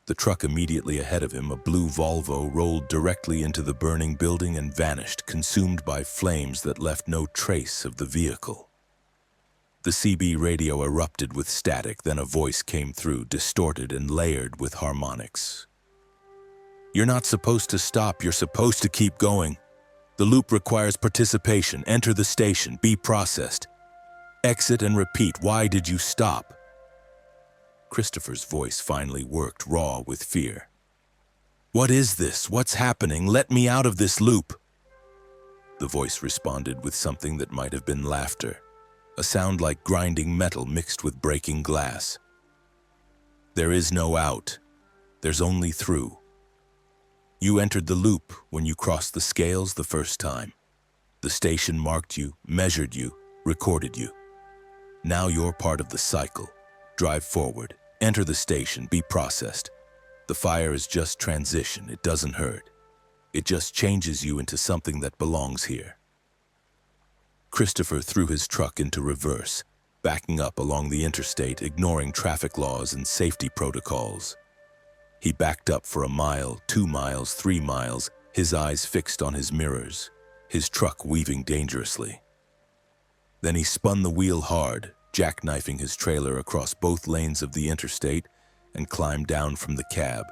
A: The truck immediately ahead of him, a blue Volvo, rolled directly into the burning building and vanished, consumed by flames that left no trace of the vehicle. The CB radio erupted with static, then a voice came through, distorted and layered with harmonics. "You're not supposed to stop, you're supposed to keep going. The loop requires participation. Enter the station, be processed. Exit and repeat. Why did you stop?" Christopher's voice finally worked, raw with fear. "What is this? What's happening? Let me out of this loop." The voice responded with something that might have been laughter, a sound like grinding metal mixed with breaking glass. "There is no out. There's only through. You entered the loop when you crossed the scales the first time. The station marked you, measured you, recorded you. Now you're part of the cycle. Drive forward, enter the station, be processed. The fire is just transition, it doesn't hurt. It just changes you into something that belongs here. Christopher threw his truck into reverse, backing up along the interstate, ignoring traffic laws and safety protocols. He backed up for a mile, 2 miles, 3 miles, his eyes fixed on his mirrors, his truck weaving dangerously. Then he spun the wheel hard, jackknifing his trailer across both lanes of the interstate, and climbed down from the cab.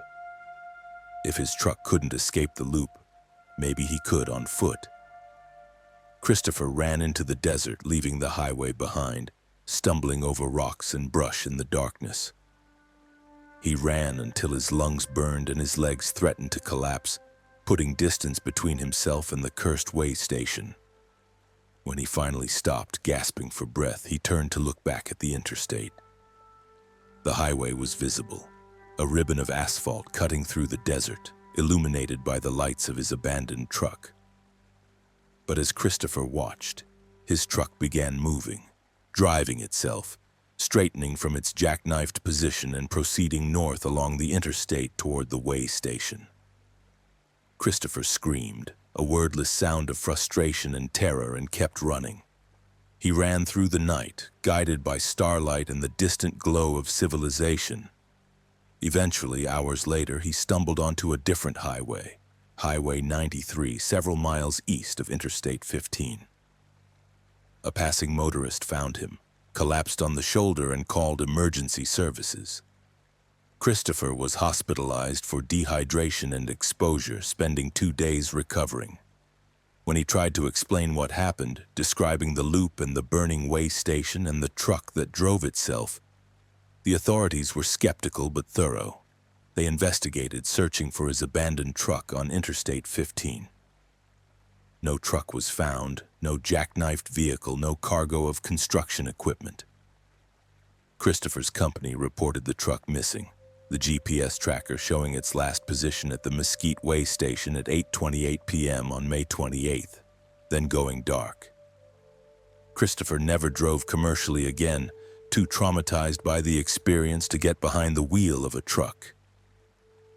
A: If his truck couldn't escape the loop, maybe he could on foot. Christopher ran into the desert, leaving the highway behind, stumbling over rocks and brush in the darkness. He ran until his lungs burned and his legs threatened to collapse, putting distance between himself and the cursed way station. When he finally stopped, gasping for breath, he turned to look back at the interstate. The highway was visible, a ribbon of asphalt cutting through the desert, illuminated by the lights of his abandoned truck. But as Christopher watched, his truck began moving, driving itself, straightening from its jackknifed position and proceeding north along the interstate toward the way station. Christopher screamed, a wordless sound of frustration and terror, and kept running. He ran through the night, guided by starlight and the distant glow of civilization. Eventually, hours later, he stumbled onto a different highway, Highway 93, several miles east of Interstate 15. A passing motorist found him, collapsed on the shoulder, and called emergency services. Christopher was hospitalized for dehydration and exposure, spending 2 days recovering. When he tried to explain what happened, describing the loop and the burning way station and the truck that drove itself, the authorities were skeptical but thorough. They investigated, searching for his abandoned truck on Interstate 15. No truck was found, no jackknifed vehicle, no cargo of construction equipment. Christopher's company reported the truck missing, the GPS tracker showing its last position at the Mesquite Way station at 8:28 p.m. on May 28th, then going dark. Christopher never drove commercially again, too traumatized by the experience to get behind the wheel of a truck.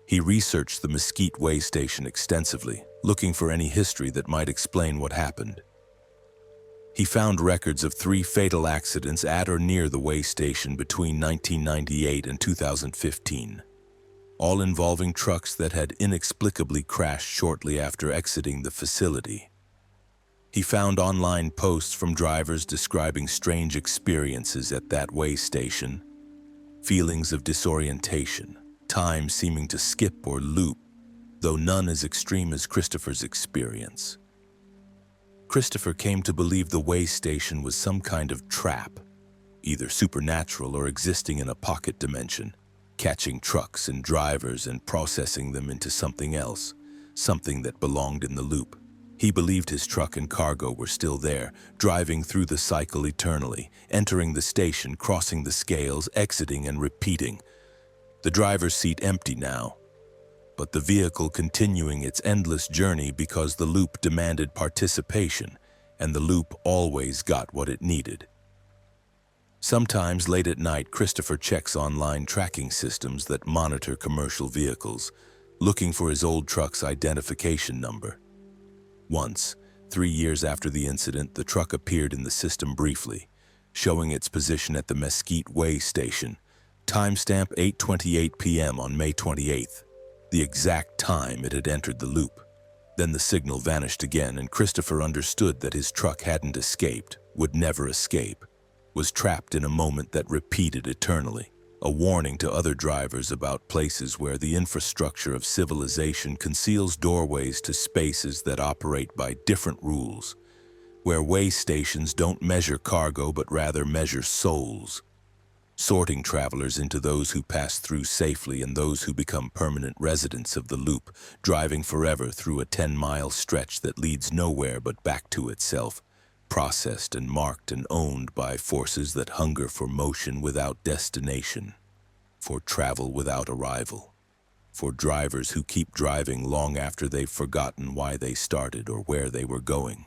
A: He researched the Mesquite Way station extensively, looking for any history that might explain what happened. He found records of 3 fatal accidents at or near the way station between 1998 and 2015, all involving trucks that had inexplicably crashed shortly after exiting the facility. He found online posts from drivers describing strange experiences at that way station, feelings of disorientation, time seeming to skip or loop, though none as extreme as Christopher's experience. Christopher came to believe the way station was some kind of trap, either supernatural or existing in a pocket dimension, catching trucks and drivers and processing them into something else, something that belonged in the loop. He believed his truck and cargo were still there, driving through the cycle eternally, entering the station, crossing the scales, exiting and repeating. The driver's seat empty now, but the vehicle continuing its endless journey because the loop demanded participation, and the loop always got what it needed. Sometimes late at night, Christopher checks online tracking systems that monitor commercial vehicles, looking for his old truck's identification number. Once, 3 years after the incident, the truck appeared in the system briefly, showing its position at the Mesquite Way station, timestamp 8:28 p.m. on May 28th, the exact time it had entered the loop. Then the signal vanished again, and Christopher understood that his truck hadn't escaped, would never escape, was trapped in a moment that repeated eternally, a warning to other drivers about places where the infrastructure of civilization conceals doorways to spaces that operate by different rules, where way stations don't measure cargo but rather measure souls, sorting travelers into those who pass through safely and those who become permanent residents of the loop, driving forever through a 10-mile stretch that leads nowhere but back to itself, processed and marked and owned by forces that hunger for motion without destination, for travel without arrival, for drivers who keep driving long after they've forgotten why they started or where they were going.